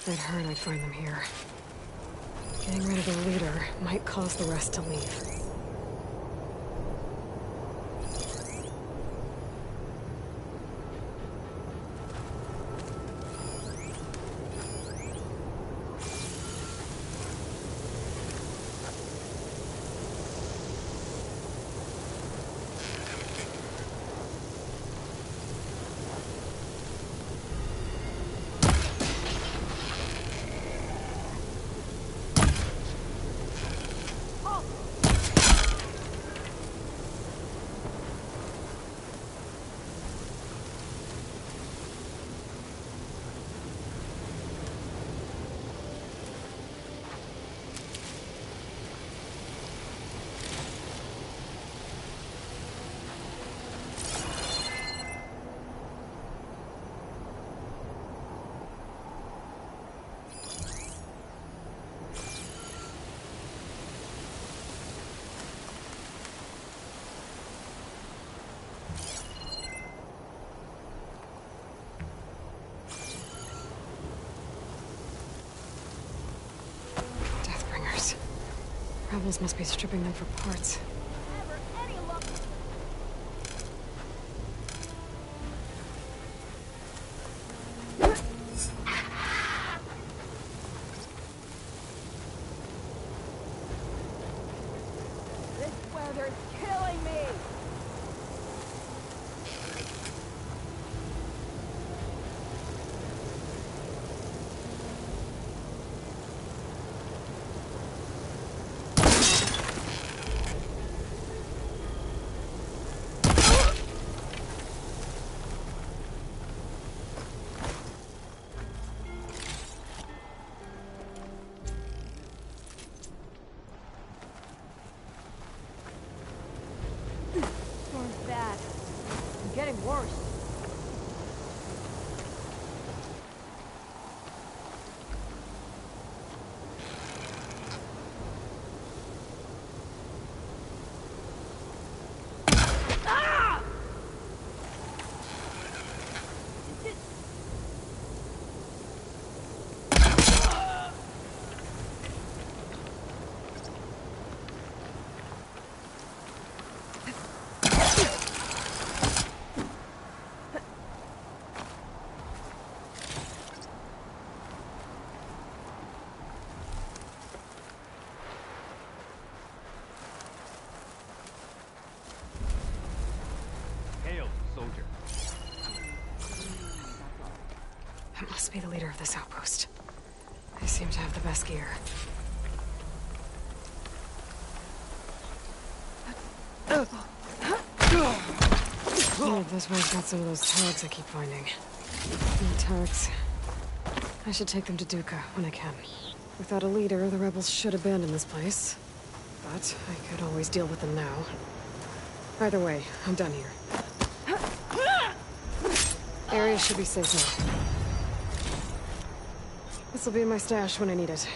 They'd heard I'd find them here. Getting rid of their leader might cause the rest to leave. Rebels must be stripping them for parts. This weather's killing me! Getting worse. That must be the leader of this outpost. They seem to have the best gear. Oh, this one's got some of those tags I keep finding. New tags. I should take them to Duca when I can. Without a leader, the rebels should abandon this place. But I could always deal with them now. Either way, I'm done here. Area should be safe now. This'll be in my stash when I need it.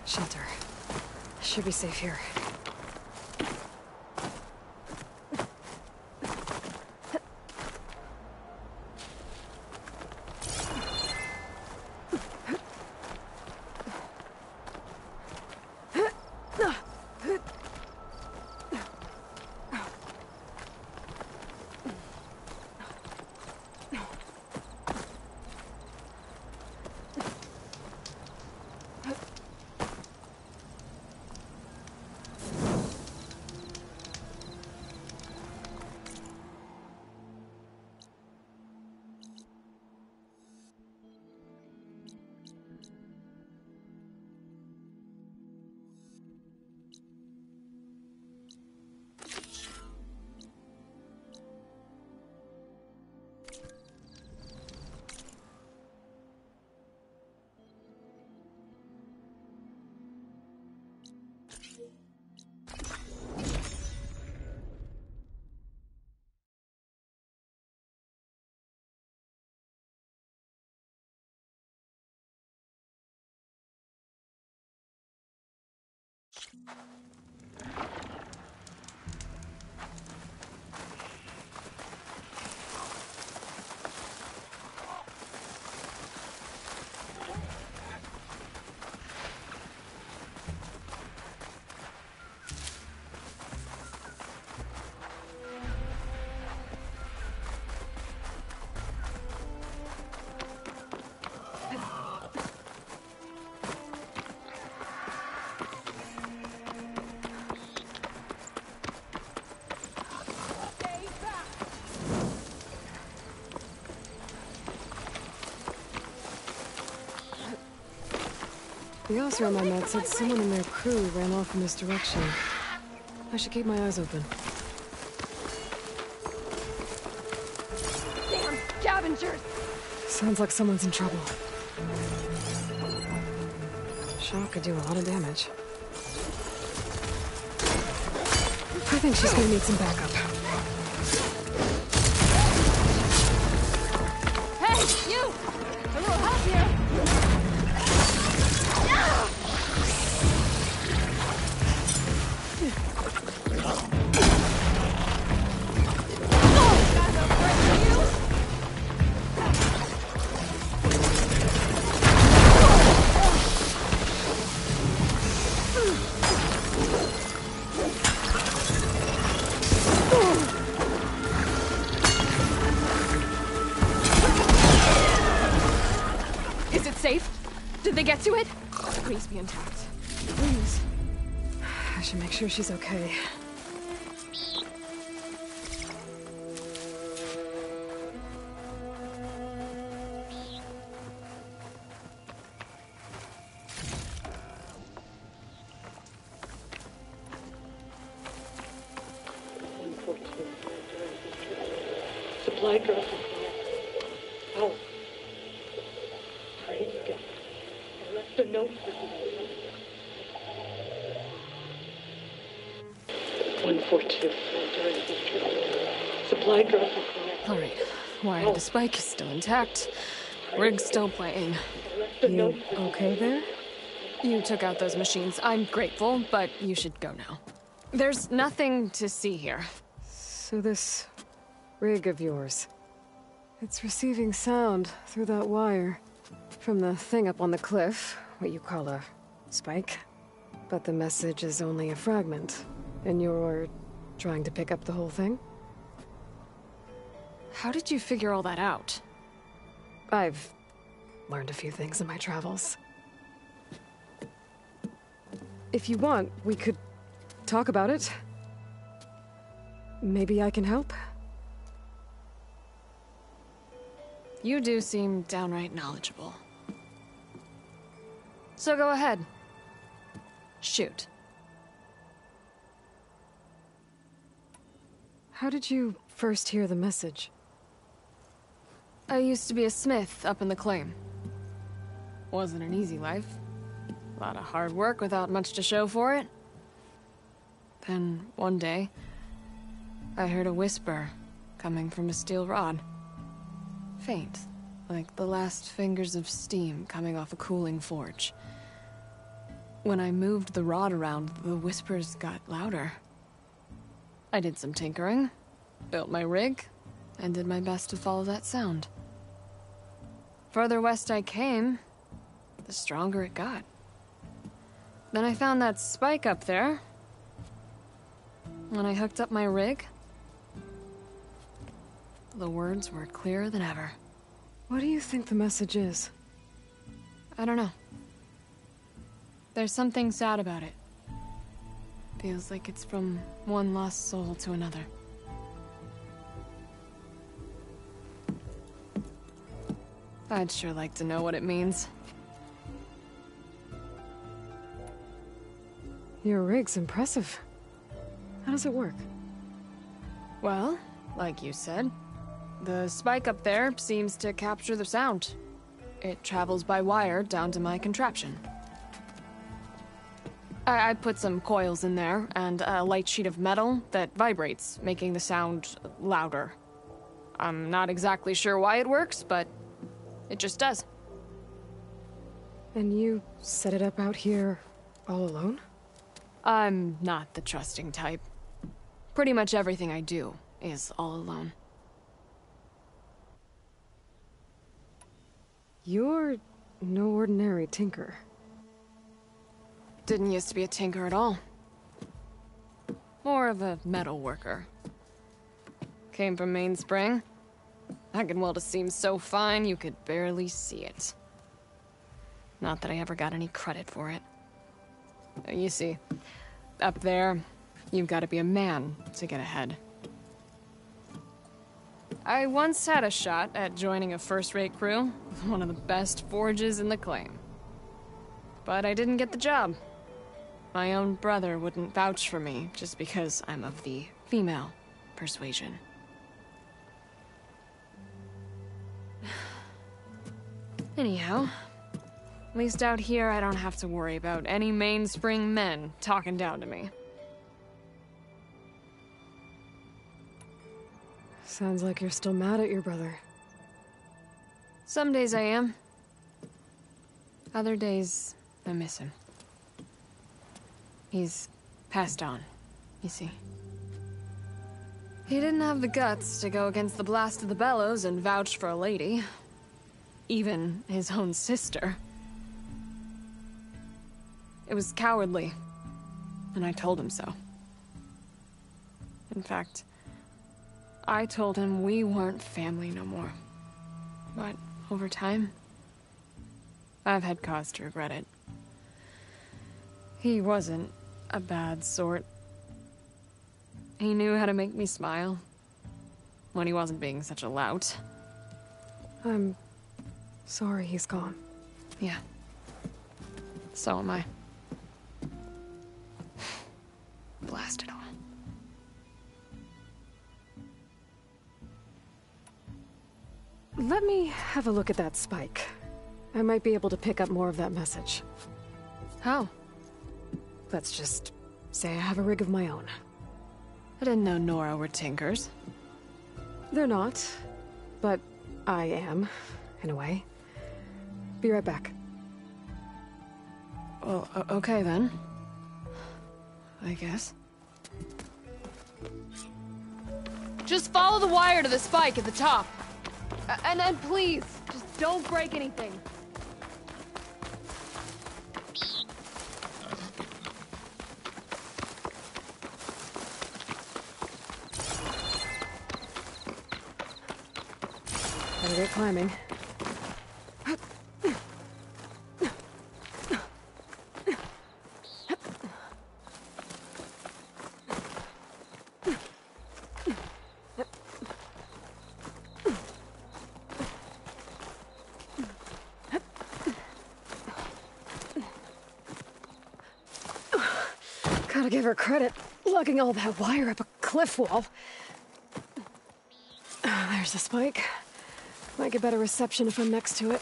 Shelter. Should be safe here. The officer on my map said someone in their crew ran off in this direction. I should keep my eyes open. Damn scavengers! Sounds like someone's in trouble. Shock could do a lot of damage. I think she's gonna need some backup. Hey, you! A little help here! Did they get to it? Please be intact. Please. I should make sure she's okay. Supply drop. Oh. Praise God. I left a note for you. 142. Supply drop. All right. Wire to spike is still intact. Rig's still playing. You okay there? You took out those machines. I'm grateful, but you should go now. There's nothing to see here. So this rig of yours, it's receiving sound through that wire from the thing up on the cliff, what you call a spike. But the message is only a fragment, and you're trying to pick up the whole thing? How did you figure all that out? I've learned a few things in my travels. If you want, we could talk about it. Maybe I can help? You do seem downright knowledgeable. So go ahead. Shoot. How did you first hear the message? I used to be a smith up in the claim. Wasn't an easy life. A lot of hard work without much to show for it. Then, one day, I heard a whisper coming from a steel rod. Faint, like the last fingers of steam coming off a cooling forge. When I moved the rod around, the whispers got louder. I did some tinkering, built my rig, and did my best to follow that sound. Further west I came, the stronger it got. Then I found that spike up there. When I hooked up my rig, the words were clearer than ever. What do you think the message is? I don't know. There's something sad about it. Feels like it's from one lost soul to another. I'd sure like to know what it means. Your rig's impressive. How does it work? Well, like you said, the spike up there seems to capture the sound. It travels by wire down to my contraption. I put some coils in there and a light sheet of metal that vibrates, making the sound louder. I'm not exactly sure why it works, but it just does. And you set it up out here all alone? I'm not the trusting type. Pretty much everything I do is all alone. You're no ordinary tinker. Didn't used to be a tinker at all. More of a metal worker. Came from Mainspring. I can weld a seam so fine you could barely see it. Not that I ever got any credit for it. You see, up there, you've got to be a man to get ahead. I once had a shot at joining a first-rate crew with one of the best forges in the claim. But I didn't get the job. My own brother wouldn't vouch for me just because I'm of the female persuasion. Anyhow, at least out here I don't have to worry about any Mainspring men talking down to me. Sounds like you're still mad at your brother. Some days I am. Other days, I miss him. He's passed on, you see. He didn't have the guts to go against the blast of the bellows and vouch for a lady. Even his own sister. It was cowardly, and I told him so. In fact, I told him we weren't family no more. But over time, I've had cause to regret it. He wasn't a bad sort. He knew how to make me smile when he wasn't being such a lout. I'm sorry he's gone. Yeah. So am I. Blast it all. Let me have a look at that spike. I might be able to pick up more of that message. How? Let's just say I have a rig of my own. I didn't know Nora were tinkers. They're not, but I am, in a way. Be right back. Well, okay then. I guess. Just follow the wire to the spike at the top. And then please, just don't break anything. Better get climbing. Gotta give her credit, lugging all that wire up a cliff wall. There's the spike. Might get better reception if I'm next to it.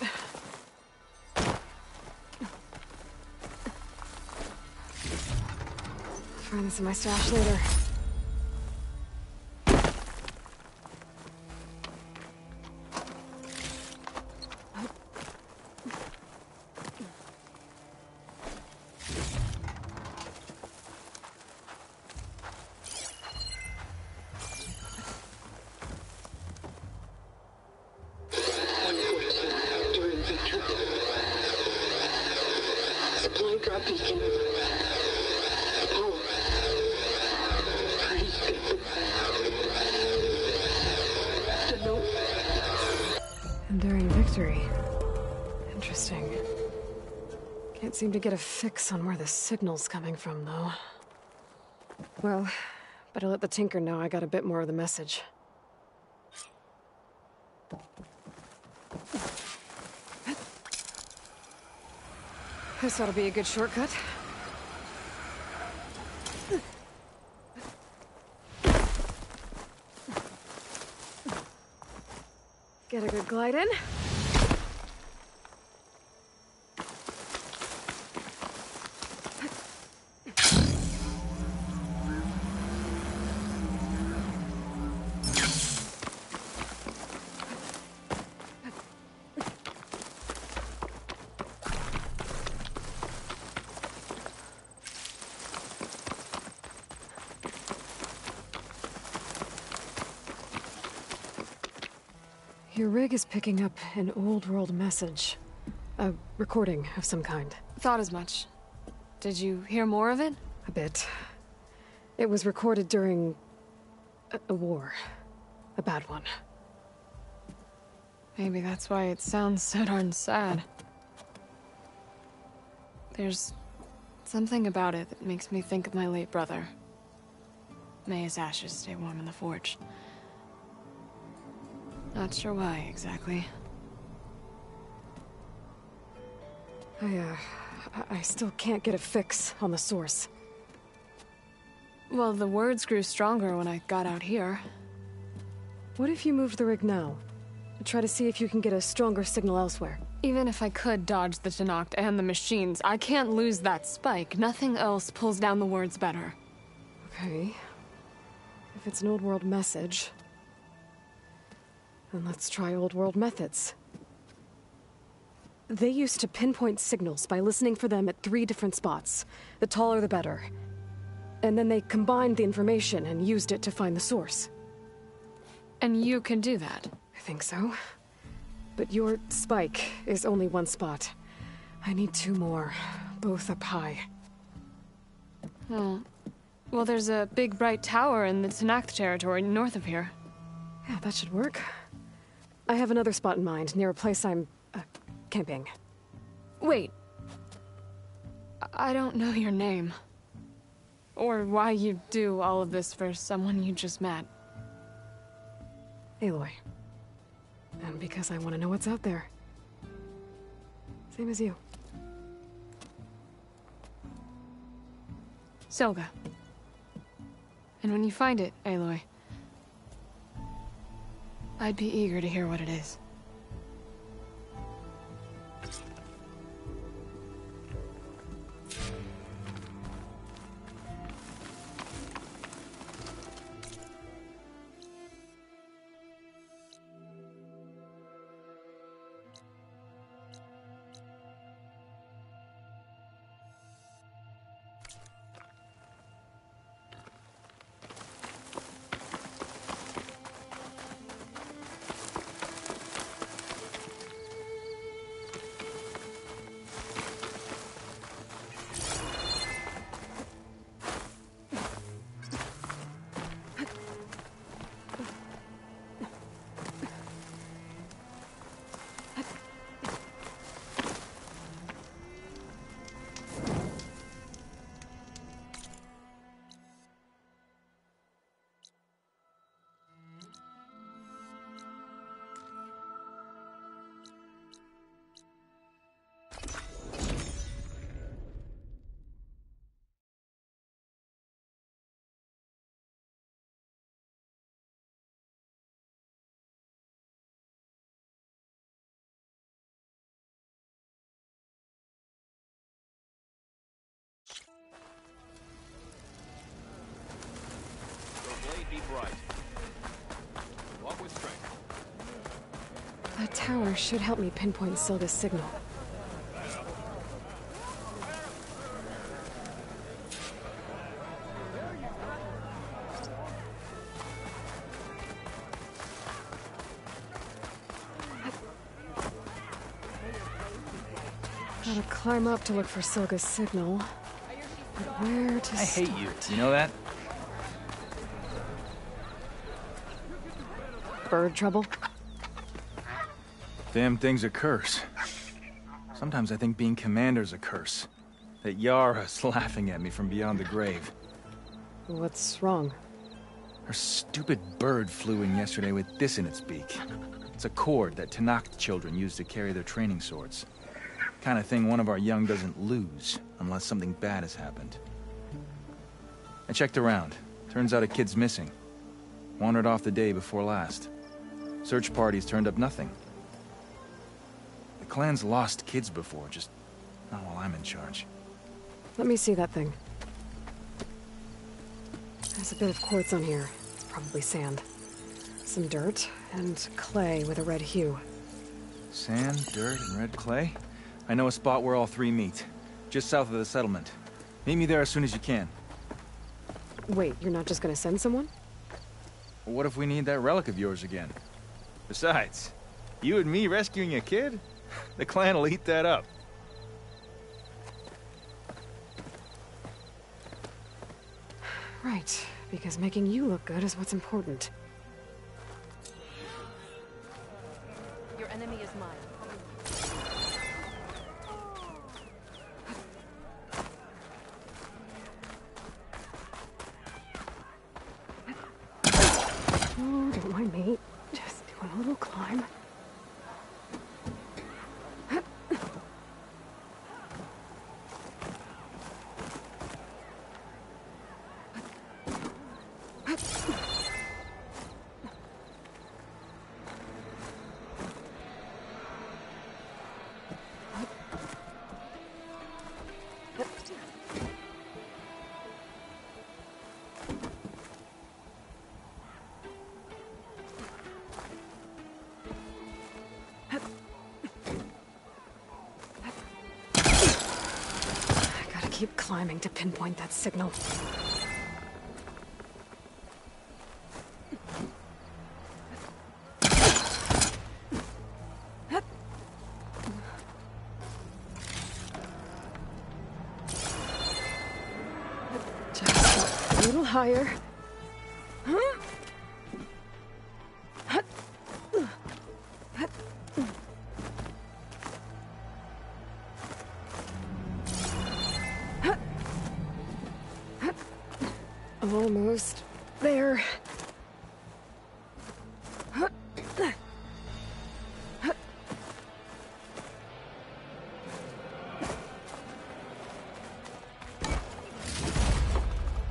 Find this in my stash later. Enduring victory. Interesting. Can't seem to get a fix on where the signal's coming from, though. Well, better let the Tinker know I got a bit more of the message. This ought to be a good shortcut. Get a good glide in. Your rig is picking up an old world message. A recording of some kind. Thought as much. Did you hear more of it? A bit. It was recorded during... a war. A bad one. Maybe that's why it sounds so darn sad. There's something about it that makes me think of my late brother. May his ashes stay warm in the forge. Not sure why, exactly. I still can't get a fix on the source. Well, the words grew stronger when I got out here. What if you moved the rig now? Try to see if you can get a stronger signal elsewhere. Even if I could dodge the Tenakth and the machines, I can't lose that spike. Nothing else pulls down the words better. Okay. If it's an old world message, then let's try old world methods. They used to pinpoint signals by listening for them at 3 different spots. The taller the better. And then they combined the information and used it to find the source. And you can do that? I think so. But your spike is only 1 spot. I need 2 more, both up high. Oh. Well, there's a big bright tower in the Tenakth territory north of here. Yeah, that should work. I have another spot in mind, near a place I'm... camping. Wait. I don't know your name. Or why you do all of this for someone you just met. Aloy. And because I want to know what's out there. Same as you. Silga. And when you find it, Aloy, I'd be eager to hear what it is. That tower should help me pinpoint Silga's signal. Gotta climb up to look for Silga's signal. But where to I hate start? you. You know that? Bird trouble? Damn thing's a curse. Sometimes I think being commander's a curse. That Yara's laughing at me from beyond the grave. What's wrong? Her stupid bird flew in yesterday with this in its beak. It's a cord that Tenakth children use to carry their training swords. Kind of thing one of our young doesn't lose, unless something bad has happened. I checked around. Turns out a kid's missing. Wandered off the day before last. Search parties turned up nothing. The clan's lost kids before, just not while I'm in charge. Let me see that thing. There's a bit of quartz on here. Probably sand. Some dirt, and clay with a red hue. Sand, dirt, and red clay? I know a spot where all 3 meet. Just south of the settlement. Meet me there as soon as you can. Wait, you're not just gonna send someone? What if we need that relic of yours again? Besides, You and me rescuing a kid? The clan will eat that up. Right, because making you look good is what's important. Your enemy is mine. Oh, don't mind me. Just doing a little climb. Keep climbing to pinpoint that signal. Just a little higher. Almost there.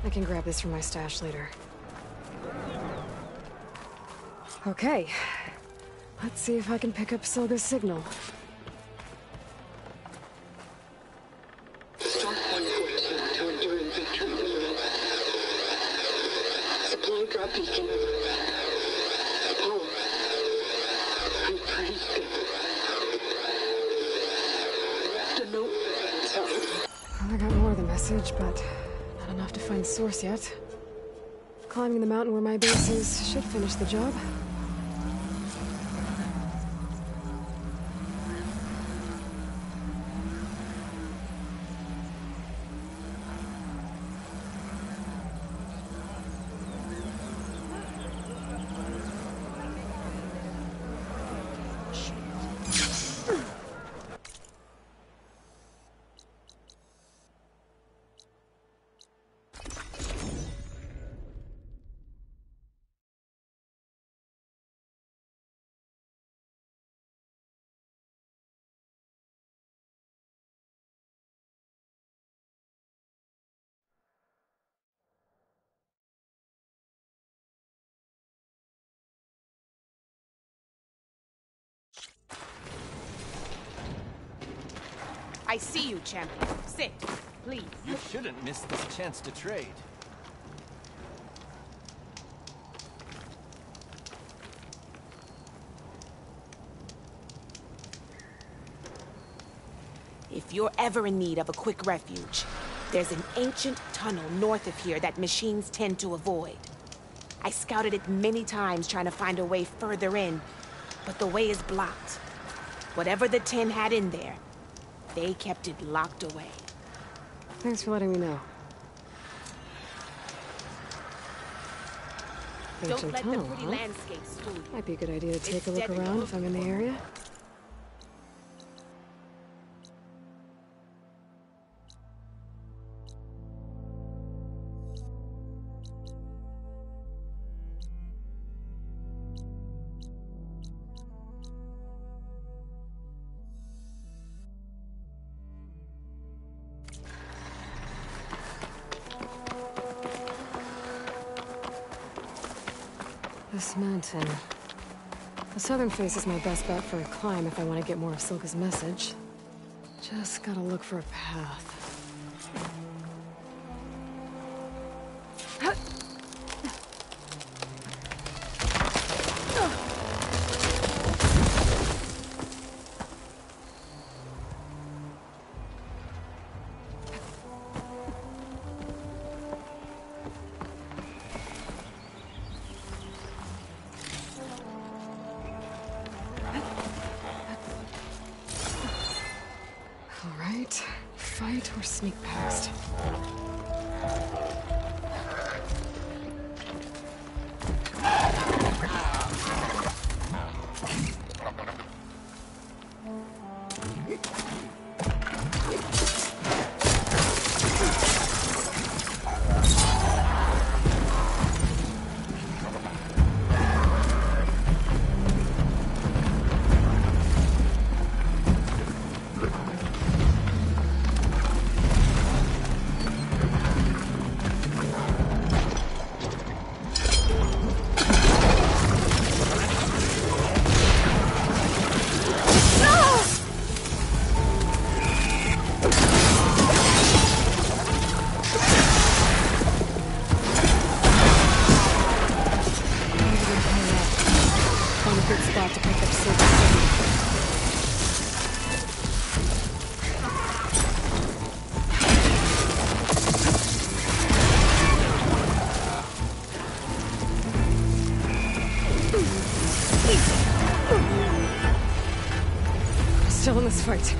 I can grab this from my stash later. Okay. Let's see if I can pick up Silga's signal. Start 114 to enduring victory. Supply drop beacon. Power. I praised it. The note. Well, I got more of the message, but not enough to find the source yet. Climbing the mountain where my base is should finish the job. I see you, champion. Sit, please. You shouldn't miss this chance to trade. If you're ever in need of a quick refuge, there's an ancient tunnel north of here that machines tend to avoid. I scouted it many times trying to find a way further in, but the way is blocked. Whatever the 10 had in there, they kept it locked away. Thanks for letting me know. Don't Ancient let tunnel, the pretty huh? landscapes fool you. Might be a good idea to take It's a look deadly. around if I'm in the area. This mountain. The southern face is my best bet for a climb if I want to get more of Silga's message. Just gotta look for a path. Sure sneak past. Still in this fight.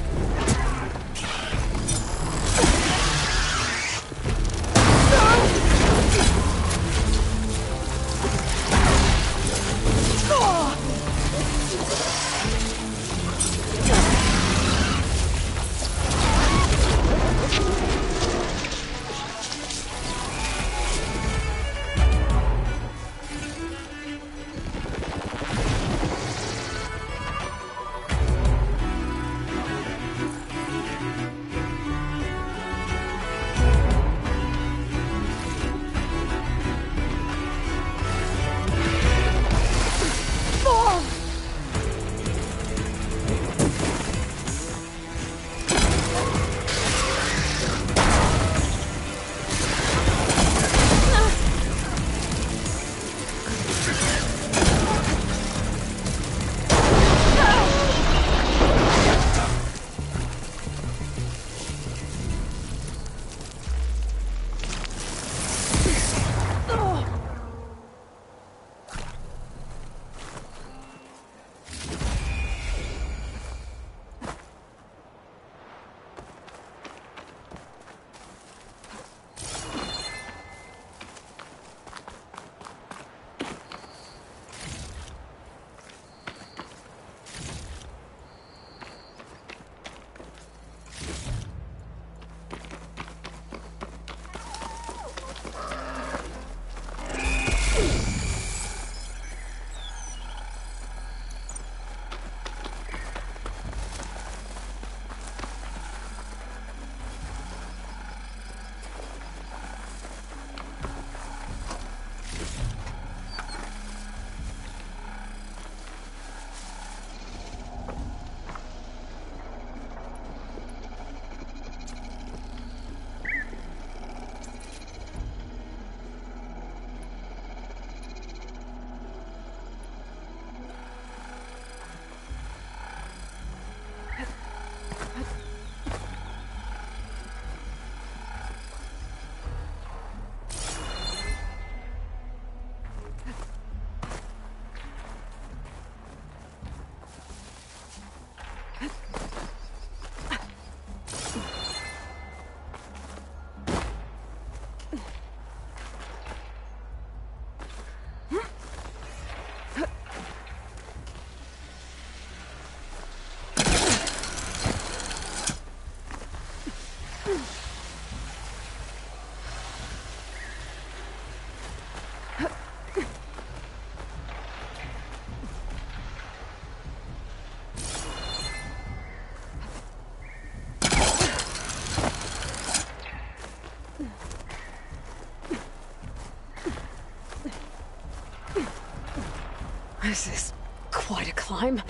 This is quite a climb.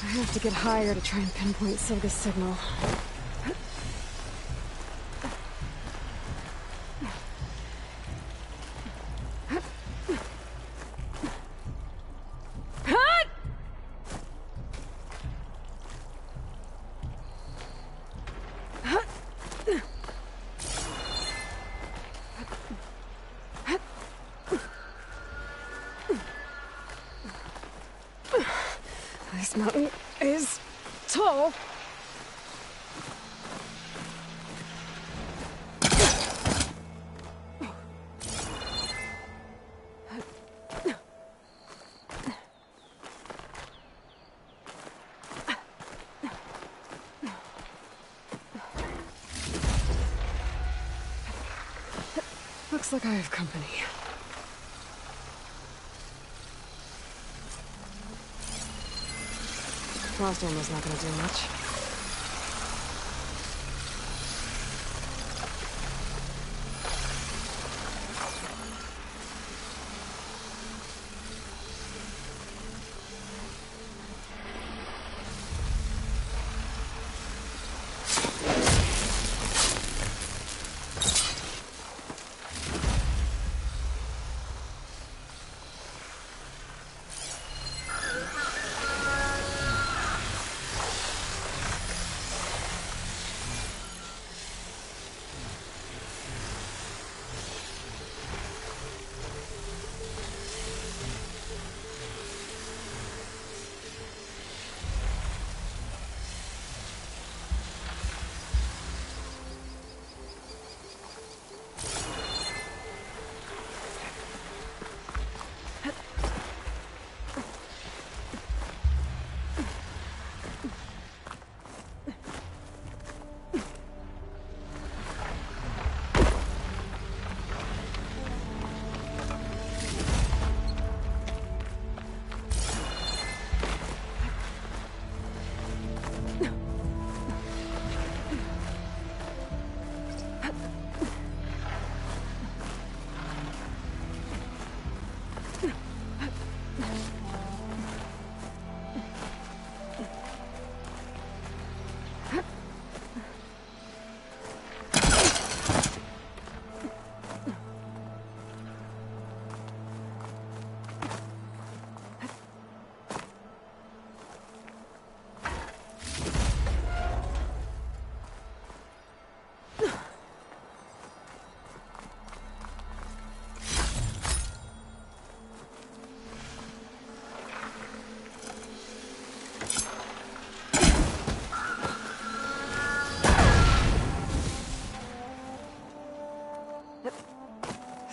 I have to get higher to try and pinpoint Silga's signal. Looks like I have company. Frost armor's not gonna do much.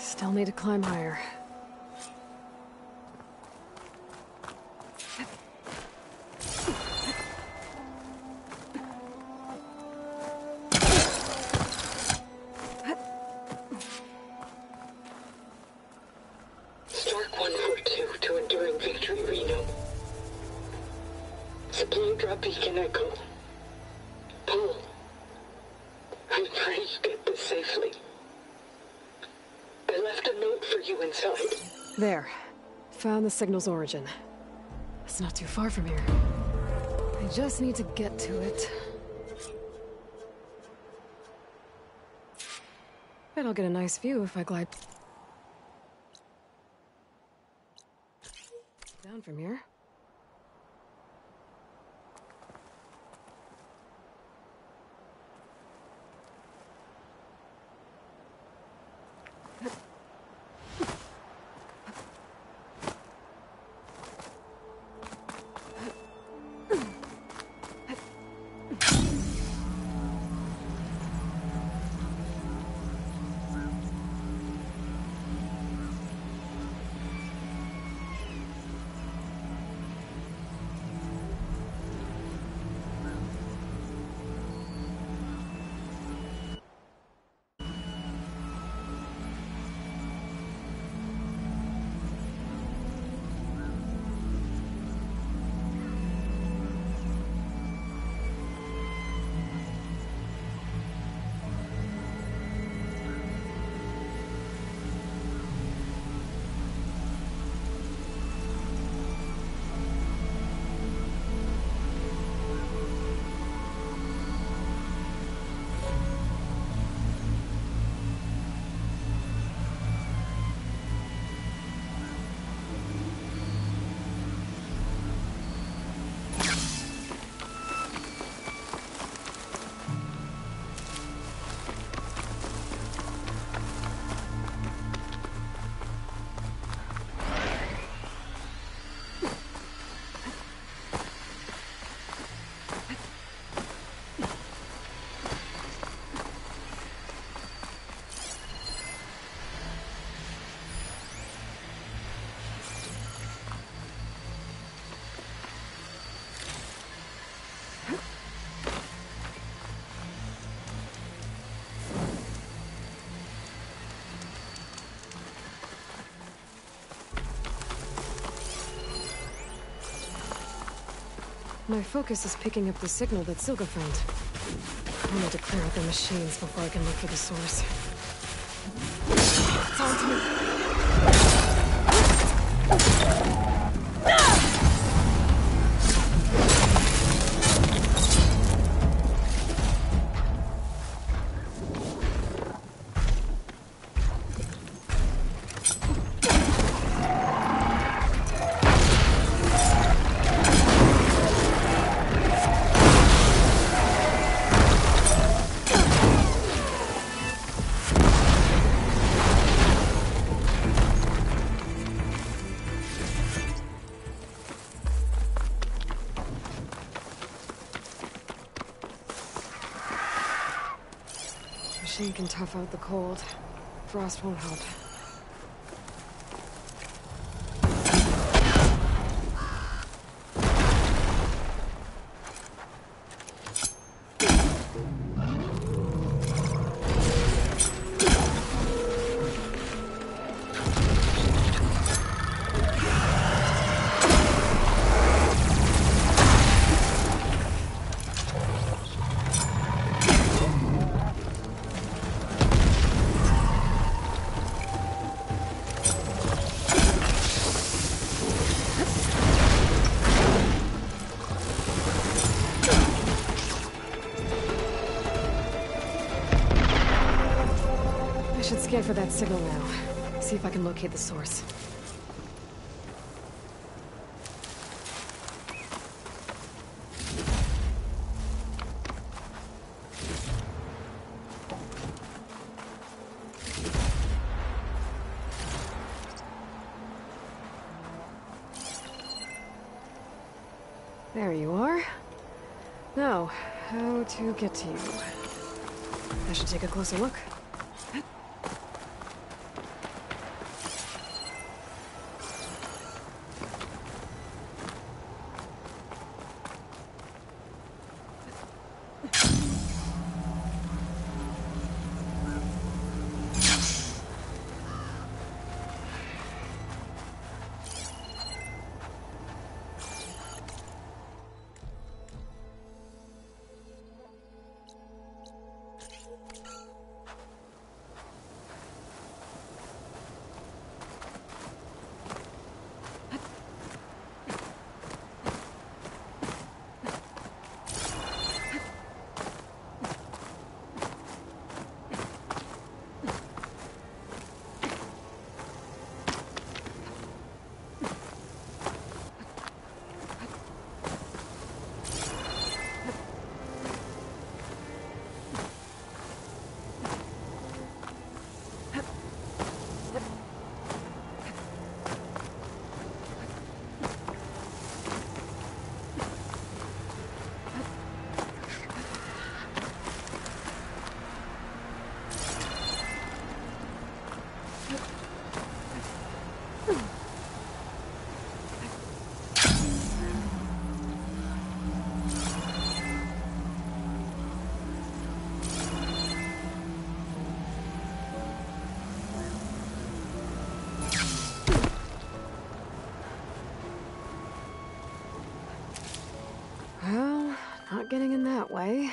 Still need to climb higher. Stark 142 to Enduring Victory, Reno. Supply drop beacon echo. Paul, I pray you get this safely. I left a note for you inside. There. Found the signal's origin. It's not too far from here. I just need to get to it. Bet I'll get a nice view if I glide down from here. My focus is picking up the signal that Silga found. I need to clear out their machines before I can look for the source. It's on to me. Machine can tough out the cold. Frost won't help. Scan for that signal now. See if I can locate the source. There you are. Now, how to get to you? I should take a closer look. Not getting in that way.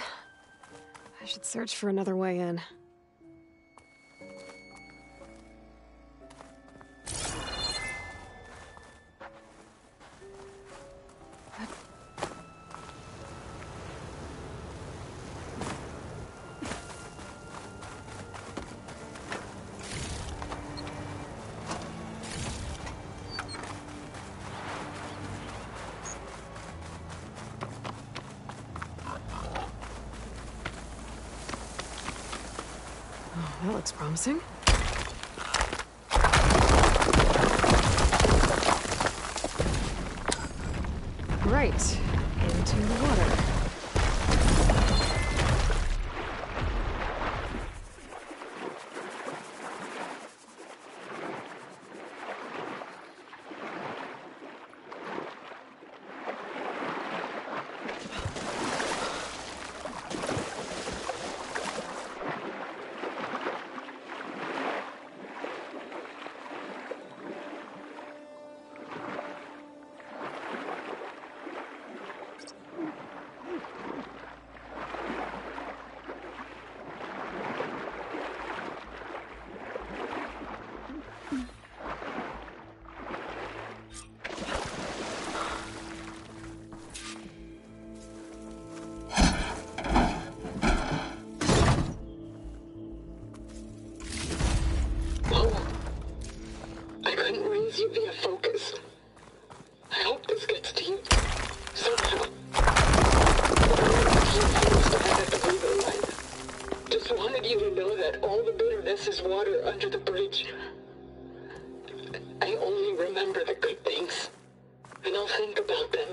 I should search for another way in. That looks promising. Right. Into the water. gives you via focus. I hope this gets to you somehow. Just wanted you to know that all the bitterness is water under the bridge. I only remember the good things, and I'll think about them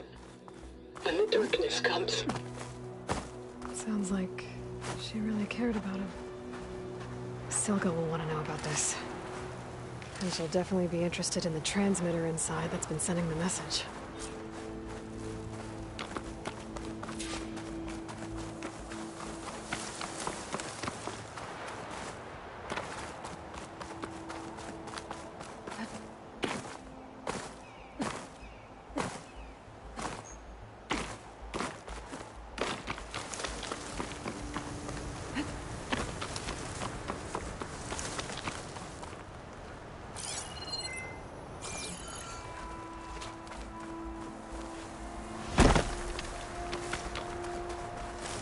when the darkness comes. Sounds like she really cared about him. Silga will want to know about this. And she'll definitely be interested in the transmitter inside that's been sending the message.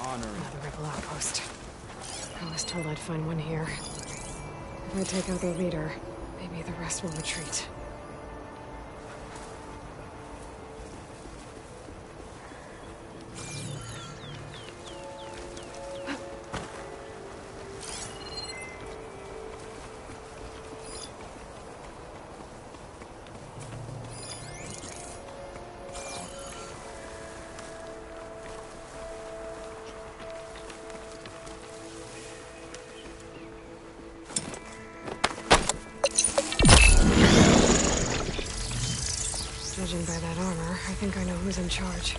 Another rebel outpost. I was told I'd find one here. If I take out the leader, maybe the rest will retreat. Judging by that armor, I think I know who's in charge.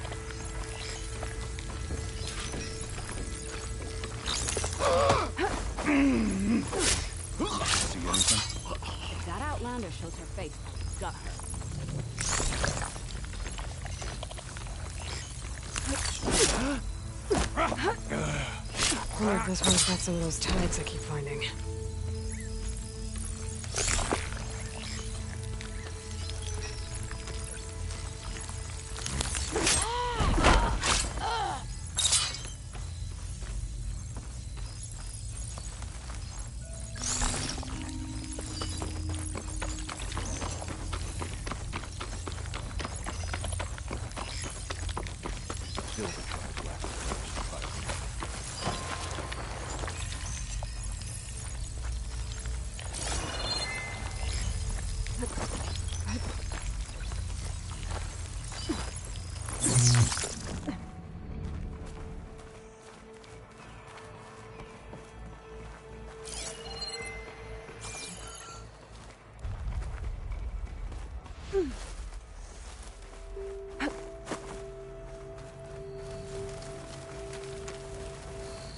See anything? If that Outlander shows her face, I'll gut I wonder if this one's got some of those tags I keep finding.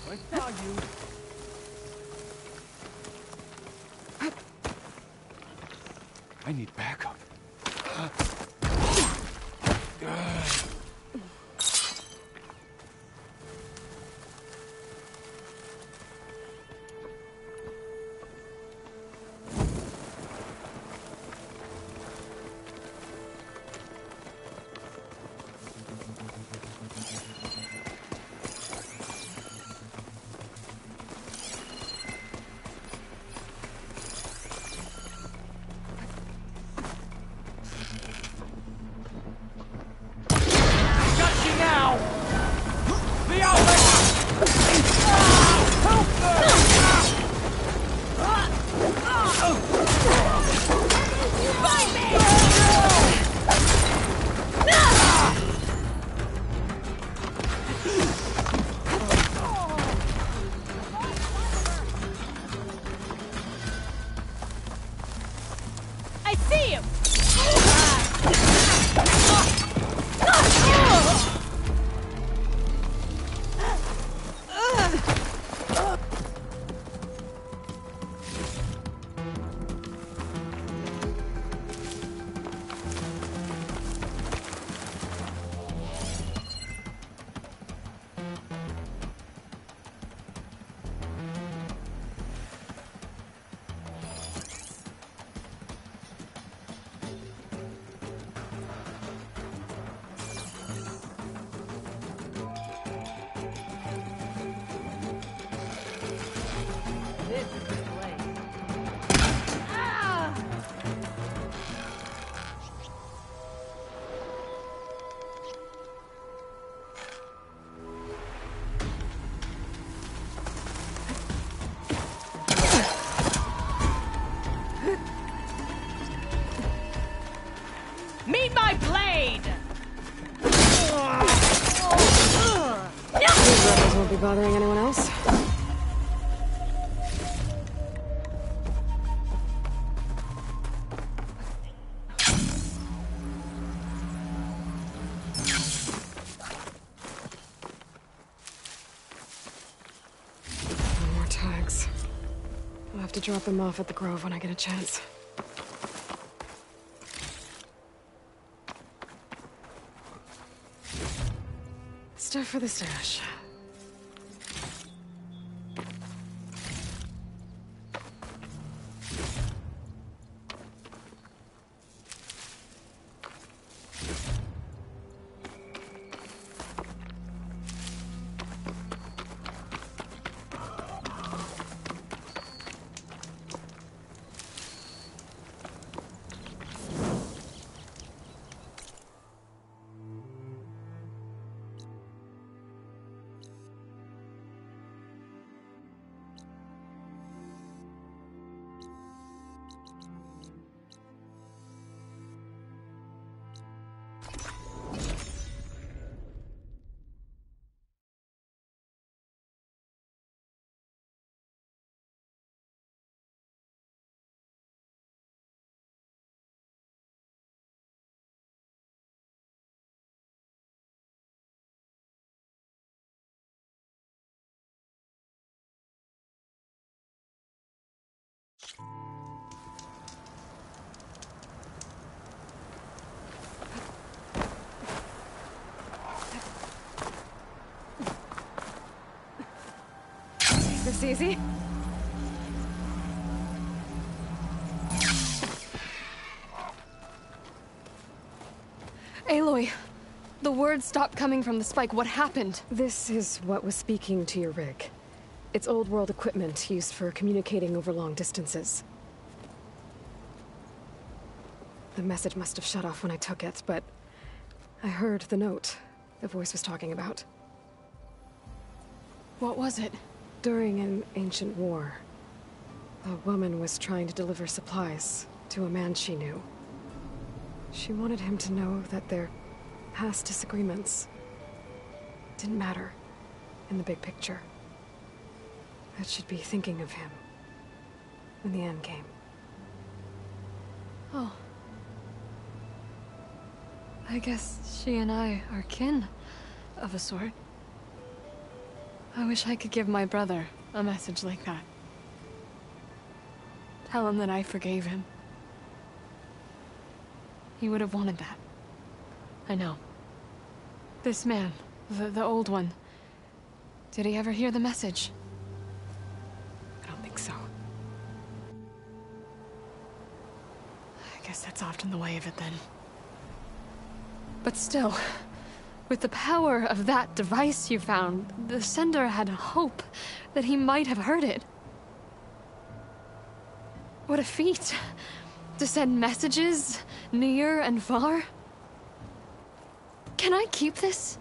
I saw you. I need backup. bothering anyone else? No more tags. I'll have to drop them off at the Grove when I get a chance. Stuff for the stash. This easy? Aloy, the words stopped coming from the spike. What happened? This is what was speaking to your rig. It's old world equipment used for communicating over long distances. The message must have shut off when I took it, but I heard the note the voice was talking about. What was it? During an ancient war, a woman was trying to deliver supplies to a man she knew. She wanted him to know that their past disagreements didn't matter in the big picture. That she'd be thinking of him when the end came. Oh. I guess she and I are kin, of a sort. I wish I could give my brother a message like that. Tell him that I forgave him. He would have wanted that. I know. This man, the old one, did he ever hear the message? I don't think so. I guess that's often the way of it then. But still, with the power of that device you found, the sender had hope that he might have heard it. What a feat! To send messages near and far. Can I keep this?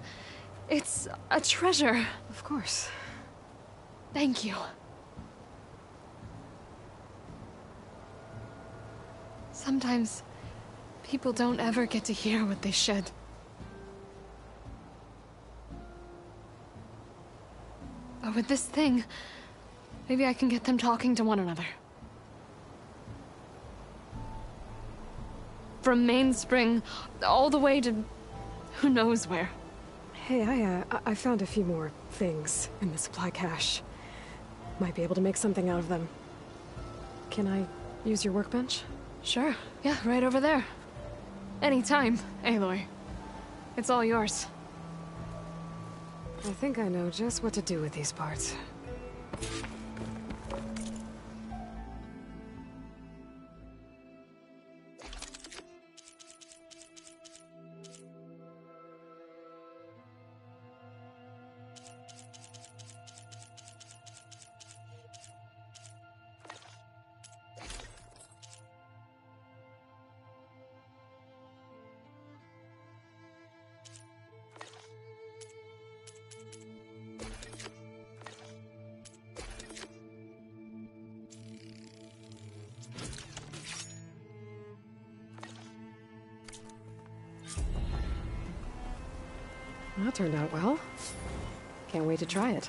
It's a treasure. Of course. Thank you. Sometimes people don't ever get to hear what they should. But with this thing, maybe I can get them talking to one another. From Mainspring, all the way to who knows where. Hey, I found a few more things in the supply cache. Might be able to make something out of them. Can I use your workbench? Sure. Yeah, right over there. Anytime, Aloy. It's all yours. I think I know just what to do with these parts. That turned out well. Can't wait to try it.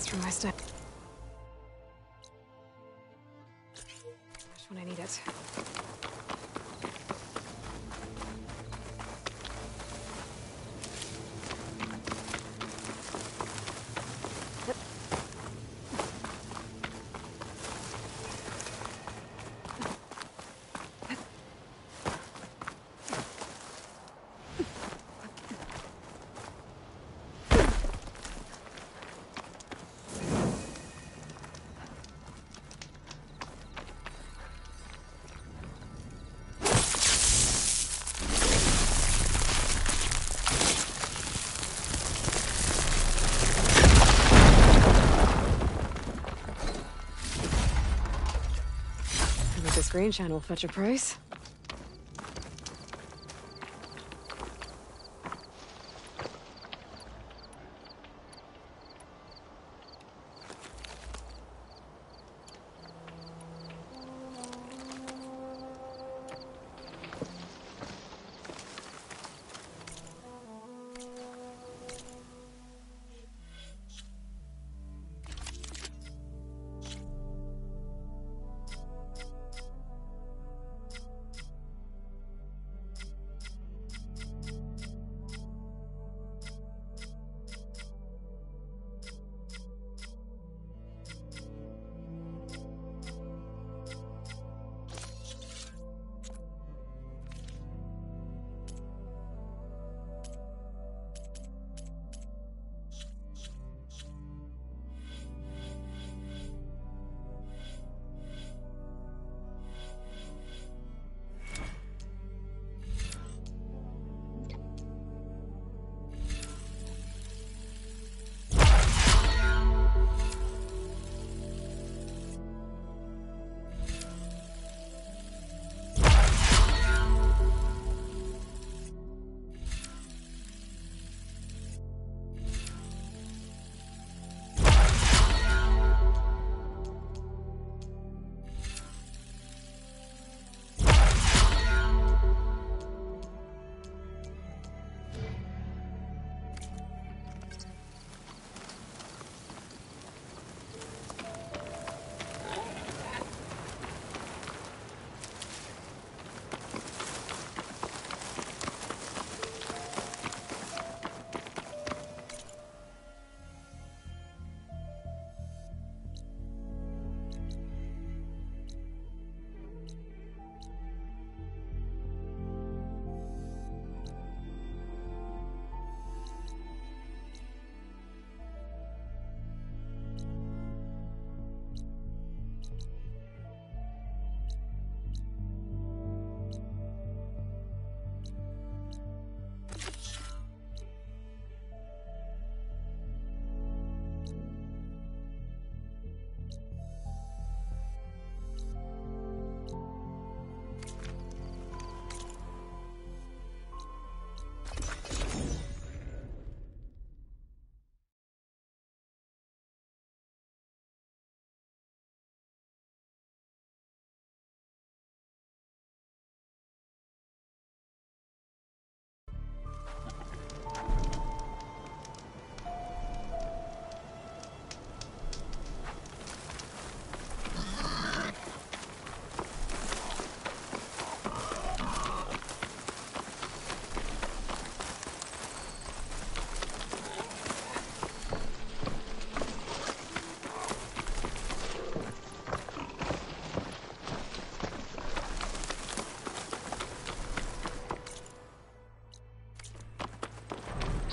That's from my step. Just when I need it. This green shine will fetch a price.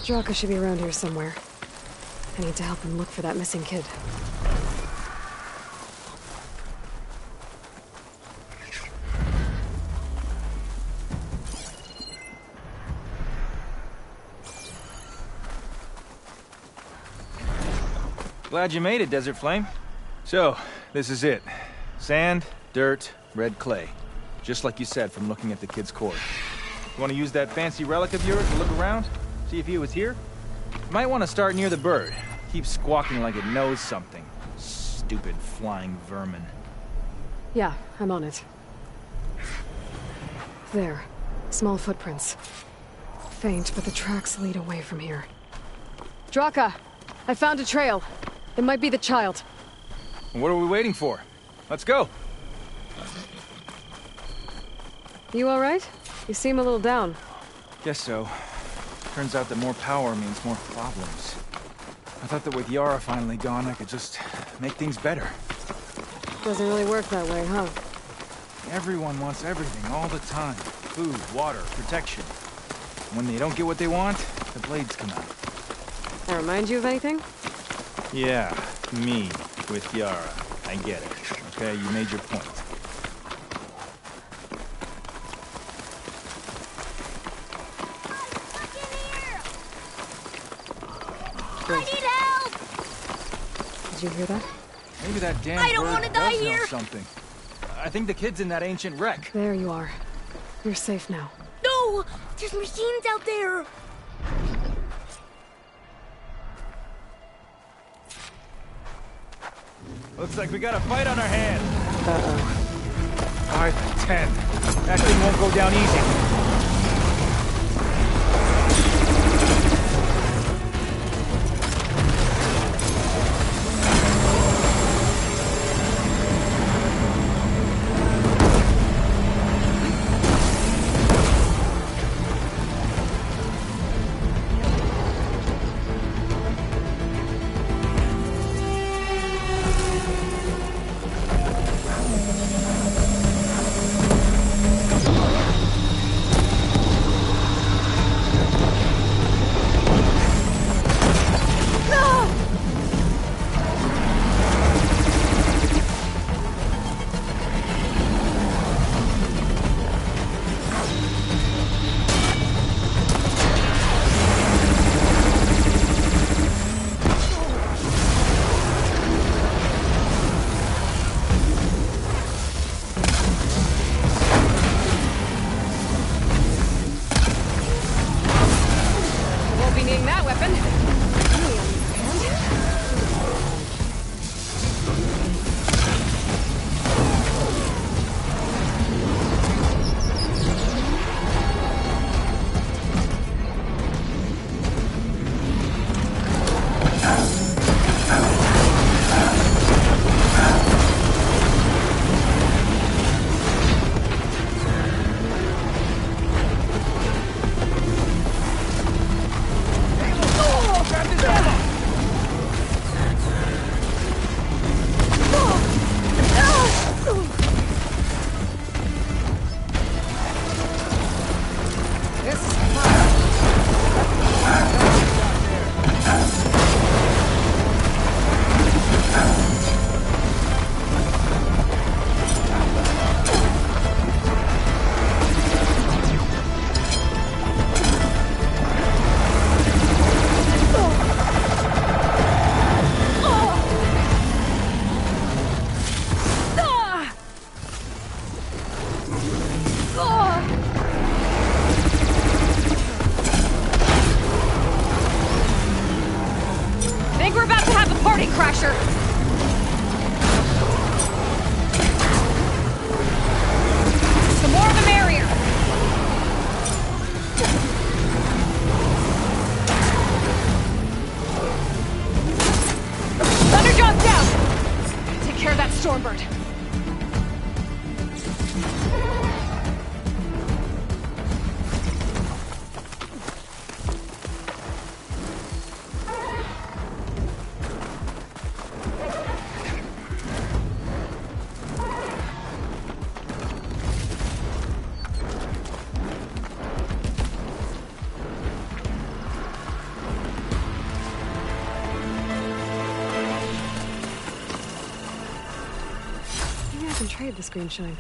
Draka should be around here somewhere. I need to help him look for that missing kid. Glad you made it, Desert Flame. So, this is it. Sand, dirt, red clay. Just like you said from looking at the kid's cord. You want to use that fancy relic of yours to look around? See if he was here? You might want to start near the bird. Keeps squawking like it knows something. Stupid flying vermin. Yeah, I'm on it. There. Small footprints. Faint, but the tracks lead away from here. Draka! I found a trail. It might be the child. What are we waiting for? Let's go. You alright? You seem a little down. Guess so. Turns out that more power means more problems. I thought that with Yara finally gone, I could just make things better. Doesn't really work that way, huh? Everyone wants everything all the time. Food, water, protection. When they don't get what they want, the blades come out. That remind you of anything? Yeah, me with Yara. I get it. Okay, you made your point. Great. I need help! Did you hear that? Maybe that damn I don't bird wanna die does know here. something. I think the kid's in that ancient wreck. There you are. You're safe now. No! There's machines out there! Looks like we got a fight on our hands. Uh-oh. 5 to 10. That thing won't go down easy. Crasher! The more the merrier! Thunderjaw's down! Take care of that Stormbird. Trade the screen shine.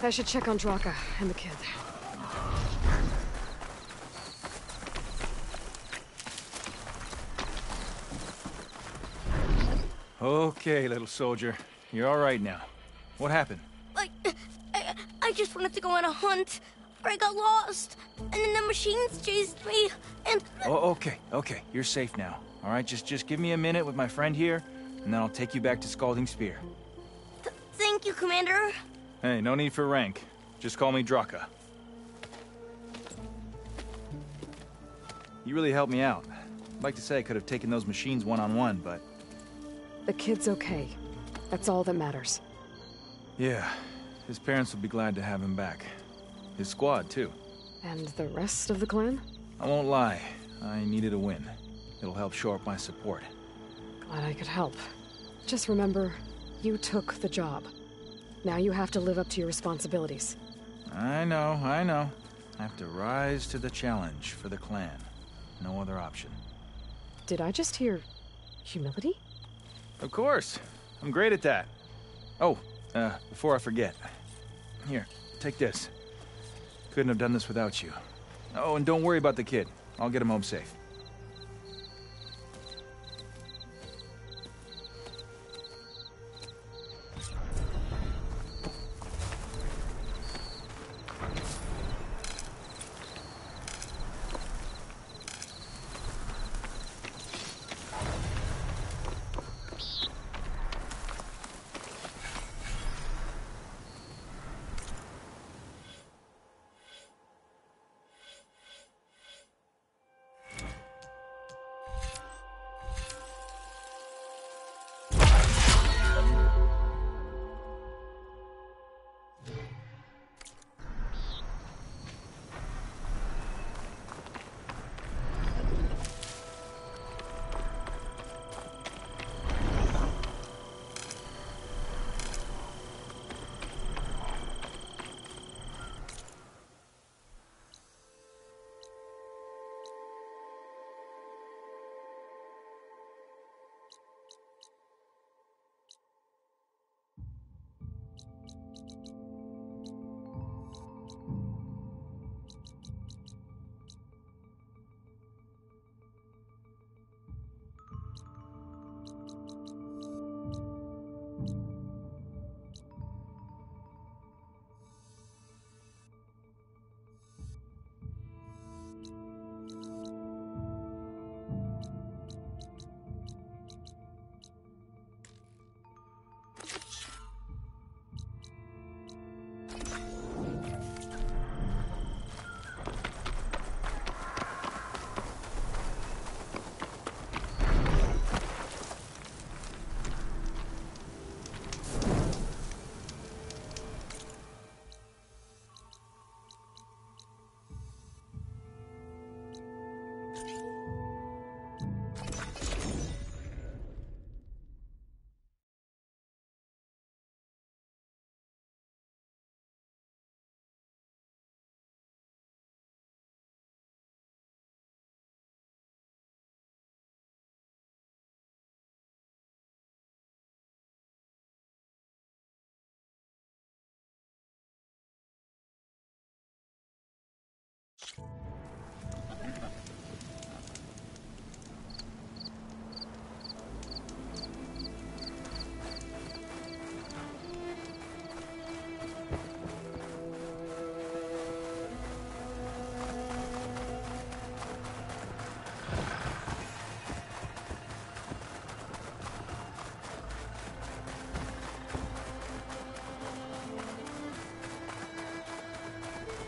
I should check on Draka and the kid. Okay, little soldier. You're all right now. What happened? I just wanted to go on a hunt, but I got lost, and then the machines chased me, and... Oh, okay. You're safe now. All right, just give me a minute with my friend here, and then I'll take you back to Scalding Spear. Thank you, Commander. Hey, no need for rank. Just call me Draka. You really helped me out. I'd like to say I could have taken those machines one-on-one, but... The kid's okay. That's all that matters. Yeah, his parents will be glad to have him back. His squad, too. And the rest of the clan? I won't lie. I needed a win. It'll help shore up my support. Glad I could help. Just remember, you took the job. Now you have to live up to your responsibilities. I know. I have to rise to the challenge for the clan. No other option. Did I just hear... humility? Of course. I'm great at that. Oh, before I forget. Here, take this. Couldn't have done this without you. Oh, and don't worry about the kid. I'll get him home safe.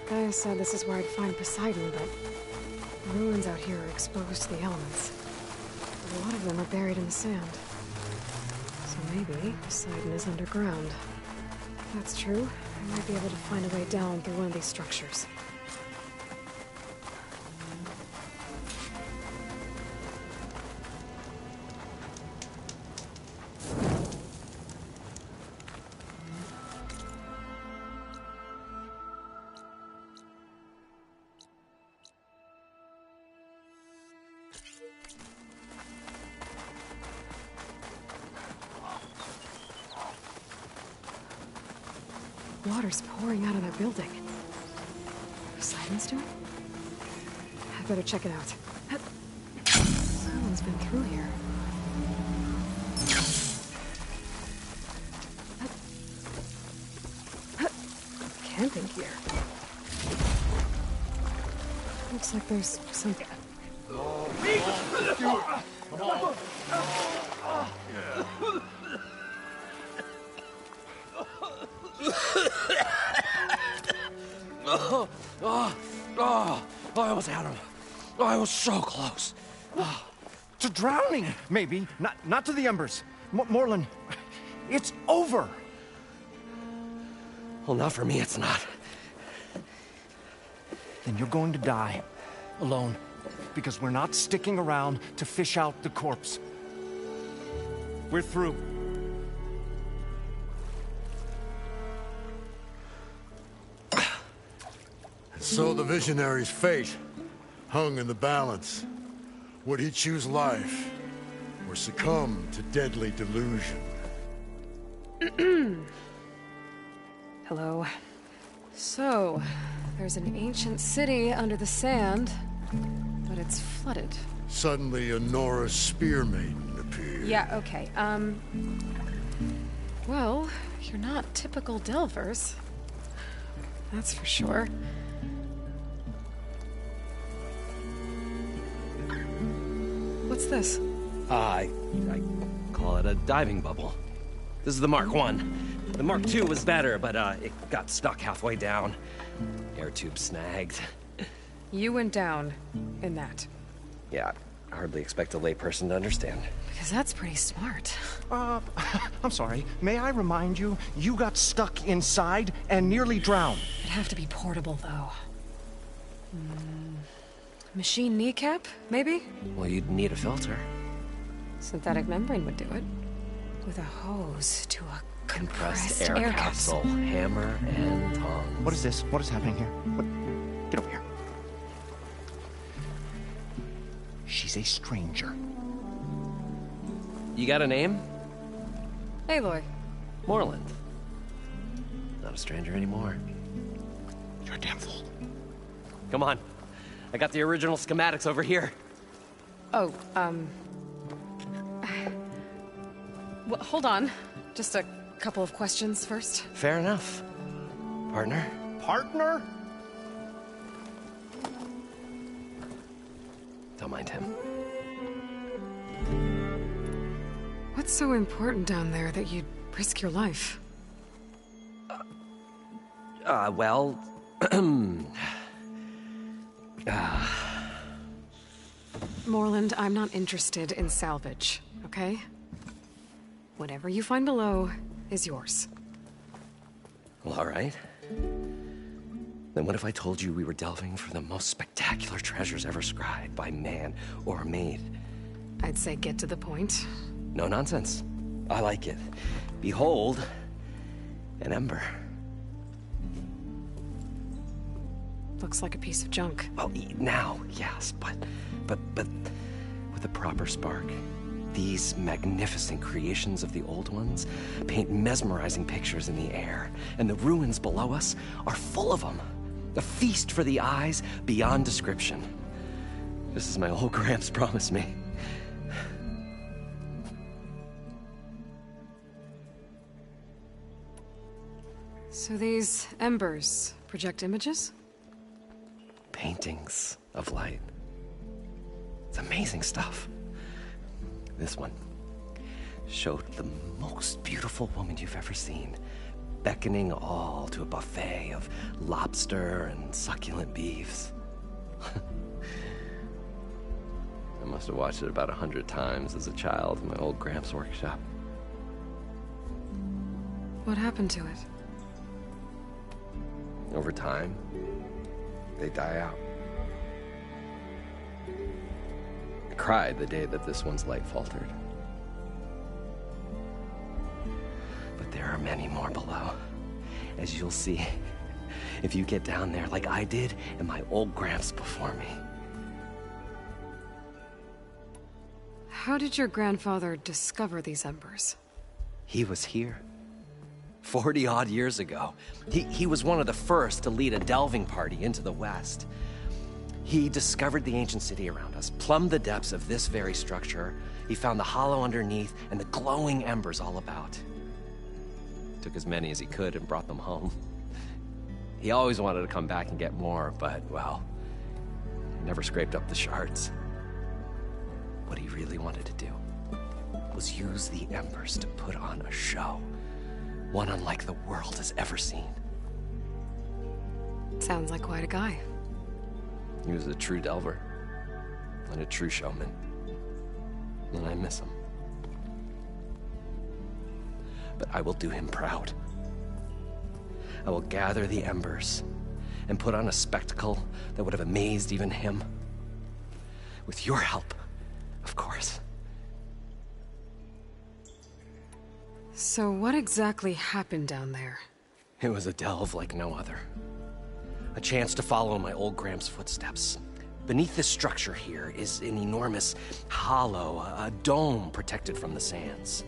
Gaia said this is where I'd find Poseidon, but the ruins out here are exposed to the elements. A lot of them are buried in the sand. So maybe Poseidon is underground. If that's true, I might be able to find a way down through one of these structures. Water's pouring out of that building. Poseidon's doing? I better check it out. Someone's been through here. Camping gear. Looks like there's some... I almost had him. I was so close. To drowning, maybe. Not to the embers. Morlund, it's over. Well, not for me, it's not. Then you're going to die. Alone. Because we're not sticking around to fish out the corpse. We're through. So the visionary's fate hung in the balance. Would he choose life, or succumb to deadly delusion? Hello. So, there's an ancient city under the sand, but it's flooded. Suddenly a Norse spear maiden appeared. Yeah, okay, well, you're not typical Delvers. That's for sure. What's this? I call it a diving bubble. This is the Mark I. The Mark II was better, but it got stuck halfway down. Air tube snagged. You went down in that. Yeah, I hardly expect a layperson to understand. Because that's pretty smart. I'm sorry. May I remind you, you got stuck inside and nearly drowned. It'd have to be portable, though. Machine kneecap, maybe? Well, you'd need a filter. Synthetic membrane would do it. With a hose to a compressed air capsule. Hammer and tongs. What is this? What is happening here? Get over here. She's a stranger. You got a name? Aloy. Morlund. Not a stranger anymore. You're a damn fool. Come on. I got the original schematics over here. Oh, well, hold on. Just a couple of questions first. Fair enough. Partner? Partner? Don't mind him. What's so important down there that you'd risk your life? Well... Morlund, I'm not interested in salvage, okay? Whatever you find below is yours. Well, all right. Then what if I told you we were delving for the most spectacular treasures ever scribed by man or maid? I'd say get to the point. No nonsense. I like it. Behold, an ember. Looks like a piece of junk. Well, now, yes, but with a proper spark. These magnificent creations of the old ones paint mesmerizing pictures in the air, and the ruins below us are full of them. A feast for the eyes beyond description. Just as my old Gramps promised me. So these embers project images? Paintings of light. It's amazing stuff. This one showed the most beautiful woman you've ever seen, beckoning all to a buffet of lobster and succulent beefs. I must have watched it about 100 times as a child in my old Gramps workshop. What happened to it? Over time, they die out. I cried the day that this one's light faltered. But there are many more below, as you'll see if you get down there like I did and my old Gramps before me. How did your grandfather discover these embers? He was here, 40-odd years ago. He was one of the first to lead a delving party into the West. He discovered the ancient city around us, plumbed the depths of this very structure. He found the hollow underneath and the glowing embers all about. Took as many as he could and brought them home. He always wanted to come back and get more, but, well, he never scraped up the shards. What he really wanted to do was use the embers to put on a show. One unlike the world has ever seen. Sounds like quite a guy. He was a true delver, and a true showman. And I miss him. But I will do him proud. I will gather the embers and put on a spectacle that would have amazed even him. With your help, of course. So what exactly happened down there? It was a delve like no other. A chance to follow my old Gram's footsteps. Beneath this structure here is an enormous hollow, a dome protected from the sands.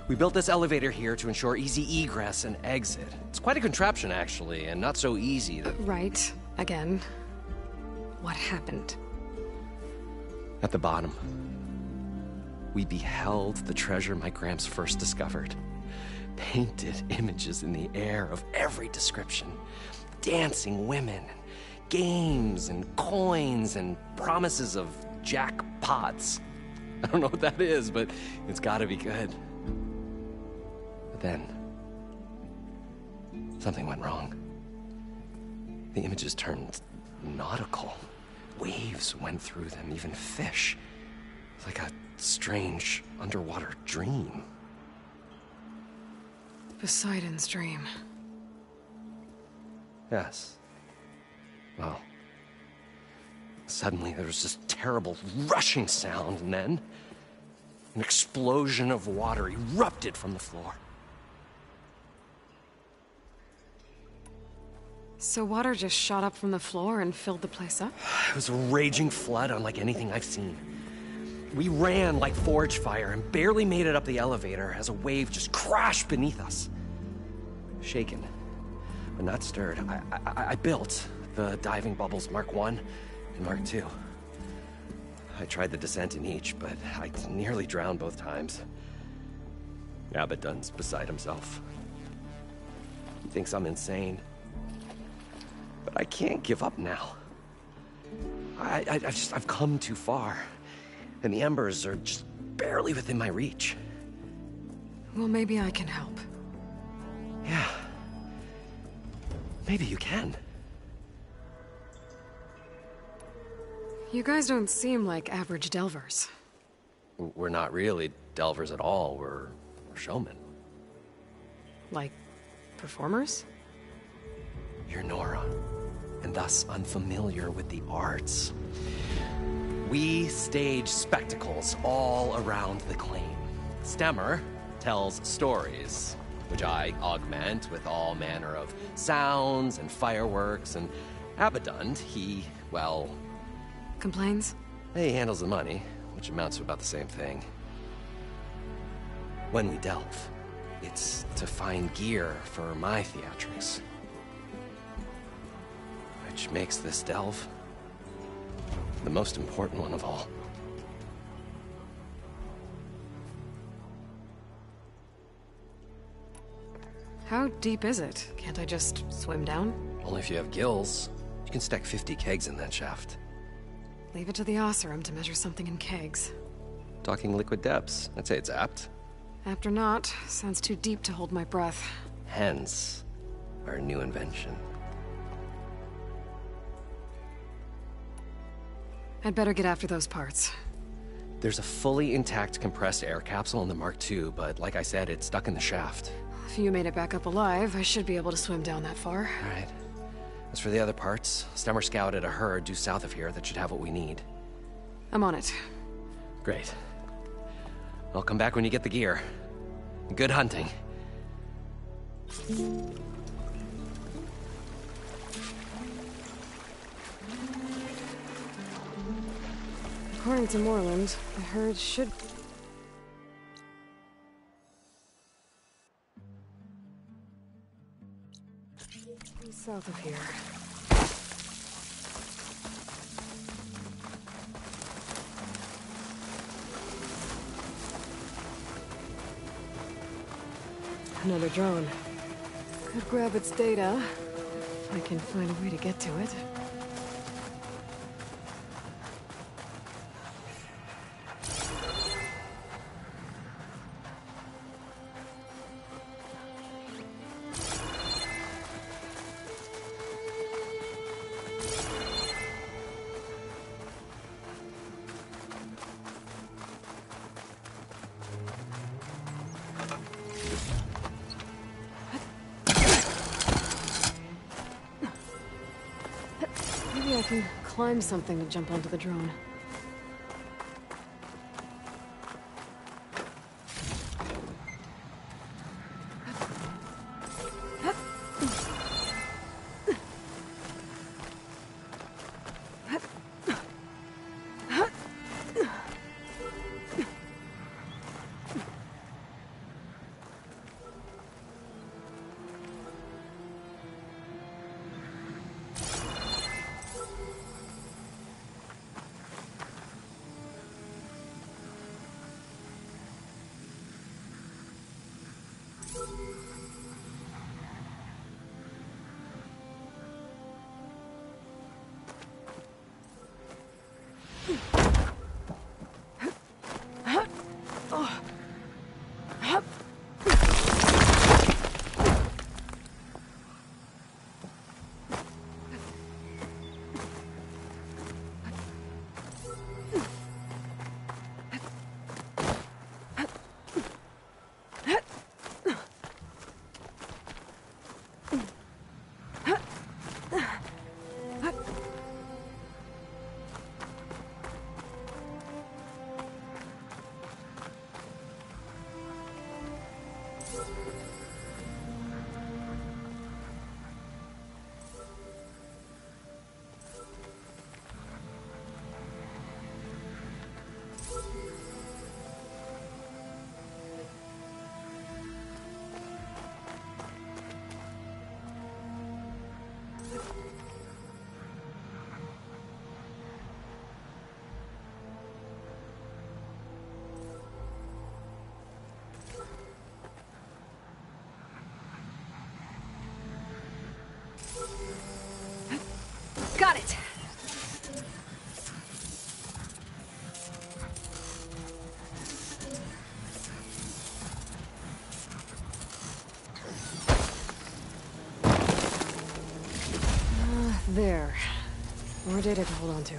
We built this elevator here to ensure easy egress and exit. It's quite a contraption, actually, and not so easy that... Right. Again. What happened? At the bottom, we beheld the treasure my Gramps first discovered. Painted images in the air of every description. Dancing women, games and coins and promises of jackpots. I don't know what that is, but it's gotta be good. But then, something went wrong. The images turned nautical. Waves went through them, even fish. It's like a strange underwater dream. Poseidon's dream. Yes. Well, suddenly there was this terrible rushing sound, and then an explosion of water erupted from the floor. So water just shot up from the floor and filled the place up? It was a raging flood unlike anything I've seen. We ran like forge fire and barely made it up the elevator as a wave just crashed beneath us. Shaken, but not stirred, I built the diving bubbles Mark I and Mark II. I tried the descent in each, but I nearly drowned both times. Abaddon's beside himself. He thinks I'm insane. But I can't give up now. I've come too far. And the embers are just barely within my reach. Well, maybe I can help. Yeah. Maybe you can. You guys don't seem like average delvers. We're not really delvers at all. We're showmen. Like, performers? You're Nora, and thus unfamiliar with the arts. We stage spectacles all around the claim. Stemmer tells stories, which I augment with all manner of sounds and fireworks, and Abaddon, he, well... Complains? He handles the money, which amounts to about the same thing. When we delve, it's to find gear for my theatrics. Which makes this delve the most important one of all. How deep is it? Can't I just swim down? Only if you have gills. You can stack 50 kegs in that shaft. Leave it to the Oseram to measure something in kegs. Talking liquid depths, I'd say it's apt. Apt or not, sounds too deep to hold my breath. Hence, our new invention. I'd better get after those parts. There's a fully intact compressed air capsule in the Mark II, but like I said, it's stuck in the shaft. If you made it back up alive, I should be able to swim down that far. All right. As for the other parts, Stemmer scouted a herd due south of here that should have what we need. I'm on it. Great. I'll come back when you get the gear. Good hunting. According to Moreland, the herd should... south of here. Another drone. Could grab its data, if I can find a way to get to it. Maybe I can climb something to jump onto the drone. Got it! There. More data to hold on to.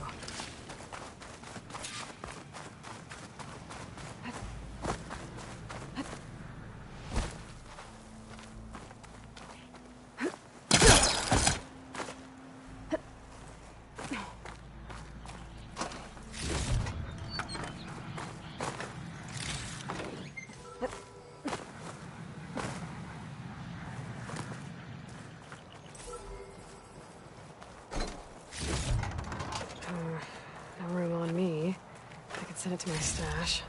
No room on me. I could send it to my stash.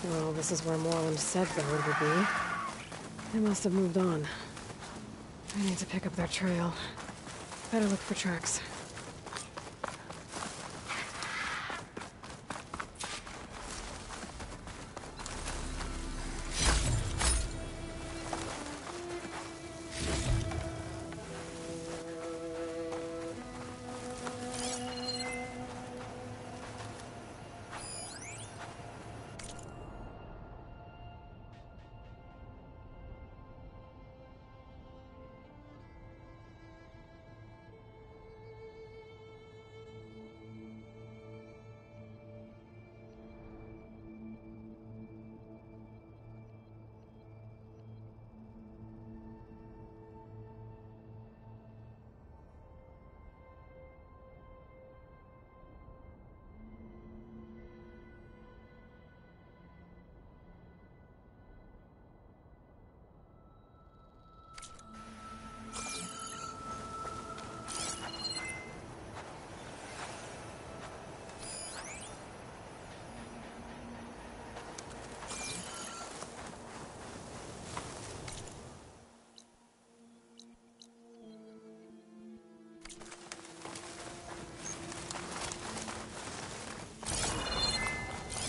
Well, this is where Moreland said the road would be. They must have moved on. I need to pick up their trail. Better look for tracks.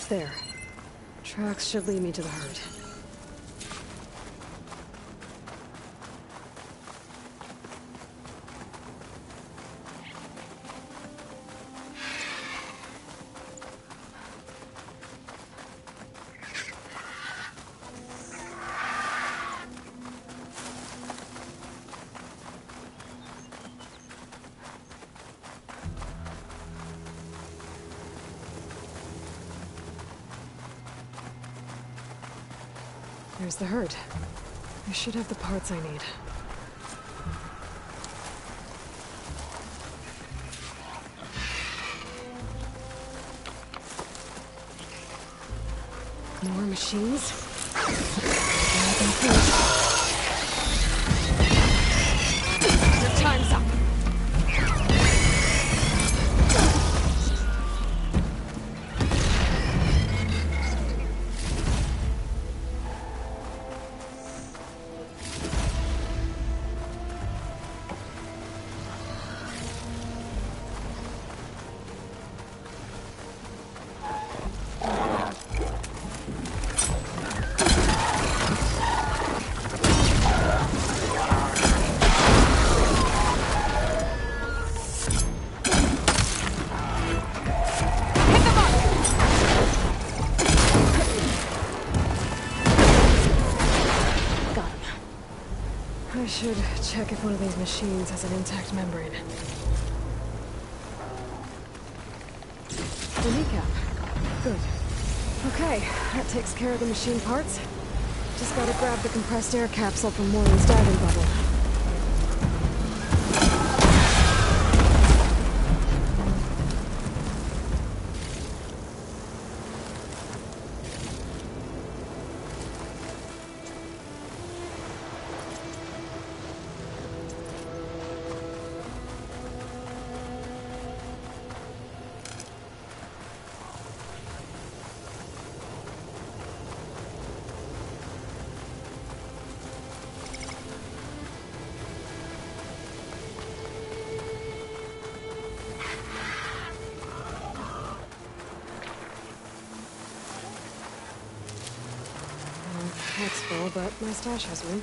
there. Tracks should lead me to the herd. There's the herd. I should have the parts I need. More machines? Your time's up. I should check if one of these machines has an intact membrane. The kneecap. Good. Okay, that takes care of the machine parts. Just gotta grab the compressed air capsule from Morgan's diving bubble. That's full, but my stash has room.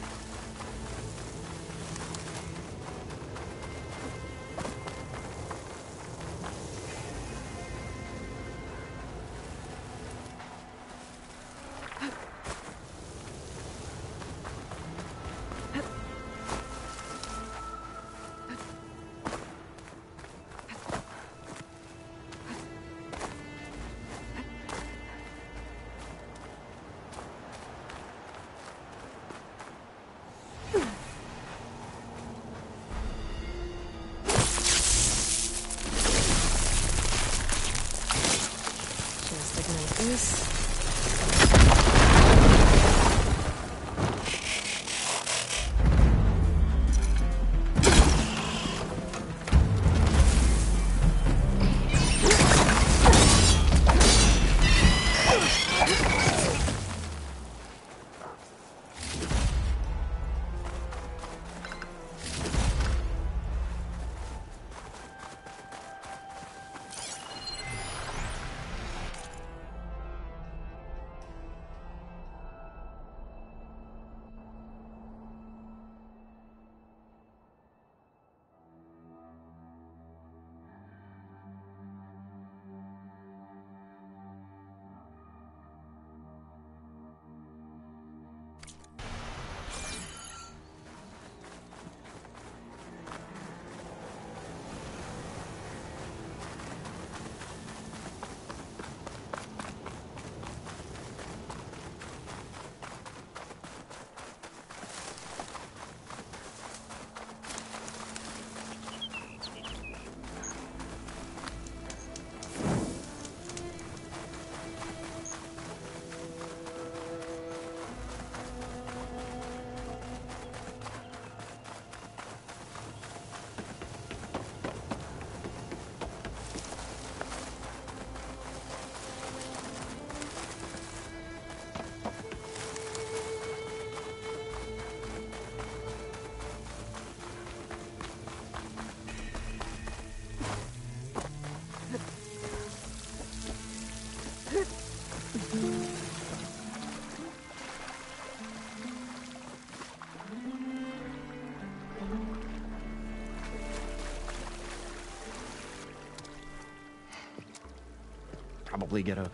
probably get a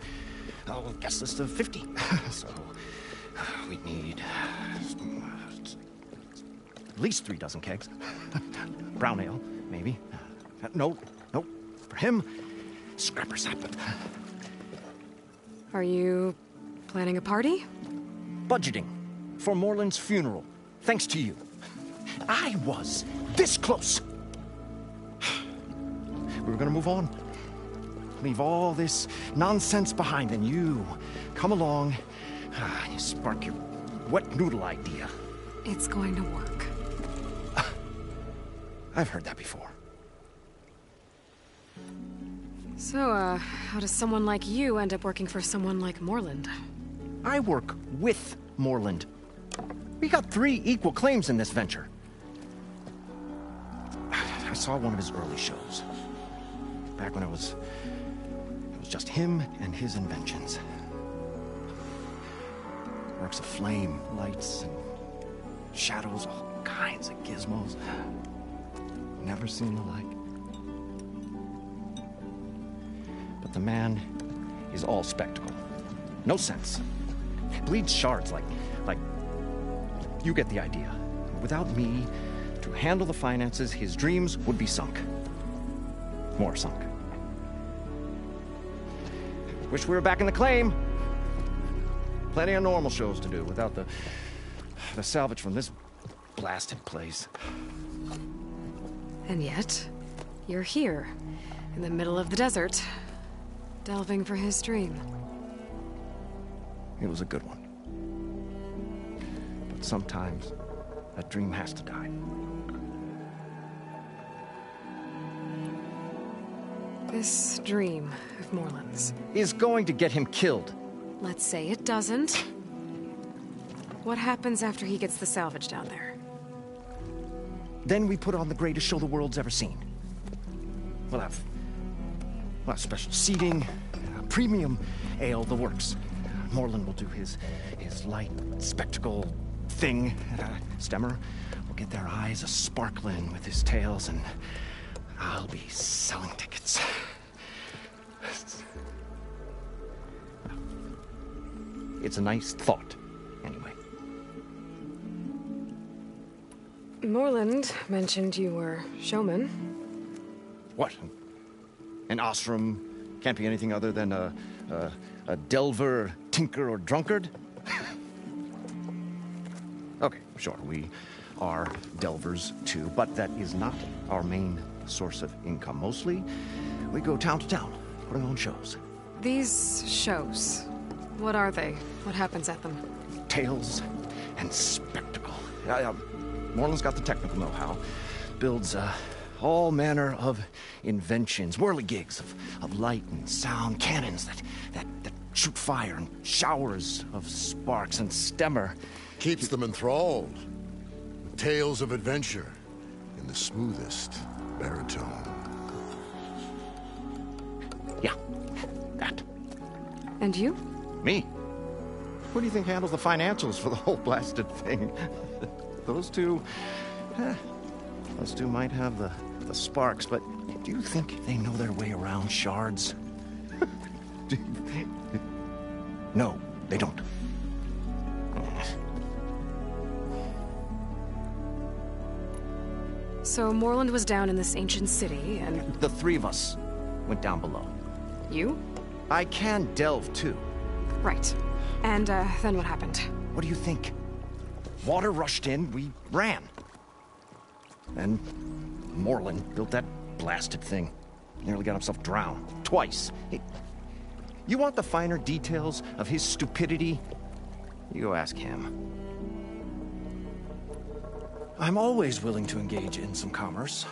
guest list of 50. So we'd need at least 3 dozen kegs. Brown ale, maybe. No. For him, scrapper sap. Are you planning a party? Budgeting for Moreland's funeral, thanks to you. I was this close. We were gonna move on. Leave all this nonsense behind, and you come along, you spark your wet noodle idea. It's going to work. I've heard that before. So, how does someone like you end up working for someone like Moreland? I work with Moreland. We got 3 equal claims in this venture. I saw one of his early shows. Back when it was just him and his inventions. Works of flame, lights, and shadows, all kinds of gizmos. Never seen the like. But the man is all spectacle. No sense. Bleeds shards like... You get the idea. Without me to handle the finances, his dreams would be sunk. More sunk. Wish we were back in the claim. Plenty of normal shows to do without the salvage from this blasted place. And yet, you're here, in the middle of the desert, delving for his dream. It was a good one. But sometimes, that dream has to die. This dream of Moreland's is going to get him killed. Let's say it doesn't. What happens after he gets the salvage down there? Then we put on the greatest show the world's ever seen. We'll have special seating, premium ale, the works. Moreland will do his light spectacle thing. Stemmer will get their eyes a-sparkling with his tales, and I'll be selling tickets. It's a nice thought, anyway. Moreland mentioned you were showman. What? An Ostrom can't be anything other than a delver, tinker, or drunkard? Okay, sure, we are delvers too, but that is not our main source of income. Mostly, we go town to town, putting on shows. These shows, what are they? What happens at them? Tales and spectacle. Moreland's got the technical know-how. Builds all manner of inventions, whirligigs of light and sound, cannons that shoot fire, and showers of sparks, and Stemmer keeps them enthralled with tales of adventure in the smoothest baritone. Yeah, that. And you? Me? Who do you think handles the financials for the whole blasted thing? Those two might have the sparks, but do you think they know their way around shards? No, they don't. So Moreland was down in this ancient city, and... The 3 of us went down below. You? I can delve, too. Right. And, then what happened? What do you think? Water rushed in, we ran. Then Moreland built that blasted thing. Nearly got himself drowned. Twice. You want the finer details of his stupidity? You go ask him. I'm always willing to engage in some commerce.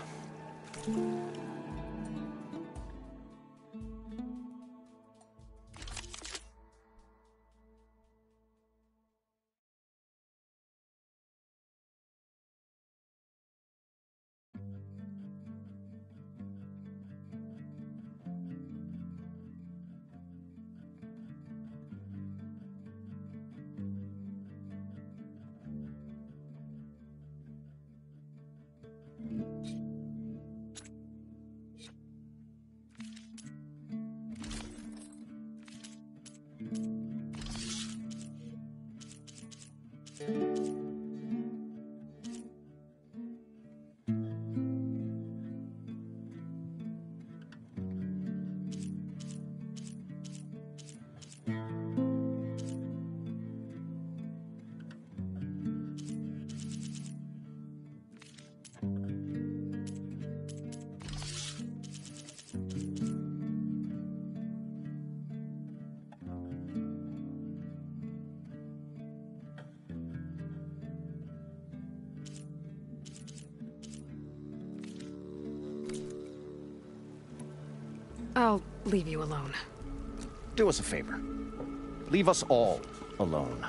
I'll leave you alone. Do us a favor. Leave us all alone.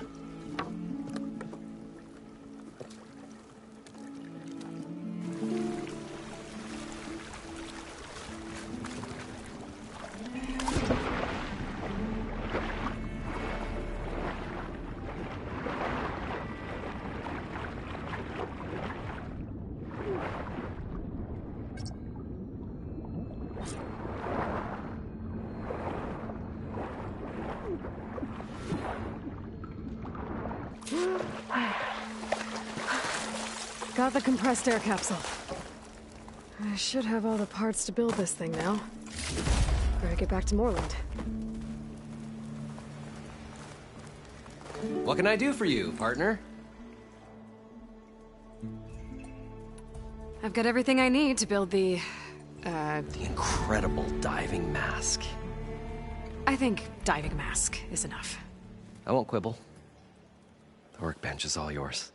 Got the compressed air capsule. I should have all the parts to build this thing now. Better get back to Moreland. What can I do for you, partner? I've got everything I need to build the incredible diving mask. I think diving mask is enough. I won't quibble. The workbench is all yours.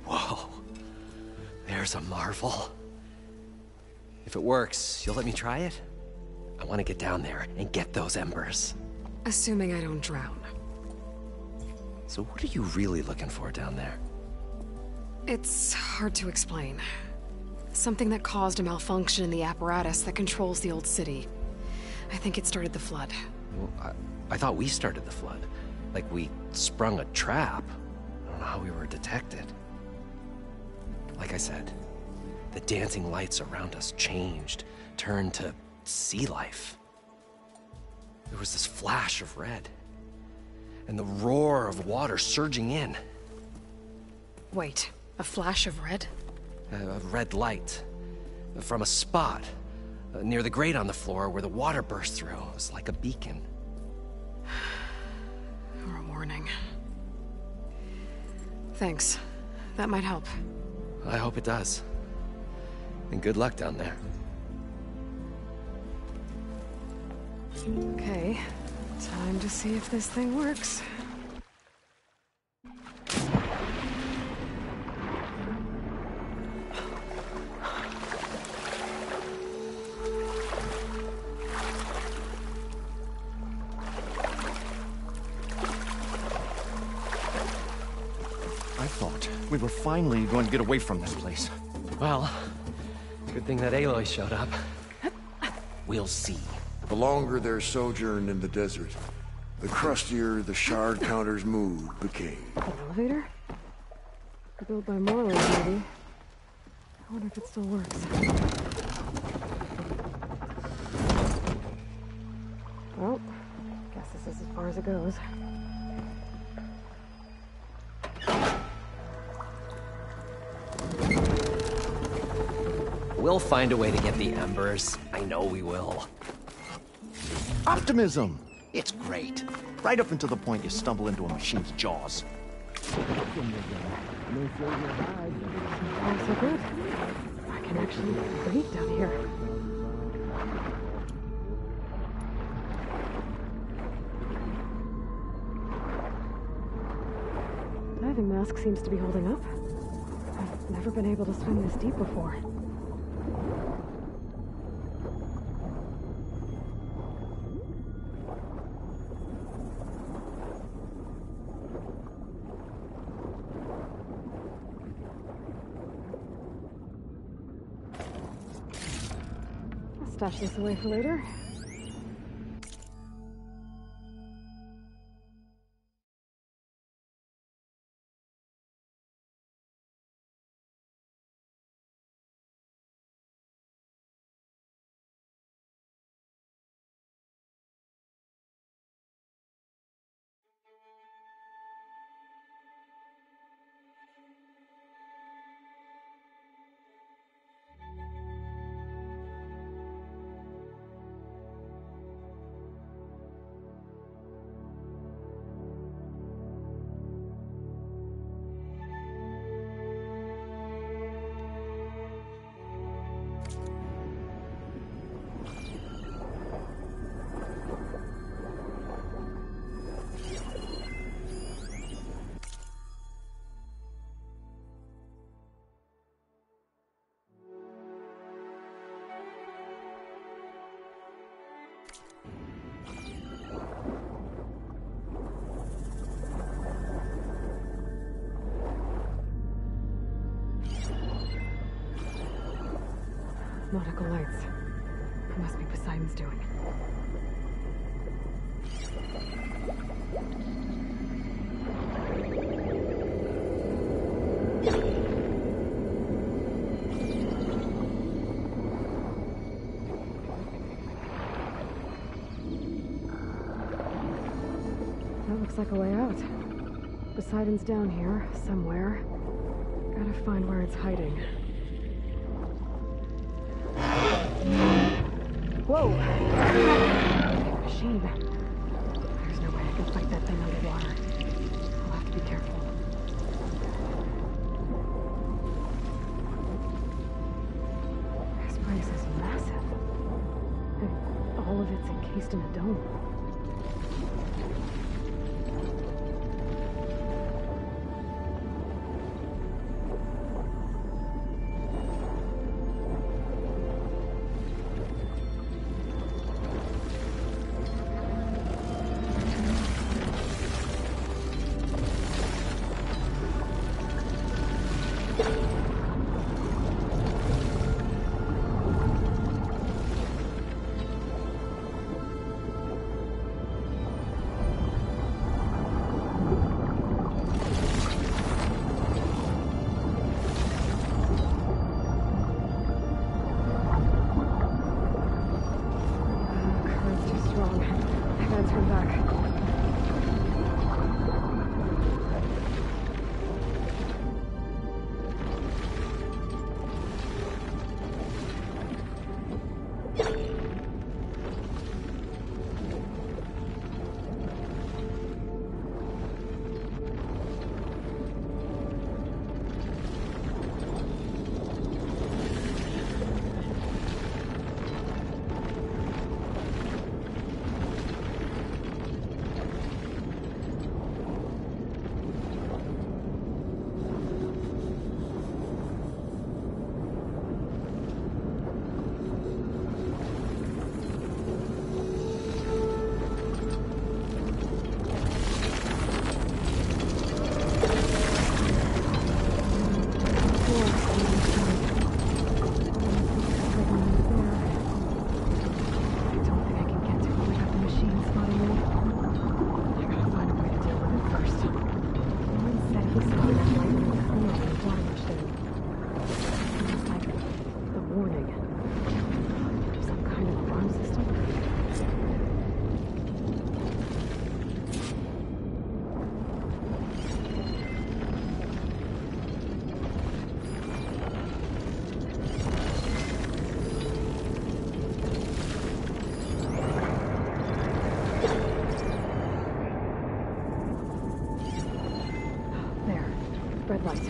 Whoa. There's a marvel. If it works, you'll let me try it? I want to get down there and get those embers. Assuming I don't drown. So what are you really looking for down there? It's hard to explain. Something that caused a malfunction in the apparatus that controls the old city. I think it started the flood. Well, I thought we started the flood. Like we sprung a trap. I don't know how we were detected. Like I said, the dancing lights around us changed, turned to sea life. There was this flash of red, and the roar of water surging in. Wait, a flash of red? A red light from a spot near the grate on the floor where the water burst through. It was like a beacon. Or a warning. Thanks. That might help. I hope it does. And good luck down there. Okay, time to see if this thing works. I thought we were finally going to get away from this place. Well, good thing that Aloy showed up. We'll see. The longer their sojourn in the desert, the crustier the shard counter's mood became. An elevator? Built by Moreland, maybe. I wonder if it still works. Well, guess this is as far as it goes. We'll find a way to get the embers. I know we will. Optimism! It's great. Right up until the point you stumble into a machine's jaws. Oh, so good. I can actually breathe down here. Diving mask seems to be holding up. I've never been able to swim this deep before. Stash this away for later. Nautical lights. It must be Poseidon's doing. That looks like a way out. Poseidon's down here, somewhere. Gotta find where it's hiding. Whoa! Machine. There's no way I can fight that thing underwater. I'll have to be careful. This place is massive. And all of it's encased in a dome. Red light.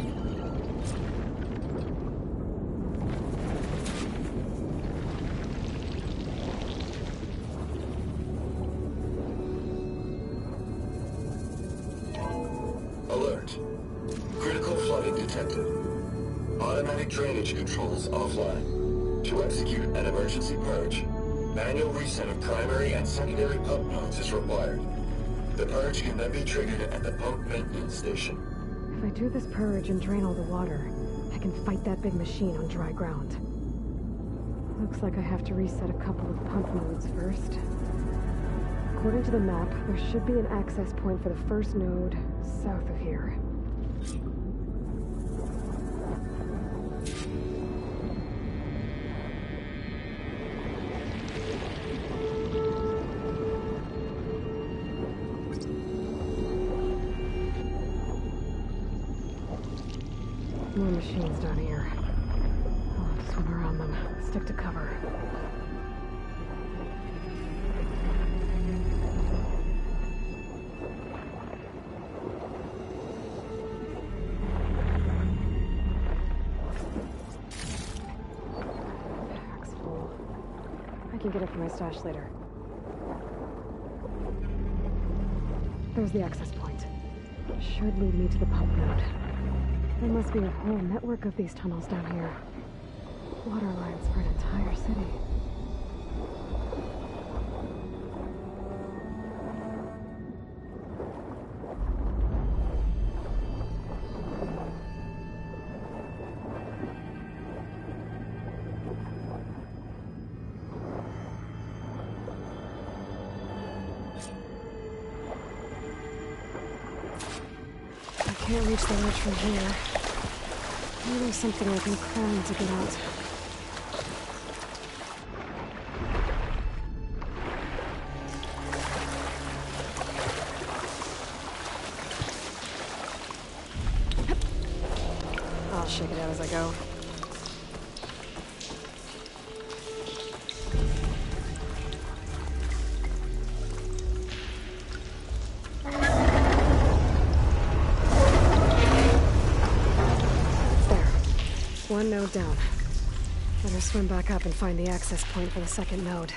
Alert. Critical flooding detected. Automatic drainage controls offline. To execute an emergency purge, manual reset of primary and secondary pump nodes is required. The purge can then be triggered at the pump maintenance station. If I do this purge and drain all the water, I can fight that big machine on dry ground. Looks like I have to reset a couple of pump nodes first. According to the map, there should be an access point for the first node south of here. More machines down here. I'll have to swim around them. Stick to cover. Pack's full. I can get it from my stash later. There's the access point. Should lead me to the pump node. There must be a whole network of these tunnels down here. Water lines for an entire city. Can't reach the ledge from here. Maybe something I can climb to get out. I'll shake it out as I go. One node down. Better swim back up and find the access point for the second node.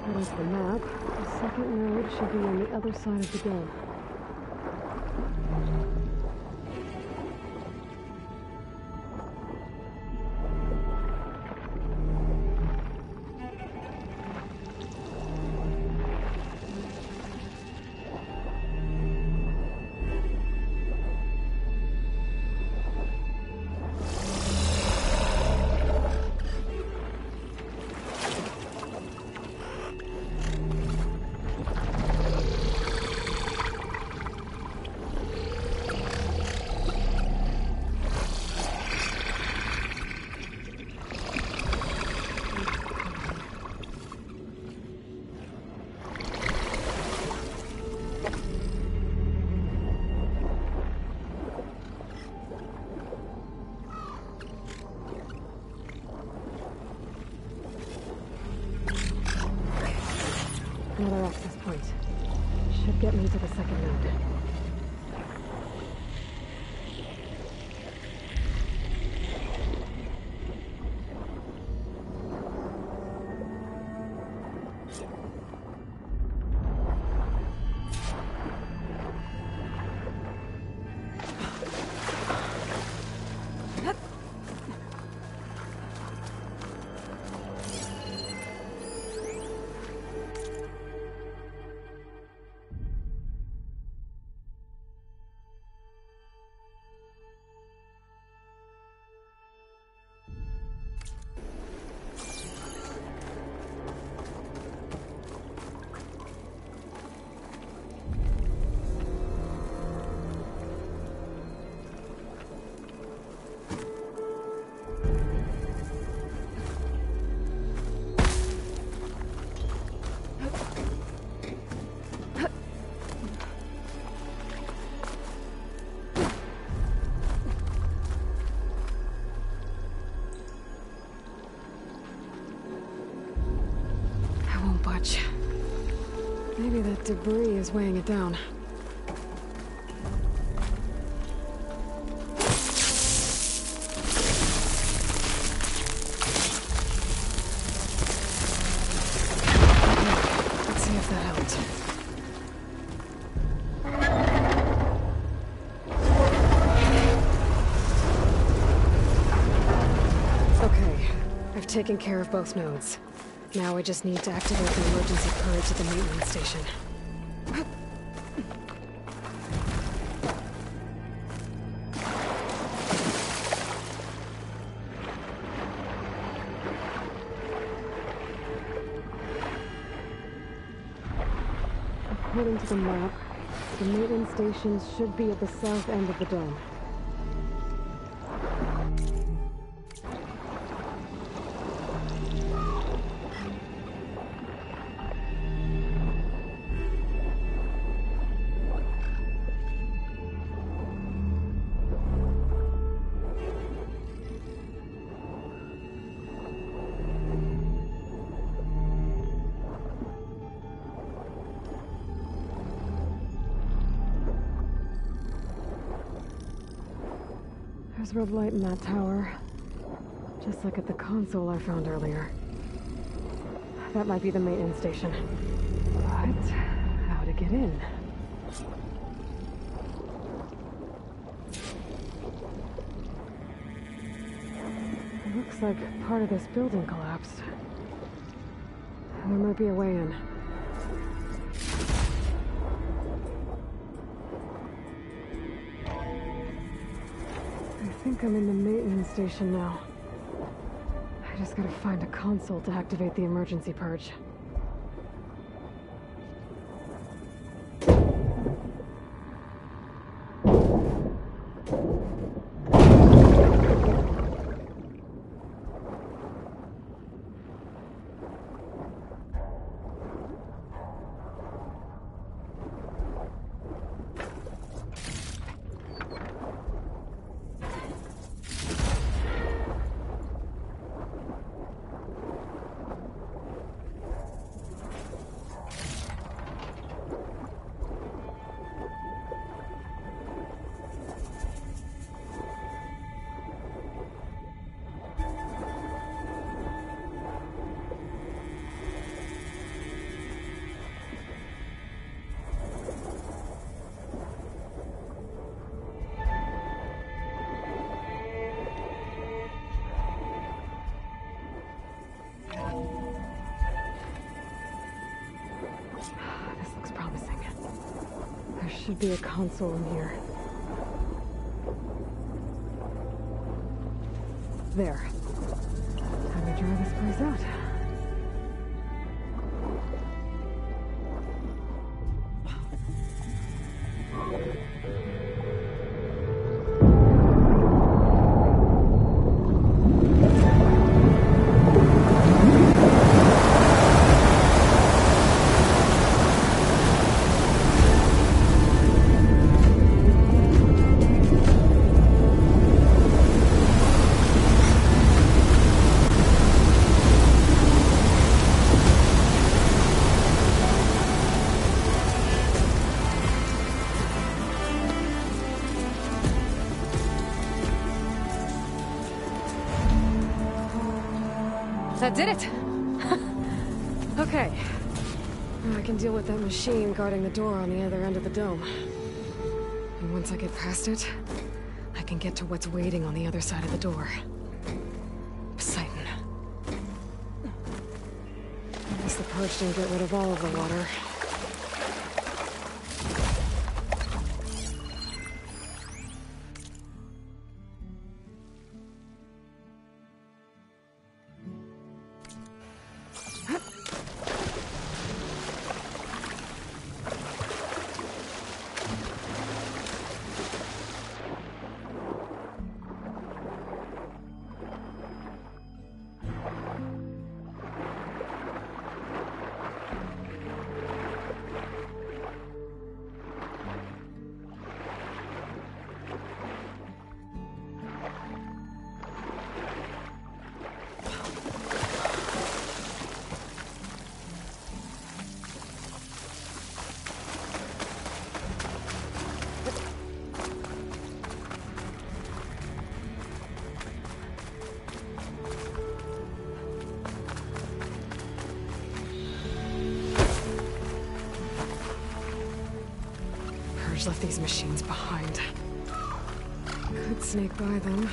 According to the map, the second node should be on the other side of the dome. Another access point. Should get me to the second node. Maybe that debris is weighing it down. Let's see if that helped. Okay, I've taken care of both nodes. Now I just need to activate the emergency purge at the maintenance station. According to the map, the maintenance stations should be at the south end of the dome. There's red light in that tower. Just like at the console I found earlier. That might be the maintenance station. But how to get in? It looks like part of this building collapsed. There might be a way in. I think I'm in the maintenance station now. I just gotta find a console to activate the emergency purge. Should be a console in here. There. Time to dry this place out. That did it! Okay. Now I can deal with that machine guarding the door on the other end of the dome. And once I get past it, I can get to what's waiting on the other side of the door. Poseidon. I guess the purge didn't get rid of all of the water. Left these machines behind. Could sneak by them.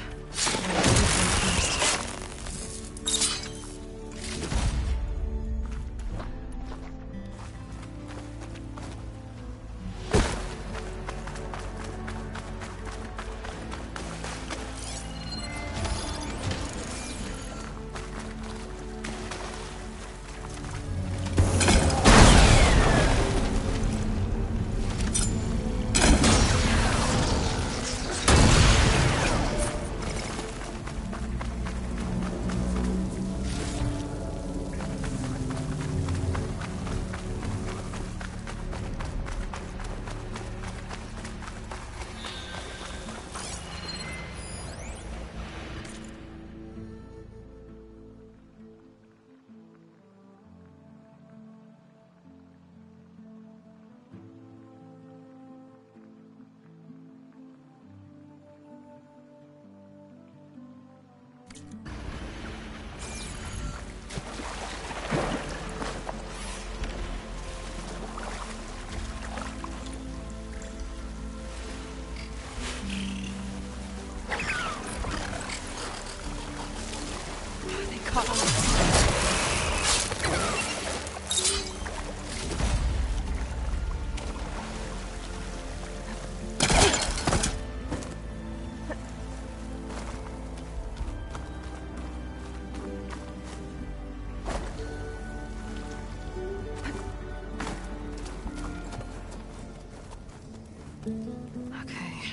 Okay.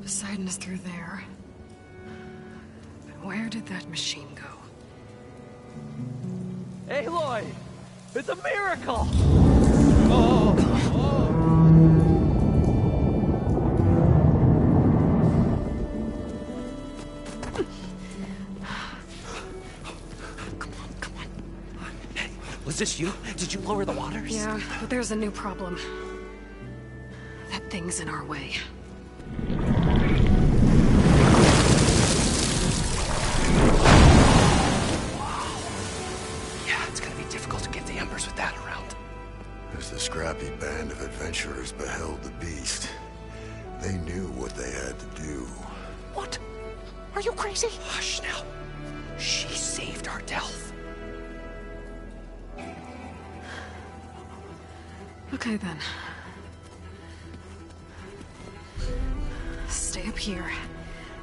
Poseidon is through there. But where did that machine go? Aloy! It's a miracle! Was this you? Did you lower the waters? Yeah, but there's a new problem. That thing's in our way. Yeah, it's gonna be difficult to get the embers with that around. As the scrappy band of adventurers beheld the beast, they knew what they had to do. What? Are you crazy? Hush now. She saved our Delph. Okay then. Stay up here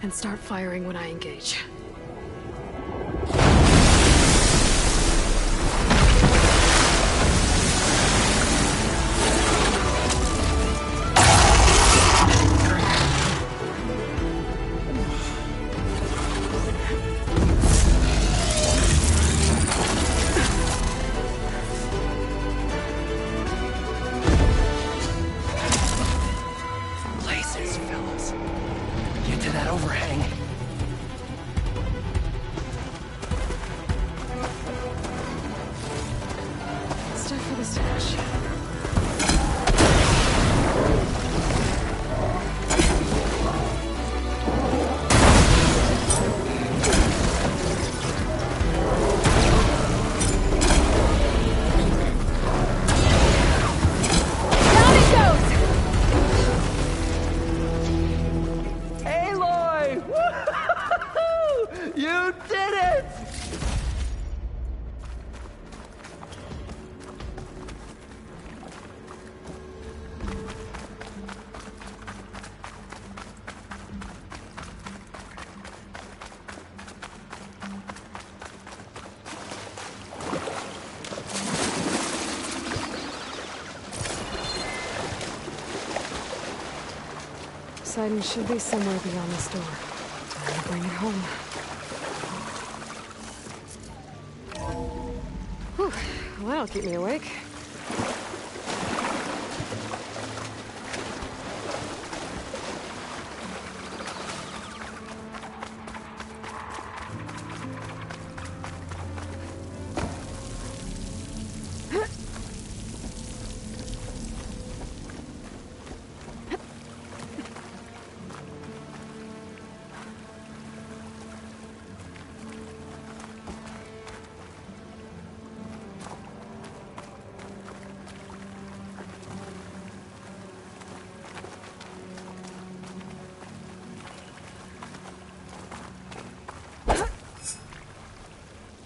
and start firing when I engage. Poseidon should be somewhere beyond this door. Time to bring it home. Whew. Well, that'll keep me awake.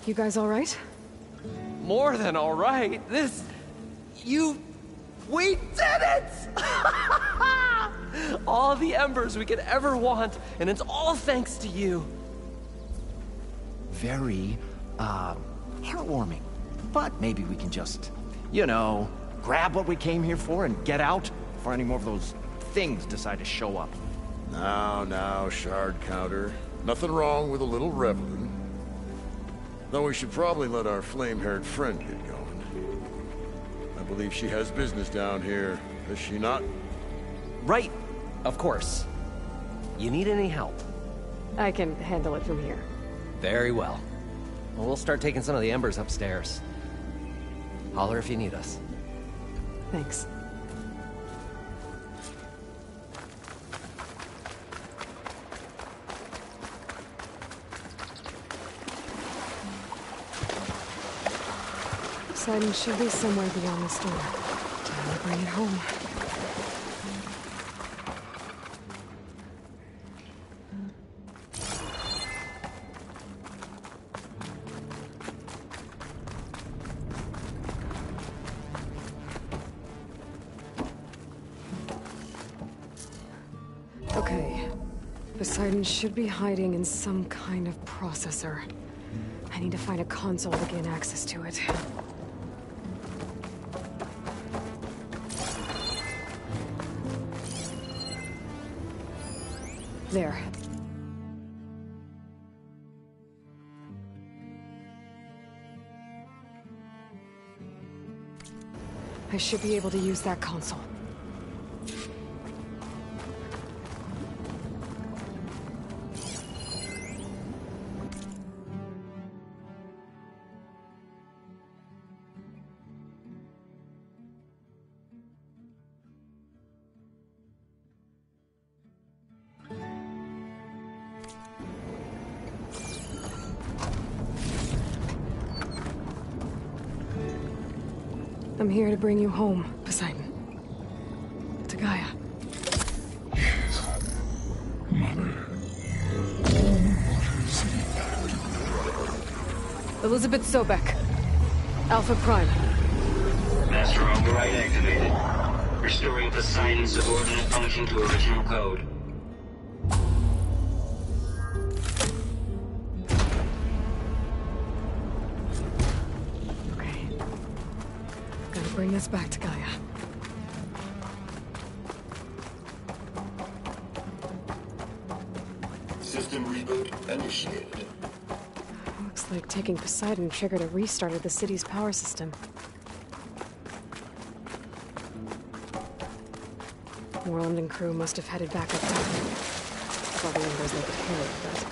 You guys all right? More than all right. We did it! All the embers we could ever want, and it's all thanks to you. Very, heartwarming. But maybe we can just, grab what we came here for and get out before any more of those things decide to show up. Now, shard counter. Nothing wrong with a little reveling. Though we should probably let our flame-haired friend get going. I believe she has business down here, does she not? Right, of course. You need any help? I can handle it from here. Very well. Well, we'll start taking some of the embers upstairs. Holler if you need us. Thanks. Poseidon should be somewhere beyond this door. Time to bring it home. Okay. Poseidon should be hiding in some kind of processor. I need to find a console to gain access to it. There. I should be able to use that console. I'm here to bring you home, Poseidon. To Gaia. Mother. Elizabeth Sobek. Alpha Prime. Master override activated. Restoring Poseidon's subordinate function to original code. Bring this back to Gaia. System reboot initiated. Looks like taking Poseidon triggered a restart of the city's power system. Moreland and crew must have headed back up top. Probably embers they could hit, but...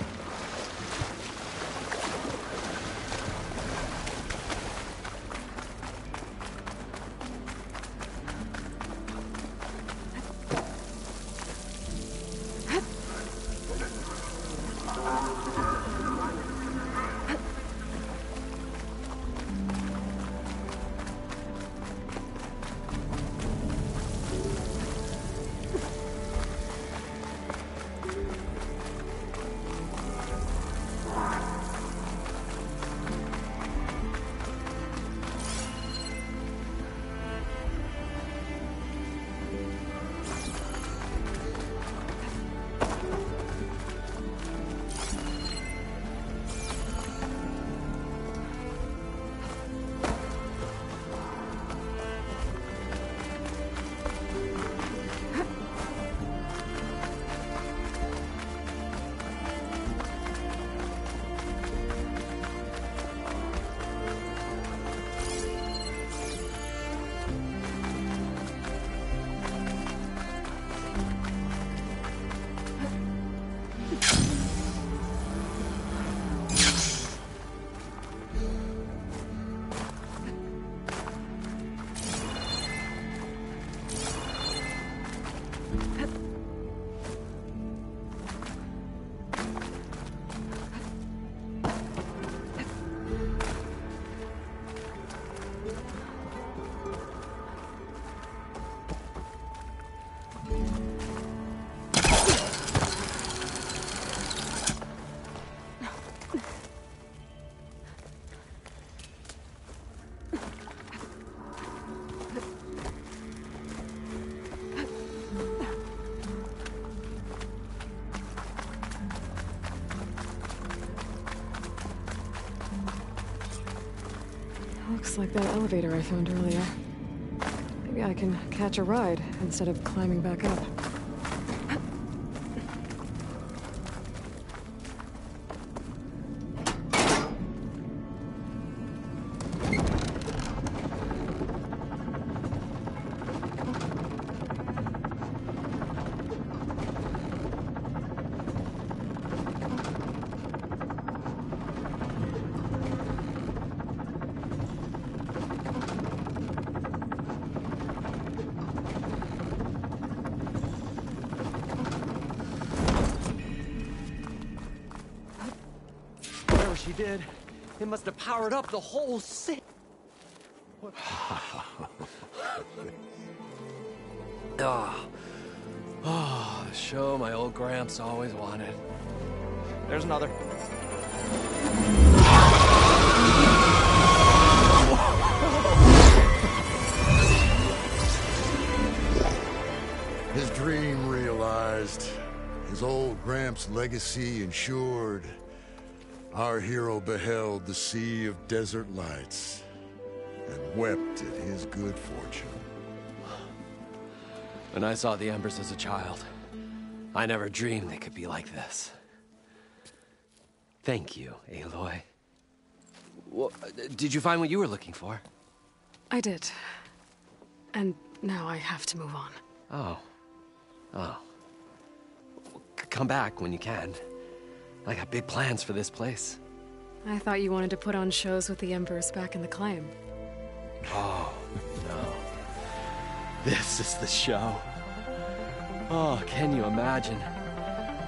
Looks like that elevator I found earlier. Maybe I can catch a ride instead of climbing back up. She did. It must have powered up the whole city. The show my old Gramps always wanted. There's another. His dream realized. His old Gramps' legacy ensured. Our hero beheld the sea of desert lights and wept at his good fortune. And I saw the embers as a child. I never dreamed they could be like this. Thank you, Aloy. Well, did you find what you were looking for? I did. And now I have to move on. Oh. Oh. Come back when you can. I got big plans for this place. I thought you wanted to put on shows with the Empress back in the Claim. Oh, no. This is the show. Oh, can you imagine?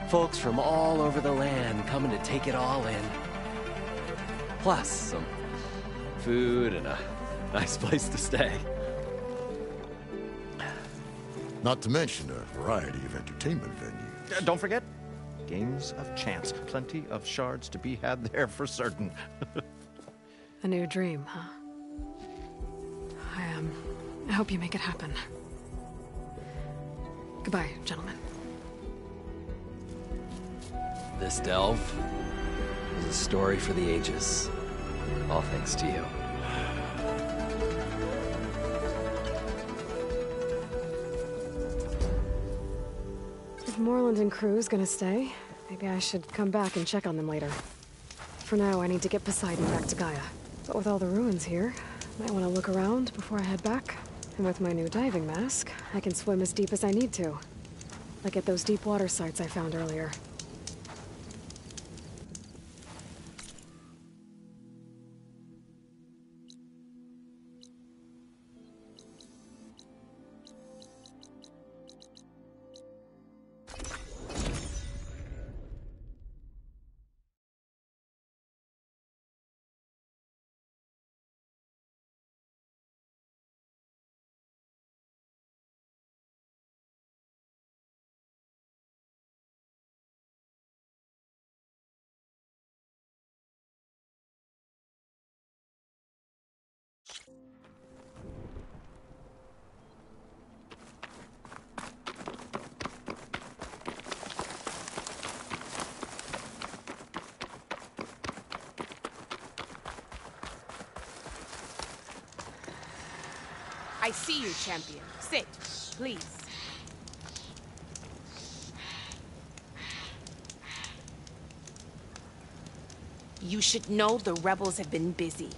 Folks from all over the land coming to take it all in. Plus, some food and a nice place to stay. Not to mention a variety of entertainment venues. Don't forget, games of chance. Plenty of shards to be had there for certain. A new dream, huh? I hope you make it happen. Goodbye, gentlemen. This delve is a story for the ages. All thanks to you. If Moreland and crew's gonna stay, maybe I should come back and check on them later. For now, I need to get Poseidon back to Gaia. But with all the ruins here, I might want to look around before I head back. And with my new diving mask, I can swim as deep as I need to. Like at those deep water sites I found earlier. I see you, champion. Sit, please. You should know the rebels have been busy.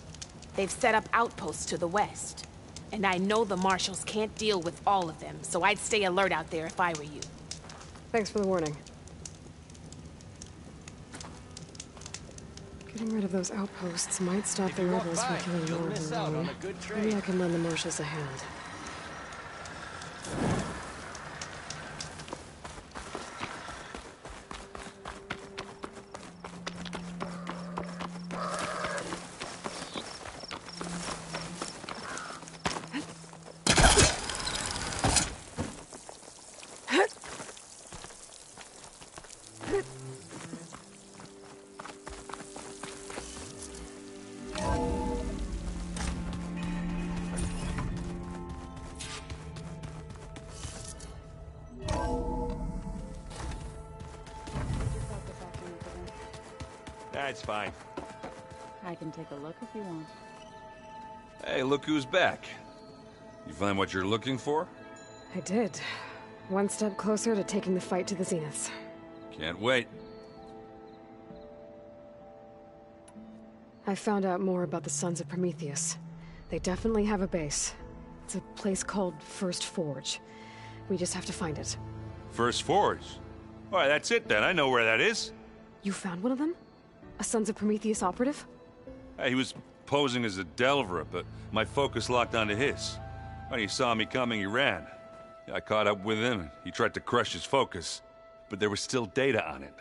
They've set up outposts to the west. And I know the marshals can't deal with all of them, so I'd stay alert out there if I were you. Thanks for the warning. Getting rid of those outposts might stop the rebels from killing more of their own. Maybe I can lend the marshals a hand. That's fine. I can take a look if you want. Hey, look who's back. You find what you're looking for? I did. One step closer to taking the fight to the zeniths. Can't wait. I found out more about the Sons of Prometheus. They definitely have a base. It's a place called First Forge. We just have to find it. First Forge? All right, that's it then. I know where that is. You found one of them? A Sons of Prometheus operative? He was posing as a delver, but my focus locked onto his. When he saw me coming, he ran. I caught up with him, and he tried to crush his focus. But there was still data on it.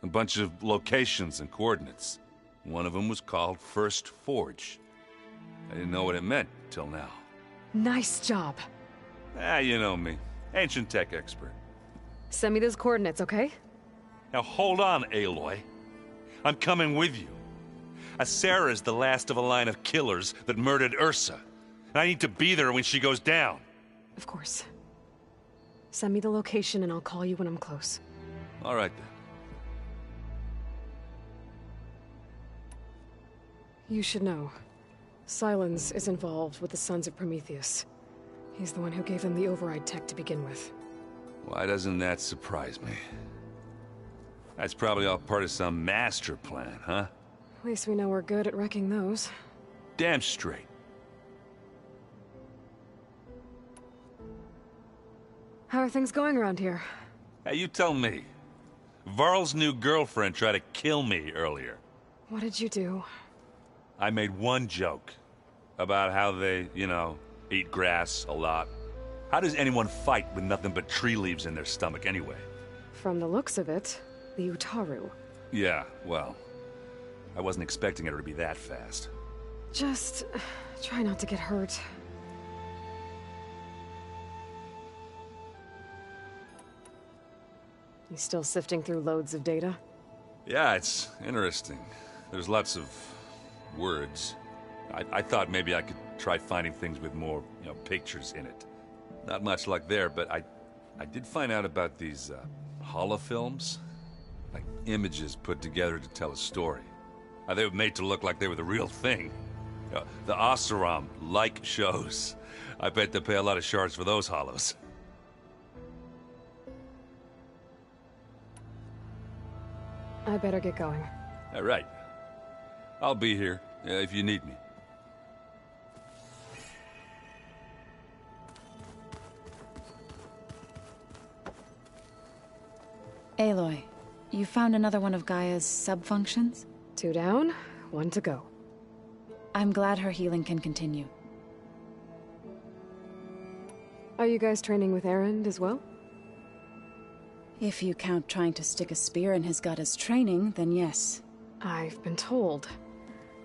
A bunch of locations and coordinates. One of them was called First Forge. I didn't know what it meant till now. Nice job. You know me. Ancient tech expert. Send me those coordinates, okay? Now hold on, Aloy. I'm coming with you. Asera's the last of a line of killers that murdered Ursa. And I need to be there when she goes down. Of course. Send me the location and I'll call you when I'm close. All right, then. You should know. Silence is involved with the Sons of Prometheus. He's the one who gave them the override tech to begin with. Why doesn't that surprise me? That's probably all part of some master plan, huh? At least we know we're good at wrecking those. Damn straight. How are things going around here? Hey, you tell me. Varl's new girlfriend tried to kill me earlier. What did you do? I made one joke about how they, eat grass a lot. How does anyone fight with nothing but tree leaves in their stomach anyway? From the looks of it, the Utaru. Yeah, well, I wasn't expecting her to be that fast. Just try not to get hurt. You still sifting through loads of data? Yeah, it's interesting. There's lots of words. I thought maybe I could try finding things with more, pictures in it. Not much luck there, but I did find out about these holofilms. Like images put together to tell a story. They were made to look like they were the real thing. The Oseram-like shows. I bet they pay a lot of shards for those holos. I better get going. All right. I'll be here if you need me. Aloy, you found another one of Gaia's sub-functions? 2 down, 1 to go. I'm glad her healing can continue. Are you guys training with Erend as well? If you count trying to stick a spear in his gut as training, then yes. I've been told.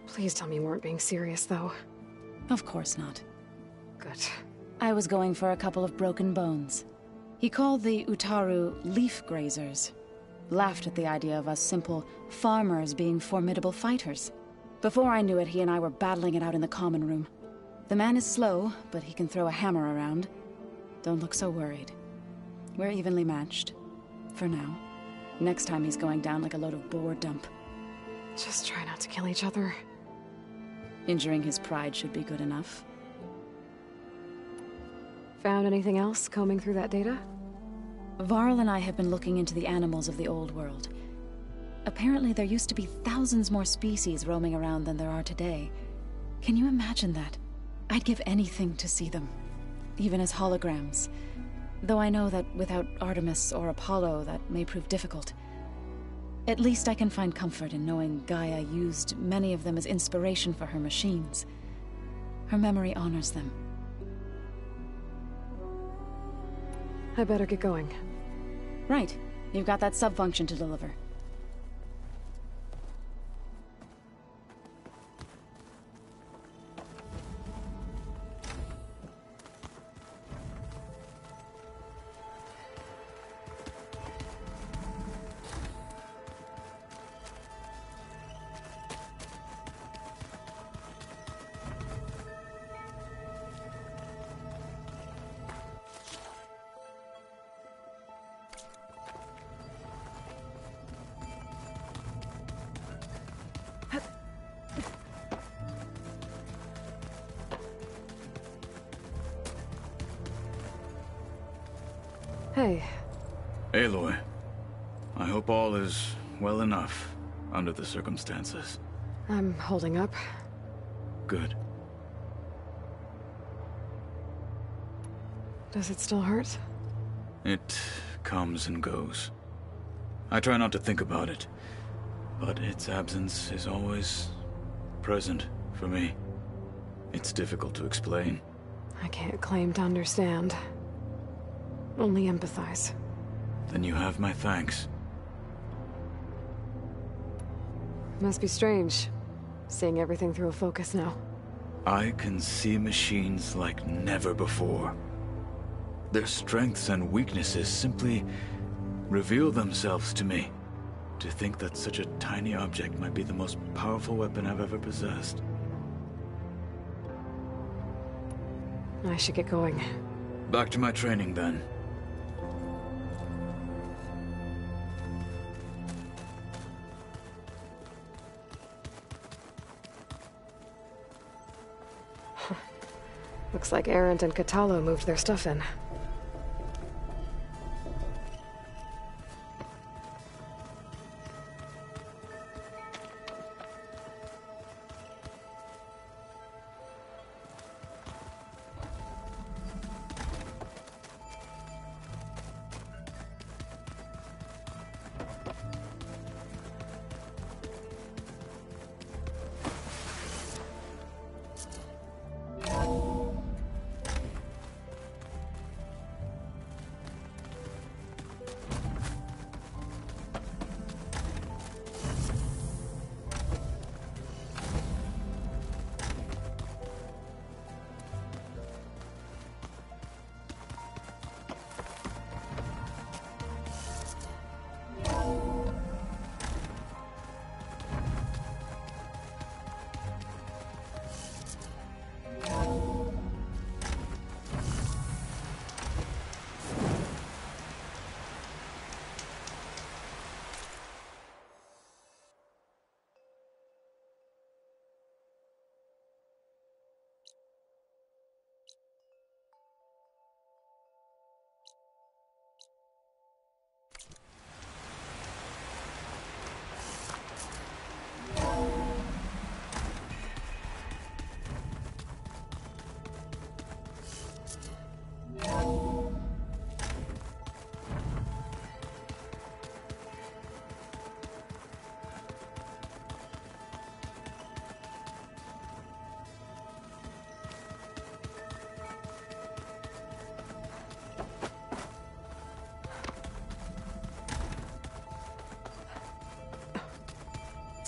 Please tell me you weren't being serious, though. Of course not. Good. I was going for a couple of broken bones. He called the Utaru leaf grazers. Laughed at the idea of us simple farmers being formidable fighters. Before I knew it, he and I were battling it out in the common room. The man is slow, but he can throw a hammer around. Don't look so worried. We're evenly matched. For now. Next time he's going down like a load of boar dump. Just try not to kill each other. Injuring his pride should be good enough. Found anything else combing through that data? Varl and I have been looking into the animals of the old world. Apparently there used to be thousands more species roaming around than there are today. Can you imagine that? I'd give anything to see them. Even as holograms. Though I know that without Artemis or Apollo, that may prove difficult. At least I can find comfort in knowing Gaia used many of them as inspiration for her machines. Her memory honors them. I better get going. Right. You've got that sub-function to deliver. Hey. Aloy, I hope all is well enough under the circumstances. I'm holding up. Good. Does it still hurt? It comes and goes. I try not to think about it, but its absence is always present for me. It's difficult to explain. I can't claim to understand. Only empathize. Then you have my thanks. Must be strange, seeing everything through a focus now. I can see machines like never before. Their strengths and weaknesses simply reveal themselves to me. To think that such a tiny object might be the most powerful weapon I've ever possessed. I should get going. Back to my training, then. Looks like Erend and Katalo moved their stuff in.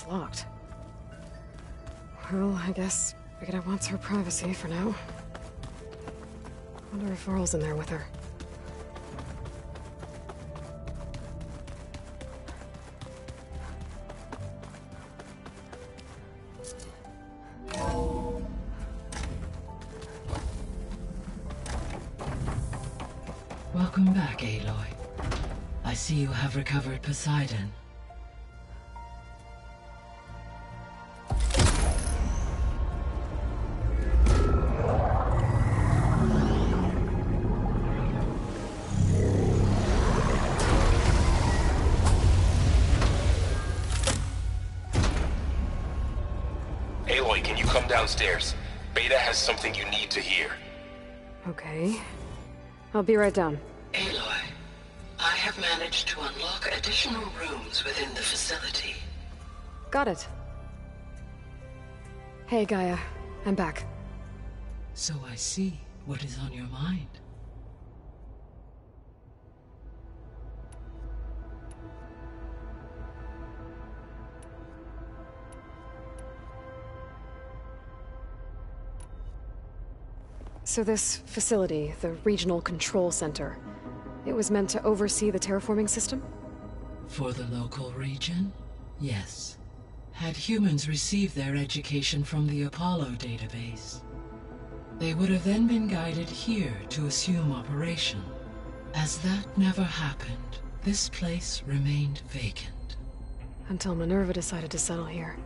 It's locked. Well, I guess Brigida wants her privacy for now. Wonder if Varl's in there with her. Welcome back, Aloy. I see you have recovered Poseidon. Aloy, can you come downstairs? Beta has something you need to hear. Okay. I'll be right down. Aloy, I have managed to unlock additional rooms within the facility. Got it. Hey, Gaia. I'm back. So I see what is on your mind. So this facility, the Regional Control Center, it was meant to oversee the terraforming system? For the local region, yes. Had humans received their education from the Apollo database, they would have then been guided here to assume operation. As that never happened, this place remained vacant. Until Minerva decided to settle here.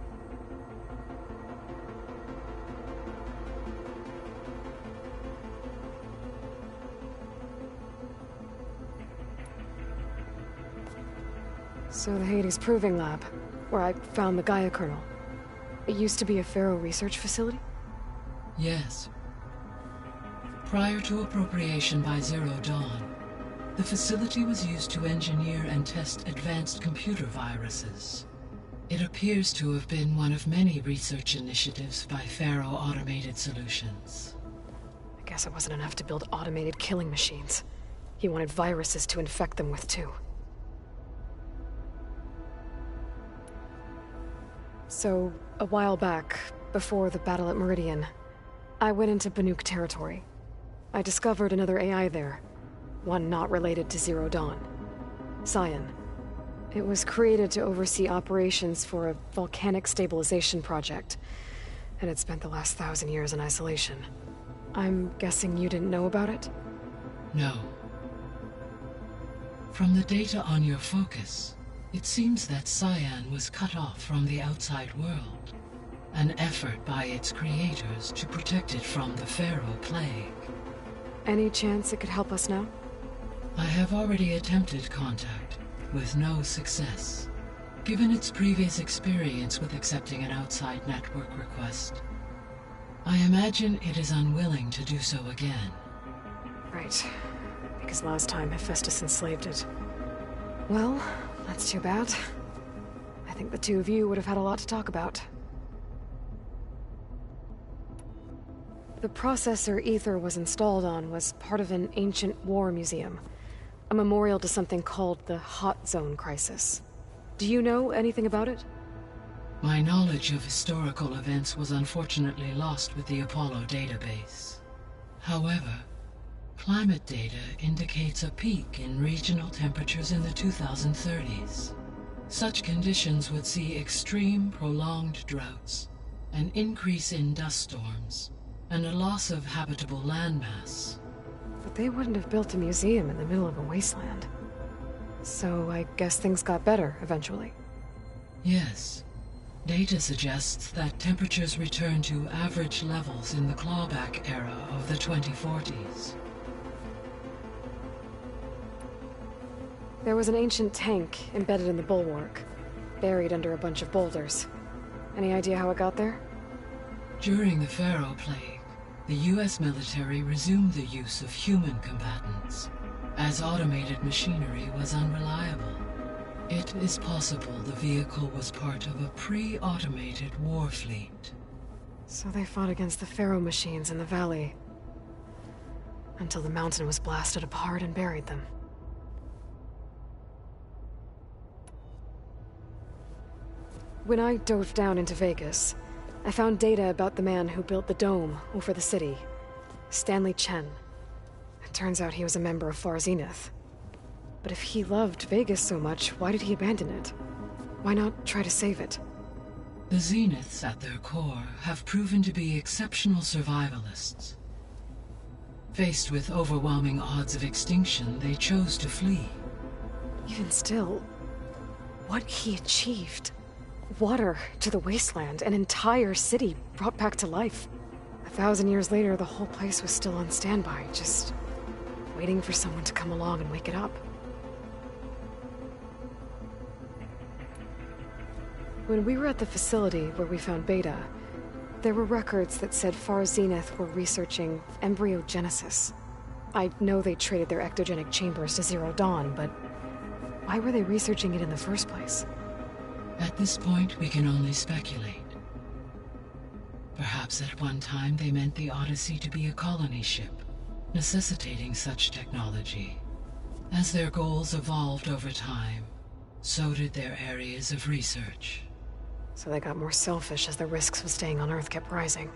So the Hades Proving Lab, where I found the Gaia kernel. It used to be a Pharaoh research facility? Yes. Prior to appropriation by Zero Dawn, the facility was used to engineer and test advanced computer viruses. It appears to have been one of many research initiatives by Pharaoh Automated Solutions. I guess it wasn't enough to build automated killing machines. He wanted viruses to infect them with too. So, a while back, before the battle at Meridian, I went into Banuk territory. I discovered another AI there, one not related to Zero Dawn. Cyan. It was created to oversee operations for a volcanic stabilization project, and it spent the last 1,000 years in isolation. I'm guessing you didn't know about it? No. From the data on your focus, it seems that Cyan was cut off from the outside world, an effort by its creators to protect it from the Pharaoh plague. Any chance it could help us now? I have already attempted contact, with no success. Given its previous experience with accepting an outside network request, I imagine it is unwilling to do so again. Right. Because last time Hephaestus enslaved it. Well, that's too bad. I think the two of you would have had a lot to talk about. The processor Ether was installed on was part of an ancient war museum. A memorial to something called the Hot Zone Crisis. Do you know anything about it? My knowledge of historical events was unfortunately lost with the Apollo database. However, climate data indicates a peak in regional temperatures in the 2030s. Such conditions would see extreme, prolonged droughts, an increase in dust storms, and a loss of habitable landmass. But they wouldn't have built a museum in the middle of a wasteland. So I guess things got better eventually. Yes. Data suggests that temperatures returned to average levels in the clawback era of the 2040s. There was an ancient tank embedded in the bulwark, buried under a bunch of boulders. Any idea how it got there? During the Pharaoh plague, the US military resumed the use of human combatants, as automated machinery was unreliable. It is possible the vehicle was part of a pre-automated war fleet. So they fought against the Pharaoh machines in the valley, until the mountain was blasted apart and buried them. When I dove down into Vegas, I found data about the man who built the dome over the city. Stanley Chen. It turns out he was a member of Far Zenith. But if he loved Vegas so much, why did he abandon it? Why not try to save it? The Zeniths, at their core, have proven to be exceptional survivalists. Faced with overwhelming odds of extinction, they chose to flee. Even still, what he achieved. Water to the wasteland, an entire city brought back to life. 1,000 years later, the whole place was still on standby, just waiting for someone to come along and wake it up. When we were at the facility where we found Beta, there were records that said Far Zenith were researching embryogenesis. I know they traded their ectogenic chambers to Zero Dawn, but why were they researching it in the first place? At this point, we can only speculate. Perhaps at one time they meant the Odyssey to be a colony ship, necessitating such technology. As their goals evolved over time, so did their areas of research. So they got more selfish as the risks of staying on Earth kept rising.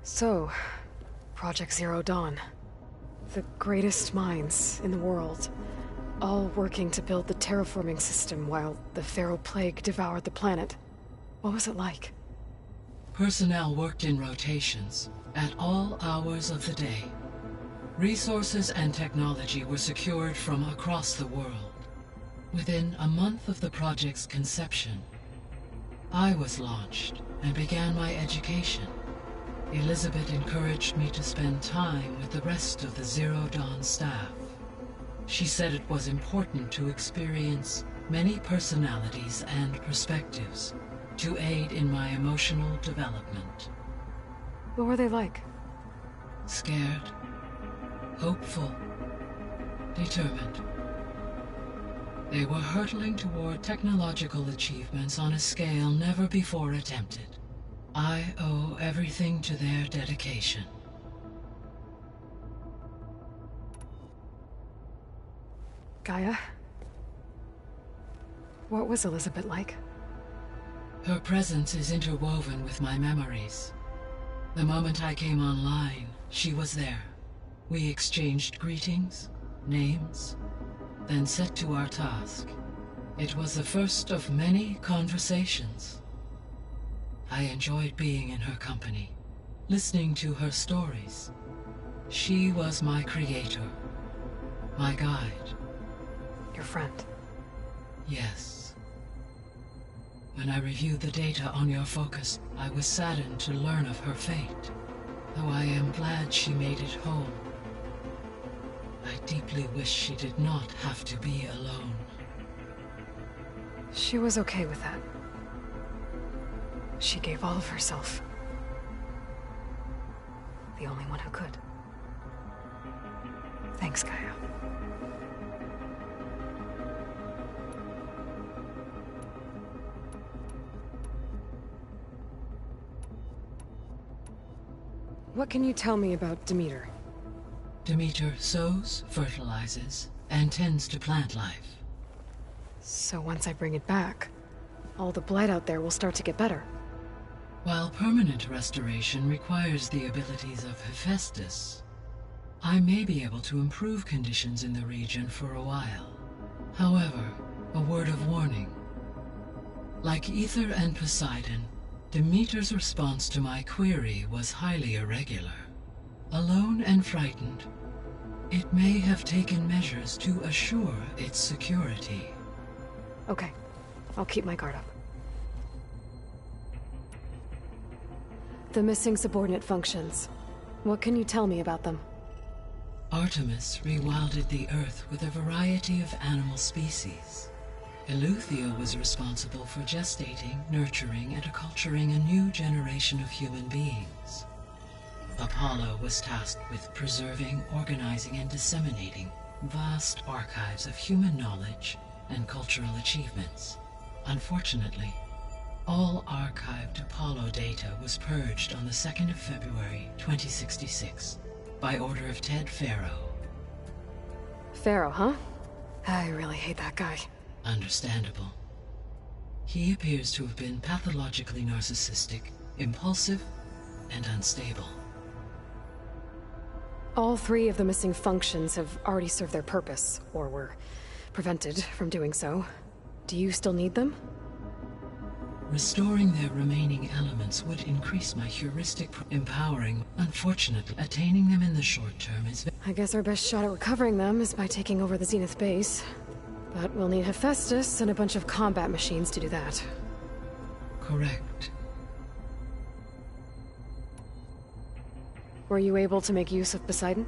So, Project Zero Dawn. The greatest minds in the world, all working to build the terraforming system while the Pharaoh Plague devoured the planet. What was it like? Personnel worked in rotations, at all hours of the day. Resources and technology were secured from across the world. Within a month of the project's conception, I was launched and began my education. Elizabeth encouraged me to spend time with the rest of the Zero Dawn staff. She said it was important to experience many personalities and perspectives to aid in my emotional development. What were they like? Scared, hopeful, determined. They were hurtling toward technological achievements on a scale never before attempted. I owe everything to their dedication. Gaia? What was Elizabeth like? Her presence is interwoven with my memories. The moment I came online, she was there. We exchanged greetings, names, then set to our task. It was the first of many conversations. I enjoyed being in her company, listening to her stories. She was my creator, my guide. Your friend? Yes. When I reviewed the data on your focus, I was saddened to learn of her fate, though I am glad she made it home. I deeply wish she did not have to be alone. She was okay with that. She gave all of herself. The only one who could. Thanks, Gaia. What can you tell me about Demeter? Demeter sows, fertilizes, and tends to plant life. So once I bring it back, all the blight out there will start to get better. While permanent restoration requires the abilities of Hephaestus, I may be able to improve conditions in the region for a while. However, a word of warning. Like Ether and Poseidon, Demeter's response to my query was highly irregular. Alone and frightened, it may have taken measures to assure its security. Okay, I'll keep my guard up. The missing subordinate functions. What can you tell me about them? Artemis rewilded the Earth with a variety of animal species. Eleuthia was responsible for gestating, nurturing, and acculturating a new generation of human beings. Apollo was tasked with preserving, organizing, and disseminating vast archives of human knowledge and cultural achievements. Unfortunately, all archived Apollo data was purged on the 2nd of February, 2066, by order of Ted Pharaoh. Pharaoh, huh? I really hate that guy. Understandable. He appears to have been pathologically narcissistic, impulsive, and unstable. All 3 of the missing functions have already served their purpose, or were prevented from doing so. Do you still need them? Restoring their remaining elements would increase my heuristic empowering. Unfortunately, attaining them in the short term is... I guess our best shot at recovering them is by taking over the Zenith base. But we'll need Hephaestus and a bunch of combat machines to do that. Correct. Were you able to make use of Poseidon?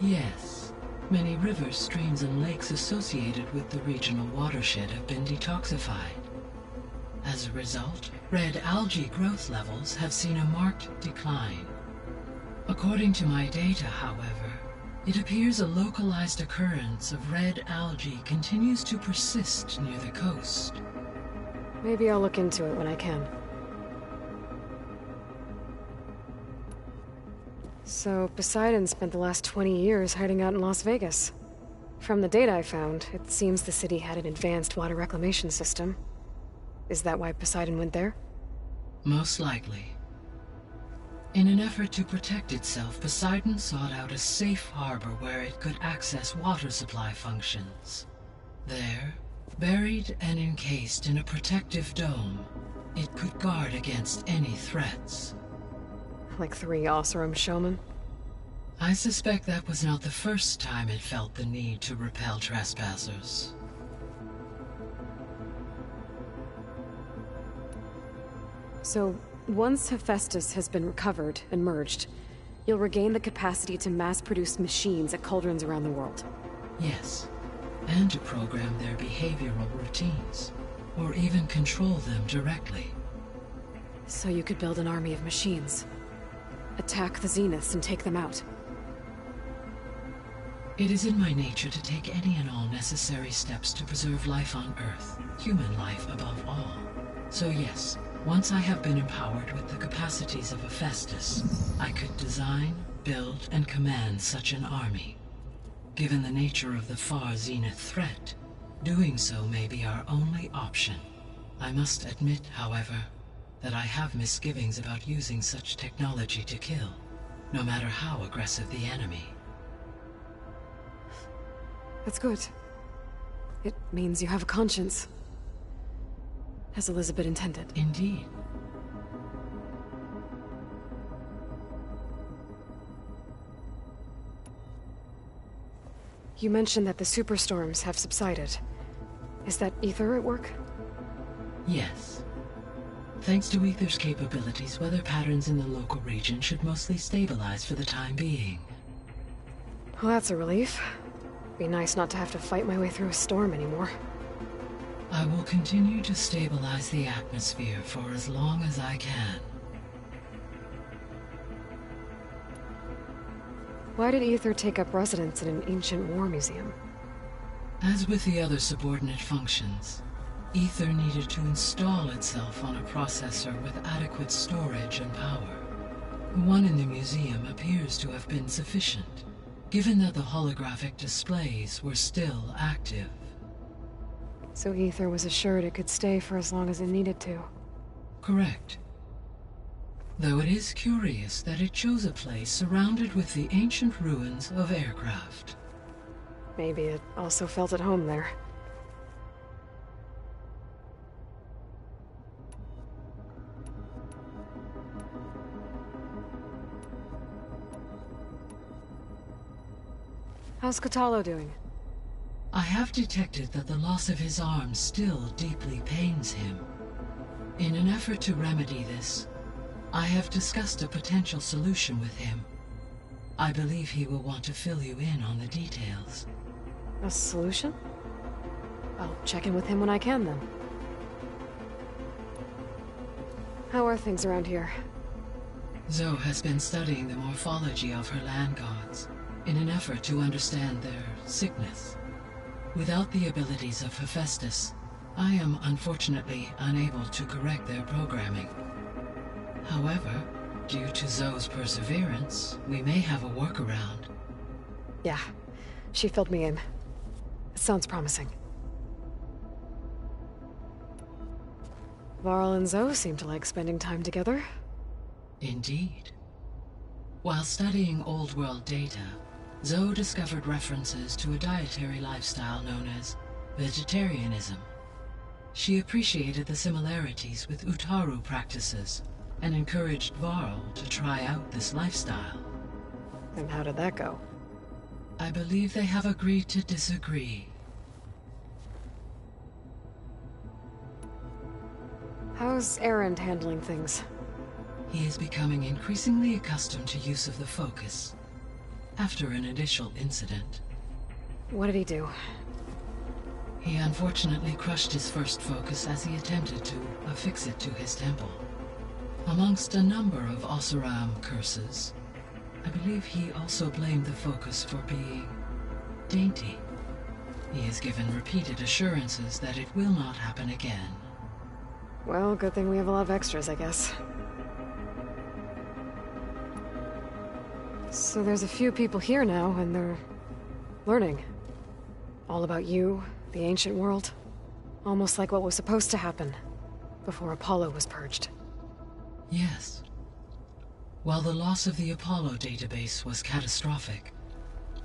Yes. Many rivers, streams, and lakes associated with the regional watershed have been detoxified. As a result, red algae growth levels have seen a marked decline. According to my data, however, it appears a localized occurrence of red algae continues to persist near the coast. Maybe I'll look into it when I can. So, Poseidon spent the last 20 years hiding out in Las Vegas. From the data I found, it seems the city had an advanced water reclamation system. Is that why Poseidon went there? Most likely. In an effort to protect itself, Poseidon sought out a safe harbor where it could access water supply functions. There, buried and encased in a protective dome, it could guard against any threats. Like 3 Oseram showmen? I suspect that was not the first time it felt the need to repel trespassers. So, once Hephaestus has been recovered and merged, you'll regain the capacity to mass-produce machines at cauldrons around the world. Yes, and to program their behavioral routines, or even control them directly. So you could build an army of machines. Attack the Zeniths and take them out. It is in my nature to take any and all necessary steps to preserve life on Earth, human life above all. So yes, once I have been empowered with the capacities of Hephaestus, I could design, build, and command such an army. Given the nature of the far Zenith threat, doing so may be our only option. I must admit, however, that I have misgivings about using such technology to kill, no matter how aggressive the enemy. That's good. It means you have a conscience. As Elizabeth intended. Indeed. You mentioned that the superstorms have subsided. Is that Ether at work? Yes. Thanks to Ether's capabilities, weather patterns in the local region should mostly stabilize for the time being. Well, that's a relief. Be nice not to have to fight my way through a storm anymore. I will continue to stabilize the atmosphere for as long as I can. Why did Ether take up residence in an ancient war museum? As with the other subordinate functions, Ether needed to install itself on a processor with adequate storage and power. The one in the museum appears to have been sufficient, given that the holographic displays were still active. So Ether was assured it could stay for as long as it needed to. Correct. Though it is curious that it chose a place surrounded with the ancient ruins of aircraft. Maybe it also felt at home there. How's Katalo doing? I have detected that the loss of his arm still deeply pains him. In an effort to remedy this, I have discussed a potential solution with him. I believe he will want to fill you in on the details. A solution? I'll check in with him when I can, then. How are things around here? Zoe has been studying the morphology of her land gods in an effort to understand their sickness. Without the abilities of Hephaestus, I am unfortunately unable to correct their programming. However, due to Zoe's perseverance, we may have a workaround. Yeah, she filled me in. Sounds promising. Varl and Zoe seem to like spending time together. Indeed. While studying Old World data, Zoe discovered references to a dietary lifestyle known as vegetarianism. She appreciated the similarities with Utaru practices and encouraged Varl to try out this lifestyle. And how did that go? I believe they have agreed to disagree. How's Erend handling things? He is becoming increasingly accustomed to use of the focus, after an initial incident. What did he do? He unfortunately crushed his first focus as he attempted to affix it to his temple. Amongst a number of Oseram curses, I believe he also blamed the focus for being dainty. He has given repeated assurances that it will not happen again. Well, good thing we have a lot of extras, I guess. So there's a few people here now, and they're learning. All about you, the ancient world. Almost like what was supposed to happen before Apollo was purged. Yes. While the loss of the Apollo database was catastrophic,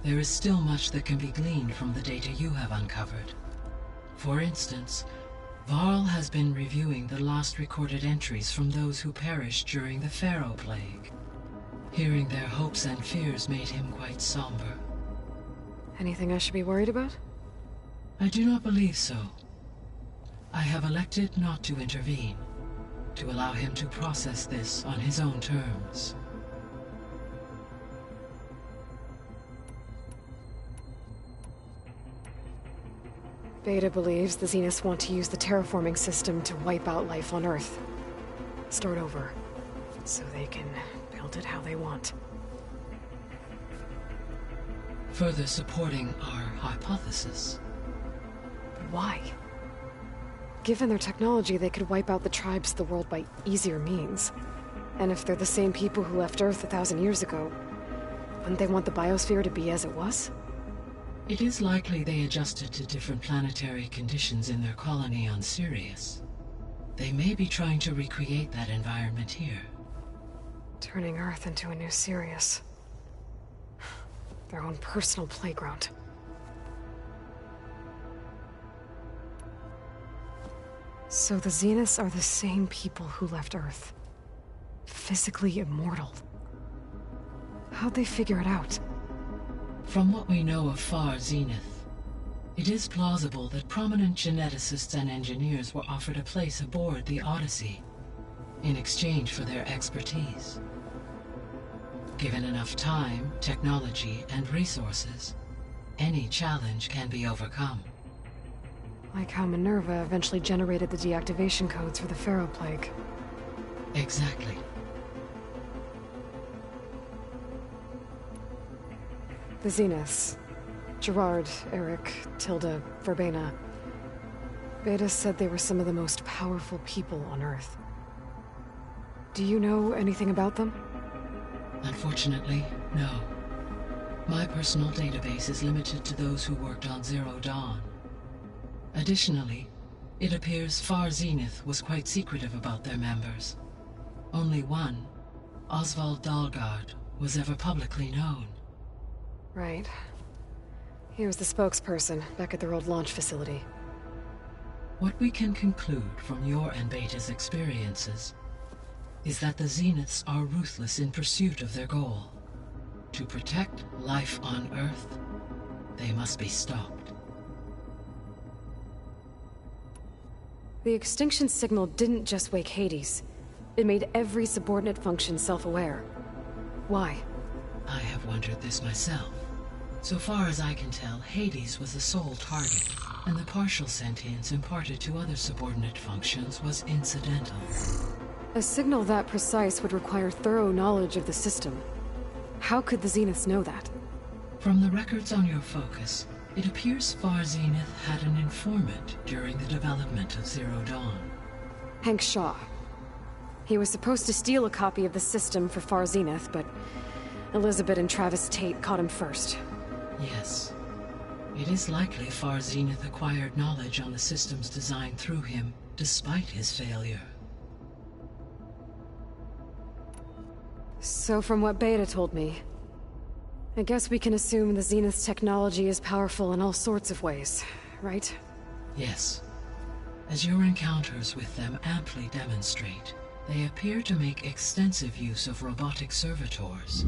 there is still much that can be gleaned from the data you have uncovered. For instance, Varl has been reviewing the last recorded entries from those who perished during the Pharaoh Plague. Hearing their hopes and fears made him quite somber. Anything I should be worried about? I do not believe so. I have elected not to intervene, to allow him to process this on his own terms. Beta believes the Zeniths want to use the terraforming system to wipe out life on Earth. Start over, so they can build it how they want. Further supporting our hypothesis. But why? Given their technology, they could wipe out the tribes of the world by easier means. And if they're the same people who left Earth 1,000 years ago, wouldn't they want the biosphere to be as it was? It is likely they adjusted to different planetary conditions in their colony on Sirius. They may be trying to recreate that environment here. Turning Earth into a new Sirius. Their own personal playground. So the Zeniths are the same people who left Earth. Physically immortal. How'd they figure it out? From what we know of Far Zenith, it is plausible that prominent geneticists and engineers were offered a place aboard the Odyssey in exchange for their expertise. Given enough time, technology, and resources, any challenge can be overcome. Like how Minerva eventually generated the deactivation codes for the Pharaoh Plague. Exactly. The Zeniths. Gerard, Eric, Tilda, Verbena. Beta said they were some of the most powerful people on Earth. Do you know anything about them? Unfortunately, no. My personal database is limited to those who worked on Zero Dawn. Additionally, it appears Far Zenith was quite secretive about their members. Only one, Oswald Dahlgard, was ever publicly known. Right. He was the spokesperson back at their old launch facility. What we can conclude from your and Beta's experiences is that the Zeniths are ruthless in pursuit of their goal. To protect life on Earth, they must be stopped. The extinction signal didn't just wake Hades. It made every subordinate function self-aware. Why? I have wondered this myself. So far as I can tell, Hades was the sole target, and the partial sentience imparted to other subordinate functions was incidental. A signal that precise would require thorough knowledge of the system. How could the Zeniths know that? From the records on your focus, it appears Far Zenith had an informant during the development of Zero Dawn. Hank Shaw. He was supposed to steal a copy of the system for Far Zenith, but Elizabeth and Travis Tate caught him first. Yes. It is likely Far Zenith acquired knowledge on the systems designed through him, despite his failure. So from what Beta told me, I guess we can assume the Zenith's technology is powerful in all sorts of ways, right? Yes. As your encounters with them amply demonstrate, they appear to make extensive use of robotic servitors.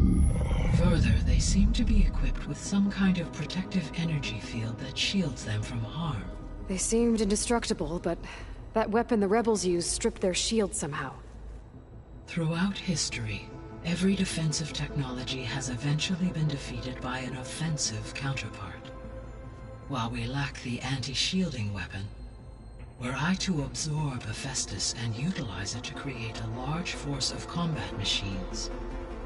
Further, they seem to be equipped with some kind of protective energy field that shields them from harm. They seemed indestructible, but that weapon the rebels used stripped their shield somehow. Throughout history, every defensive technology has eventually been defeated by an offensive counterpart. While we lack the anti-shielding weapon, were I to absorb Hephaestus and utilize it to create a large force of combat machines,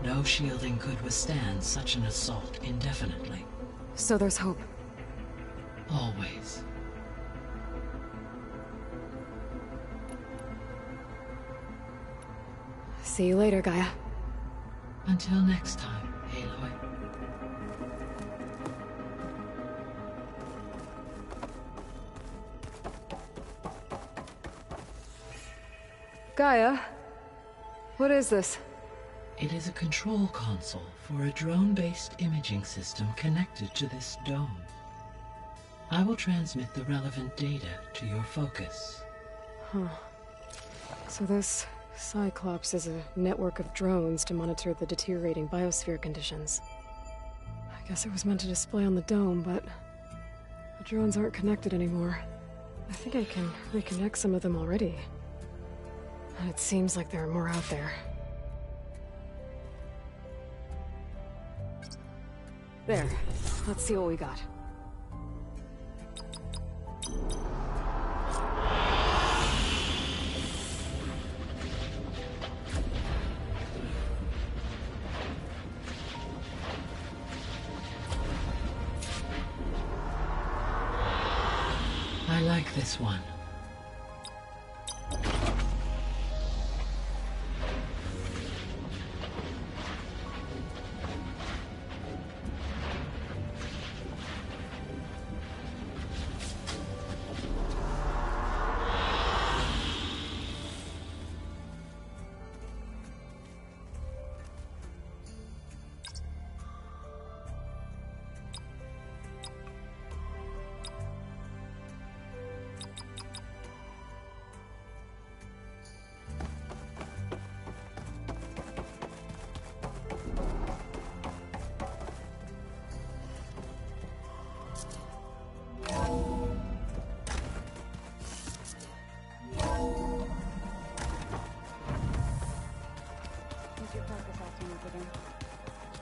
no shielding could withstand such an assault indefinitely. So there's hope. Always. See you later, Gaia. Until next time, Aloy. Gaia? What is this? It is a control console for a drone-based imaging system connected to this dome. I will transmit the relevant data to your focus. Huh. So this Cyclops is a network of drones to monitor the deteriorating biosphere conditions. I guess it was meant to display on the dome, but the drones aren't connected anymore. I think I can reconnect some of them already. And it seems like there are more out there. There. Let's see what we got. I like this one.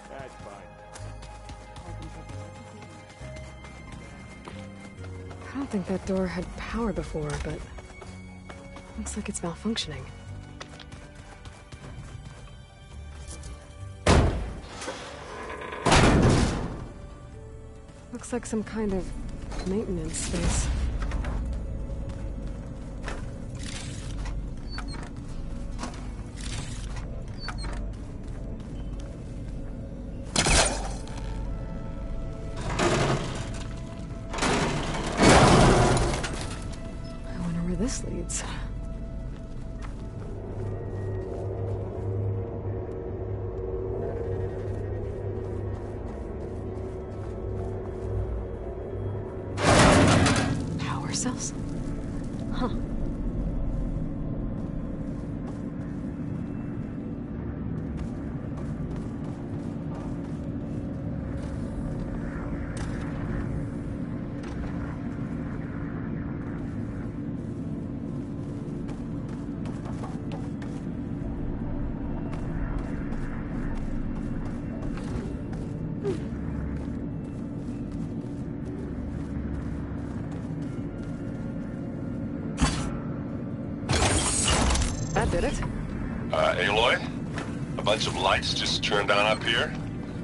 That's fine. I don't think that door had power before, but looks like it's malfunctioning. Looks like some kind of maintenance space. This leads. Power cells? Huh. That did it. Aloy? A bunch of lights just turned on up here?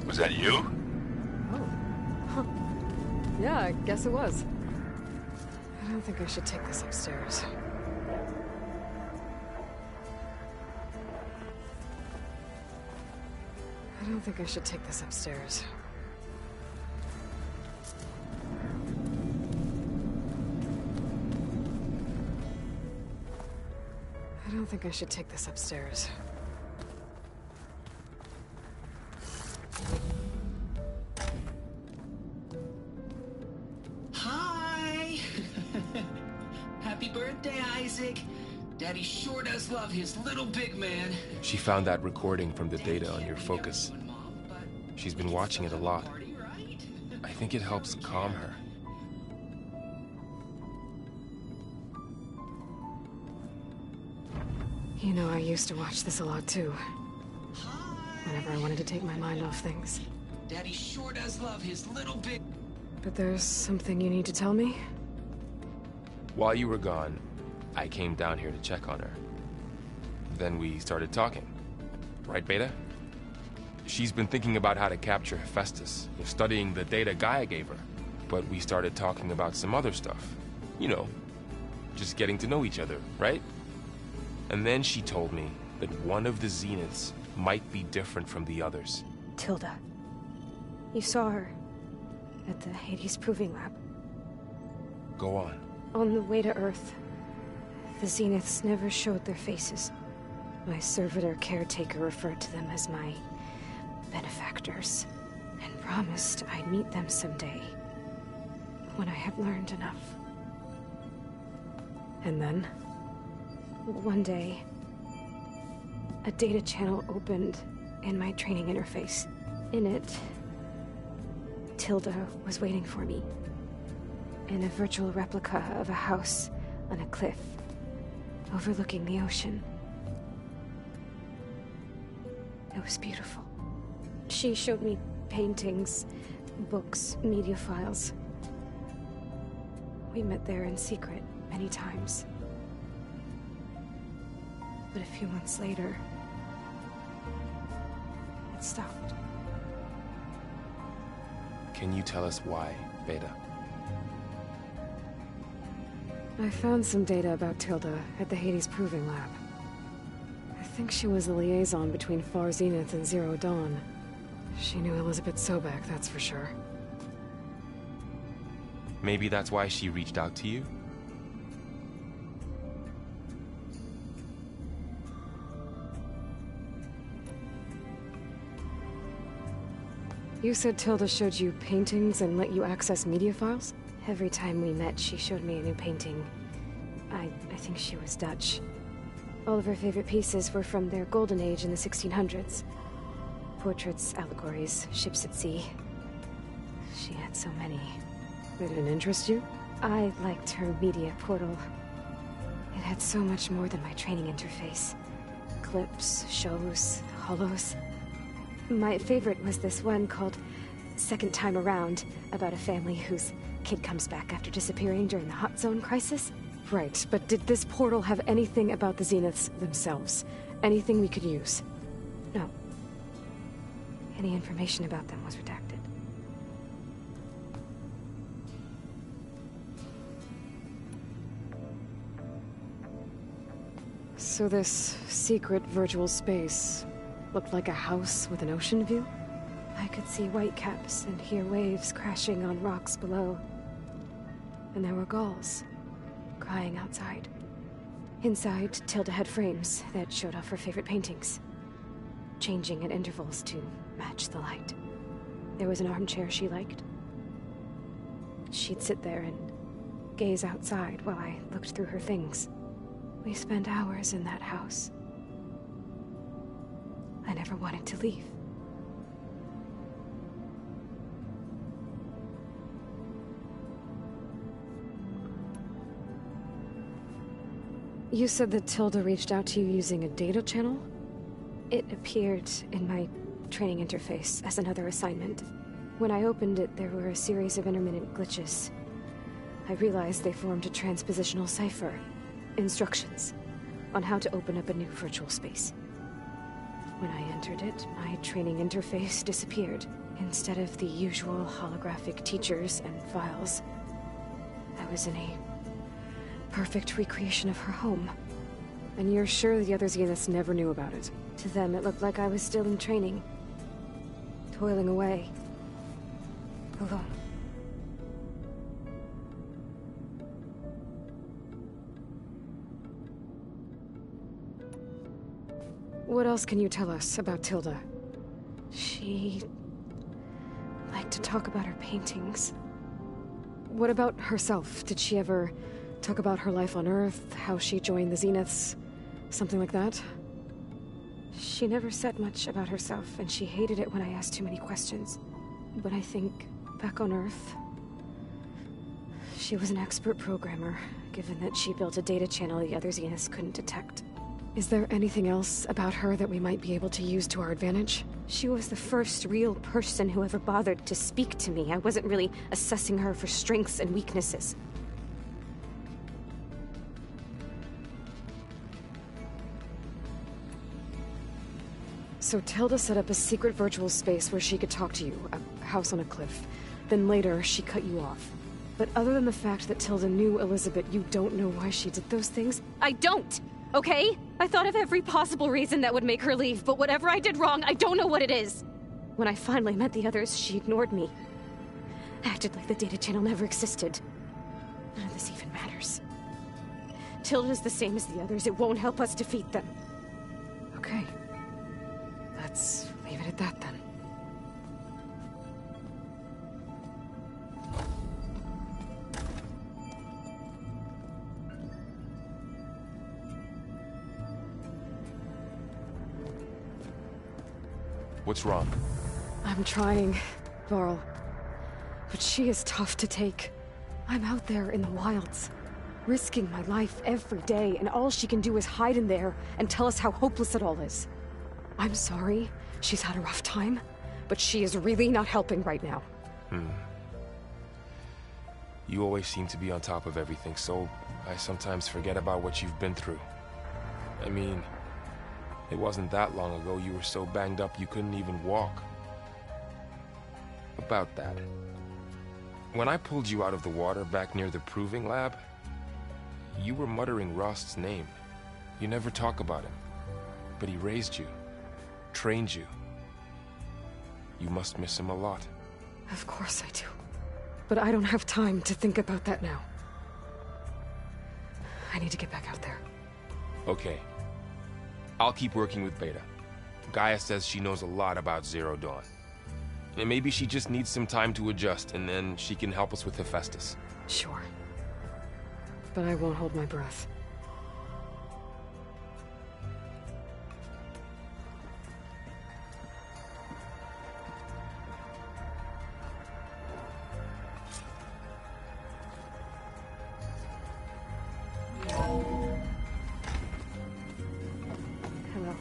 Was that you? Oh. Huh. Yeah, I guess it was. I don't think I should take this upstairs. I don't think I should take this upstairs. don't think I should take this upstairs. Hi! Happy birthday, Isaac! Daddy sure does love his little big man. She found that recording from the data on your focus. She's been watching it a lot. I think it helps calm her. You know, I used to watch this a lot too. Whenever I wanted to take my mind off things. Daddy sure does love his little big... But there's something you need to tell me? While you were gone, I came down here to check on her. Then we started talking. Right, Beta? She's been thinking about how to capture Hephaestus, studying the data Gaia gave her. But we started talking about some other stuff. You know, just getting to know each other, right? And then she told me that one of the Zeniths might be different from the others. Tilda. You saw her at the Hades Proving Lab. Go on. On the way to Earth, the Zeniths never showed their faces. My servitor caretaker referred to them as my benefactors, and promised I'd meet them someday, when I had learned enough. And then? One day, a data channel opened in my training interface. In it, Tilda was waiting for me, in a virtual replica of a house on a cliff, overlooking the ocean. It was beautiful. She showed me paintings, books, media files. We met there in secret many times. But a few months later, it stopped. Can you tell us why, Beta? I found some data about Tilda at the Hades Proving Lab. I think she was a liaison between Far Zenith and Zero Dawn. She knew Elizabeth Sobek, that's for sure. Maybe that's why she reached out to you? You said Tilda showed you paintings and let you access media files? Every time we met, she showed me a new painting. I think she was Dutch. All of her favorite pieces were from their golden age in the 1600s. Portraits, allegories, ships at sea. She had so many. They didn't interest you? I liked her media portal. It had so much more than my training interface. Clips, shows, holos. My favorite was this one called Second Time Around, about a family whose kid comes back after disappearing during the Hot Zone crisis. Right, but did this portal have anything about the Zeniths themselves? Anything we could use? No. Any information about them was redacted. So this secret virtual space looked like a house with an ocean view? I could see whitecaps and hear waves crashing on rocks below. And there were gulls, crying outside. Inside, Tilda had frames that showed off her favorite paintings, changing at intervals to match the light. There was an armchair she liked. She'd sit there and gaze outside while I looked through her things. We spent hours in that house. I never wanted to leave. You said that Tilda reached out to you using a data channel? It appeared in my training interface as another assignment. When I opened it, there were a series of intermittent glitches. I realized they formed a transpositional cipher. Instructions on how to open up a new virtual space. When I entered it, my training interface disappeared. Instead of the usual holographic teachers and files, I was in a perfect recreation of her home. And you're sure the other Zeniths never knew about it? To them, it looked like I was still in training. Toiling away. Alone. What else can you tell us about Tilda? She liked to talk about her paintings. What about herself? Did she ever talk about her life on Earth, how she joined the Zeniths, something like that? She never said much about herself, and she hated it when I asked too many questions. But I think, back on Earth, she was an expert programmer, given that she built a data channel the other Zeniths couldn't detect. Is there anything else about her that we might be able to use to our advantage? She was the first real person who ever bothered to speak to me. I wasn't really assessing her for strengths and weaknesses. So Tilda set up a secret virtual space where she could talk to you, a house on a cliff. Then later, she cut you off. But other than the fact that Tilda knew Elizabeth, you don't know why she did those things? I don't! Okay? I thought of every possible reason that would make her leave, but whatever I did wrong, I don't know what it is. When I finally met the others, she ignored me. Acted like the data channel never existed. None of this even matters. Tilda's the same as the others. It won't help us defeat them. Okay. Let's leave it at that, then. What's wrong? I'm trying, Varl. But she is tough to take. I'm out there in the wilds, risking my life every day, and all she can do is hide in there and tell us how hopeless it all is. I'm sorry, she's had a rough time, but she is really not helping right now. You always seem to be on top of everything, so I sometimes forget about what you've been through. I mean, it wasn't that long ago you were so banged up you couldn't even walk. About that. When I pulled you out of the water back near the proving lab, you were muttering Rost's name. You never talk about him. But he raised you, trained you. You must miss him a lot. Of course I do. But I don't have time to think about that now. I need to get back out there. Okay. I'll keep working with Beta. Gaia says she knows a lot about Zero Dawn. And maybe she just needs some time to adjust, and then she can help us with Hephaestus. Sure. But I won't hold my breath. Hello.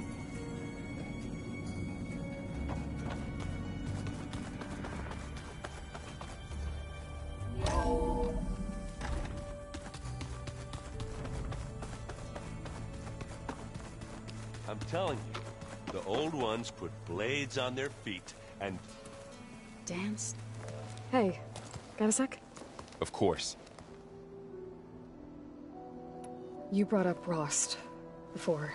I'm telling you, the old ones put blades on their feet and... Dance? Hey, got a sec? Of course. You brought up Rost before.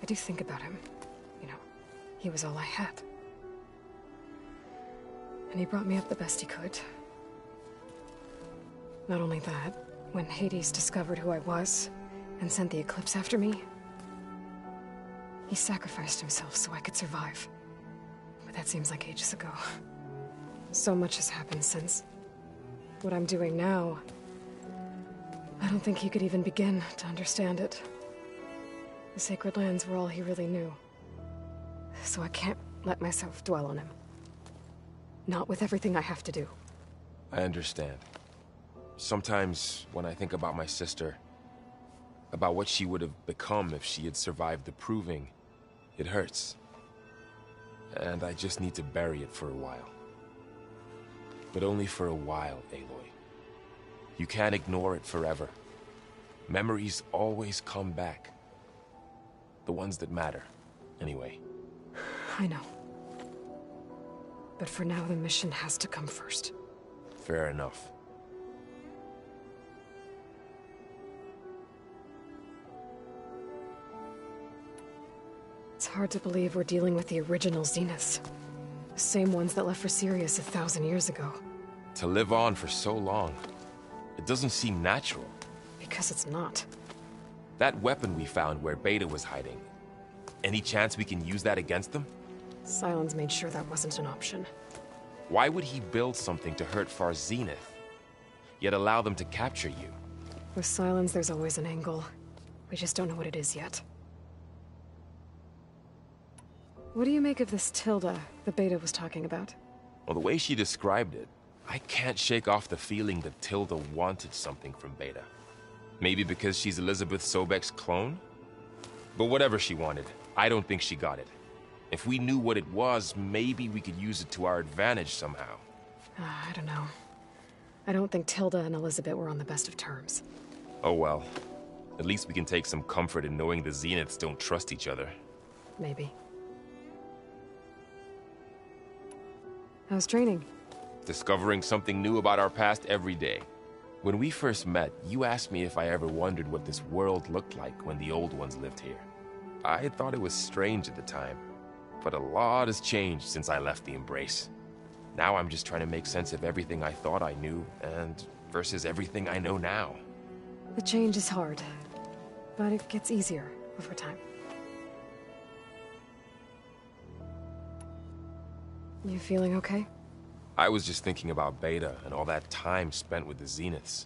I do think about him. You know, he was all I had. And he brought me up the best he could. Not only that, when Hades discovered who I was and sent the Eclipse after me, he sacrificed himself so I could survive. But that seems like ages ago. So much has happened since. What I'm doing now, I don't think he could even begin to understand it. The Sacred Lands were all he really knew. So I can't let myself dwell on him. Not with everything I have to do. I understand. Sometimes, when I think about my sister, about what she would have become if she had survived the proving, it hurts. And I just need to bury it for a while. But only for a while, Aloy. You can't ignore it forever. Memories always come back. The ones that matter, anyway. I know. But for now, the mission has to come first. Fair enough. It's hard to believe we're dealing with the original Zeniths. The same ones that left for Sirius 1,000 years ago. To live on for so long, it doesn't seem natural. Because it's not. That weapon we found where Beta was hiding. Any chance we can use that against them? Sylens made sure that wasn't an option. Why would he build something to hurt Far's zenith, yet allow them to capture you? With Sylens, there's always an angle. We just don't know what it is yet. What do you make of this Tilda the Beta was talking about? Well, the way she described it, I can't shake off the feeling that Tilda wanted something from Beta. Maybe because she's Elizabeth Sobek's clone? But whatever she wanted, I don't think she got it. If we knew what it was, maybe we could use it to our advantage somehow. I don't know. I don't think Tilda and Elizabeth were on the best of terms. Oh well. At least we can take some comfort in knowing the Zeniths don't trust each other. Maybe. How's training? Discovering something new about our past every day. When we first met, you asked me if I ever wondered what this world looked like when the old ones lived here. I thought it was strange at the time, but a lot has changed since I left the Embrace. Now I'm just trying to make sense of everything I thought I knew, and versus everything I know now. The change is hard, but it gets easier over time. You feeling okay? I was just thinking about Beta and all that time spent with the Zeniths.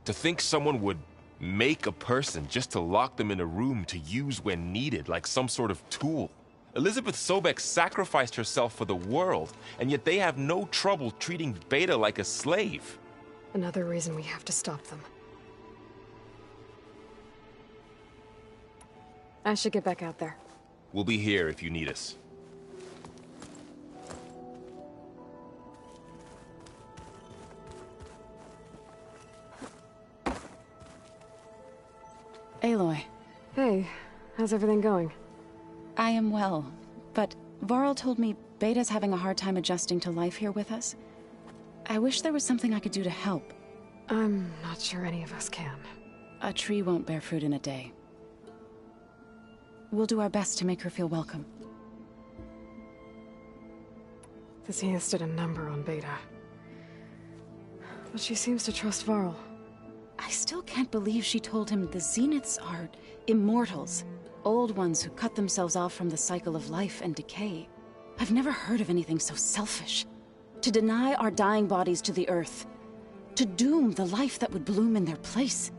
To think someone would make a person just to lock them in a room to use when needed, like some sort of tool. Elizabeth Sobek sacrificed herself for the world, and yet they have no trouble treating Beta like a slave. Another reason we have to stop them. I should get back out there. We'll be here if you need us. Aloy. Hey, how's everything going? I am well, but Varl told me Beta's having a hard time adjusting to life here with us. I wish there was something I could do to help. I'm not sure any of us can. A tree won't bear fruit in a day. We'll do our best to make her feel welcome. The Zeniths did a number on Beta. But she seems to trust Varl. I still can't believe she told him the Zeniths are immortals. Old ones who cut themselves off from the cycle of life and decay. I've never heard of anything so selfish. To deny our dying bodies to the earth. To doom the life that would bloom in their place.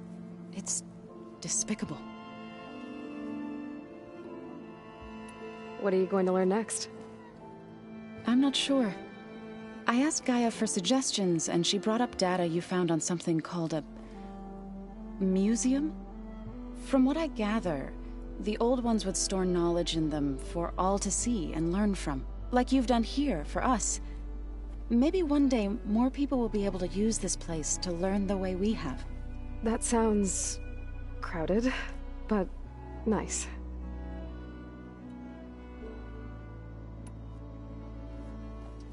It's despicable. What are you going to learn next? I'm not sure. I asked Gaia for suggestions, and she brought up data you found on something called a museum? From what I gather, the old ones would store knowledge in them for all to see and learn from. Like you've done here, for us. Maybe one day, more people will be able to use this place to learn the way we have. That sounds crowded, but nice.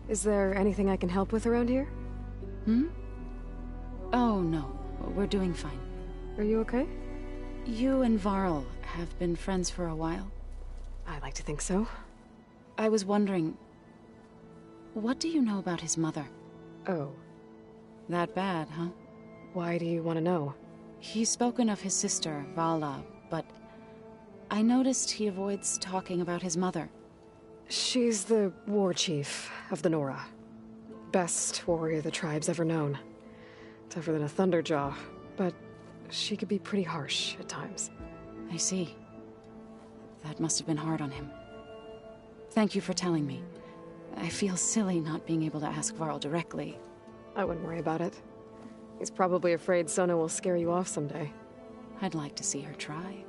Is there anything I can help with around here? Oh, no. We're doing fine. Are you okay? You and Varl have been friends for a while. I like to think so. I was wondering, what do you know about his mother? Oh. That bad, huh? Why do you want to know? He's spoken of his sister, Vala, but I noticed he avoids talking about his mother. She's the war chief of the Nora. Best warrior the tribe's ever known. Tougher than a Thunderjaw, but she could be pretty harsh at times. I see. That must have been hard on him. Thank you for telling me. I feel silly not being able to ask Varl directly. I wouldn't worry about it. He's probably afraid Sona will scare you off someday. I'd like to see her try.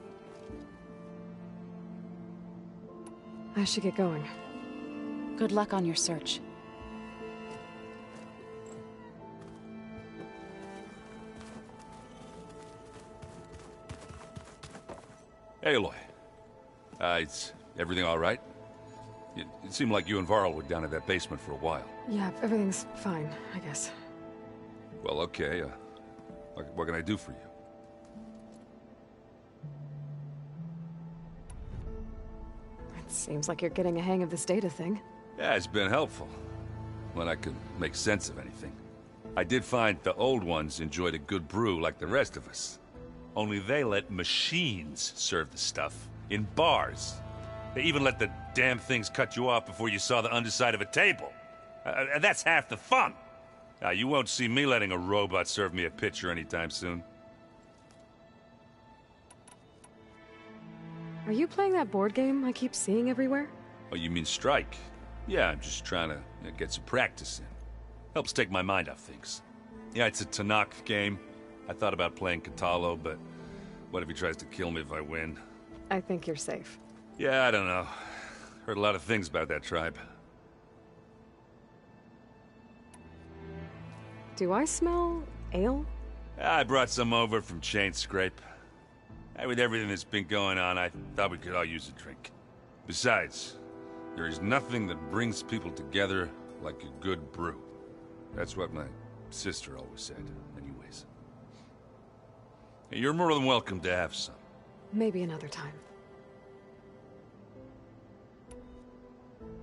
I should get going. Good luck on your search. Aloy. Is everything all right? It seemed like you and Varl were down in that basement for a while. Yeah, everything's fine, I guess. Well, okay. What can I do for you? It seems like you're getting a hang of this data thing. Yeah, it's been helpful. When I could make sense of anything. I did find the old ones enjoyed a good brew like the rest of us. Only they let machines serve the stuff in bars. They even let the damn things cut you off before you saw the underside of a table. And that's half the fun. You won't see me letting a robot serve me a pitcher anytime soon. Are you playing that board game I keep seeing everywhere? Oh, you mean Strike? Yeah, I'm just trying to get some practice in. Helps take my mind off things. Yeah, it's a Tanakh game. I thought about playing Katalo, but what if he tries to kill me if I win? I think you're safe. Yeah, I don't know. Heard a lot of things about that tribe. Do I smell ale? I brought some over from Chain Scrape. With everything that's been going on, I thought we could all use a drink. Besides, there is nothing that brings people together like a good brew. That's what my sister always said, anyways. You're more than welcome to have some. Maybe another time.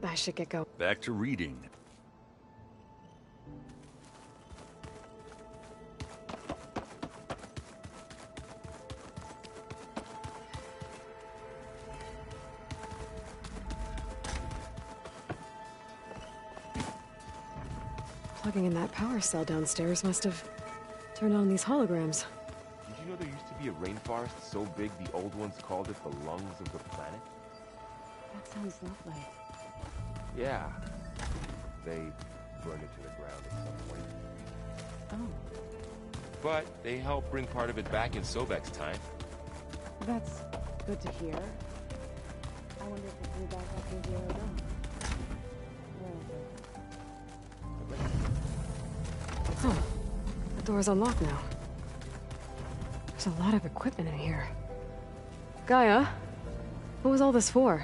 I should get going. Back to reading. Plugging in that power cell downstairs must have turned on these holograms. Did you know there used to be a rainforest so big the old ones called it the lungs of the planet? That sounds lovely. Yeah. They burned it to the ground at some point. Oh. But they helped bring part of it back in Sobek's time. That's good to hear. I wonder if it grew back after Zero Dawn. Oh, the door's unlocked now. There's a lot of equipment in here. Gaia, what was all this for?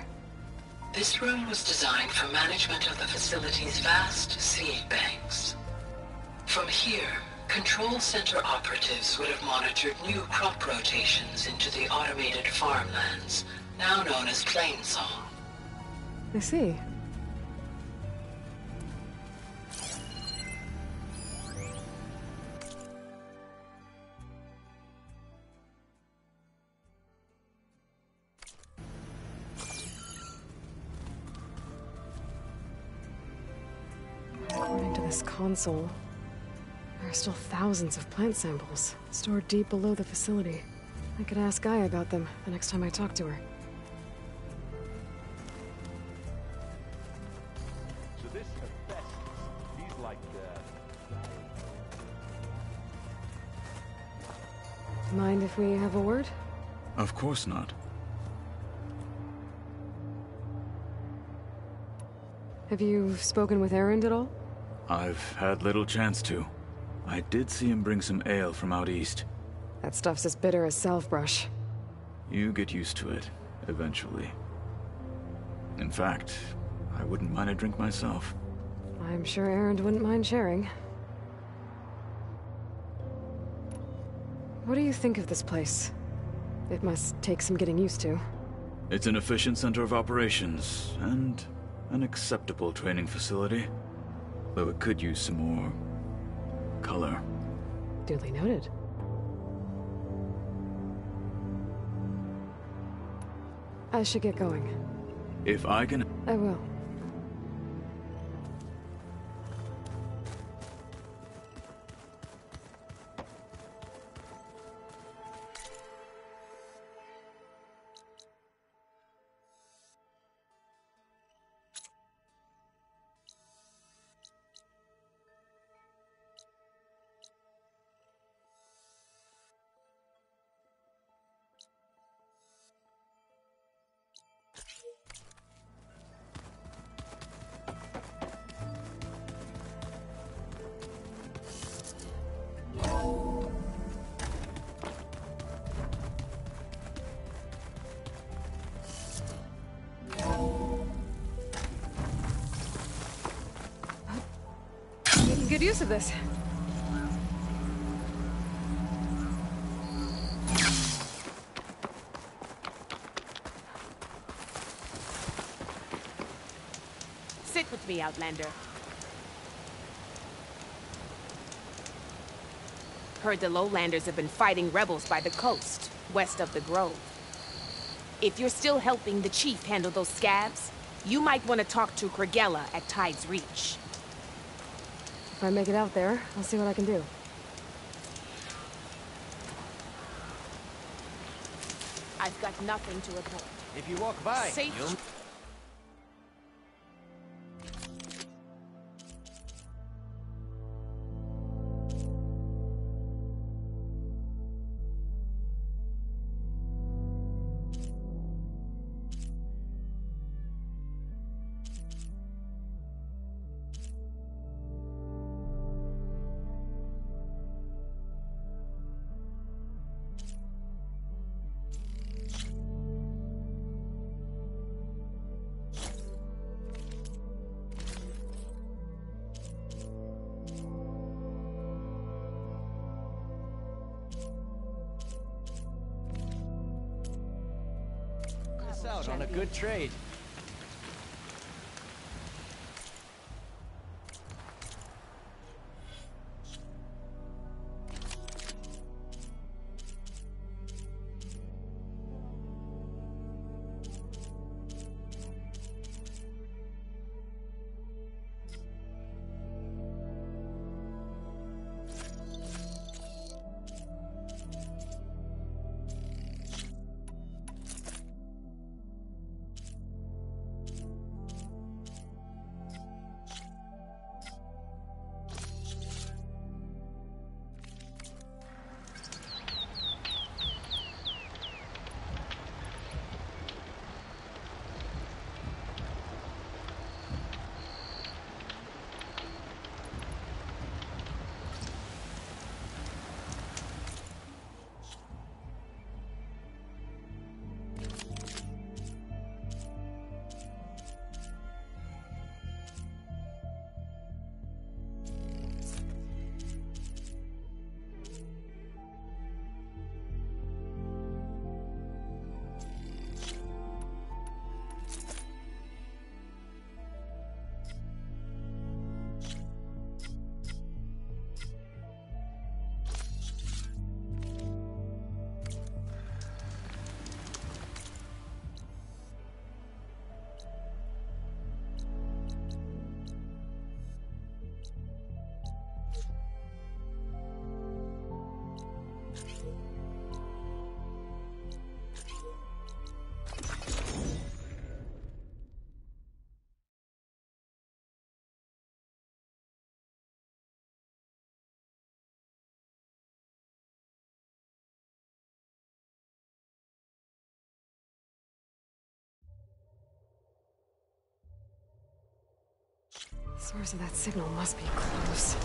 This room was designed for management of the facility's vast seed banks. From here, Control Center operatives would have monitored new crop rotations into the automated farmlands, now known as Plainsong. I see. According to this console, there are still thousands of plant samples stored deep below the facility. I could ask Gaia about them the next time I talk to her. So this asbestos, he's like Mind if we have a word? Of course not. Have you spoken with Erend at all? I've had little chance to. I did see him bring some ale from out east. That stuff's as bitter as salve-brush. You get used to it, eventually. In fact, I wouldn't mind a drink myself. I'm sure Erend wouldn't mind sharing. What do you think of this place? It must take some getting used to. It's an efficient center of operations, and an acceptable training facility. Though it could use some more color. Duly noted. I should get going. If I can... I will. Making good use of this. Sit with me, Outlander. Heard the lowlanders have been fighting rebels by the coast, west of the grove. If you're still helping the chief handle those scabs, you might want to talk to Kragella at Tide's Reach. If I make it out there, I'll see what I can do. I've got nothing to report. If you walk by, you'll... out on a good trade. The source of that signal must be close.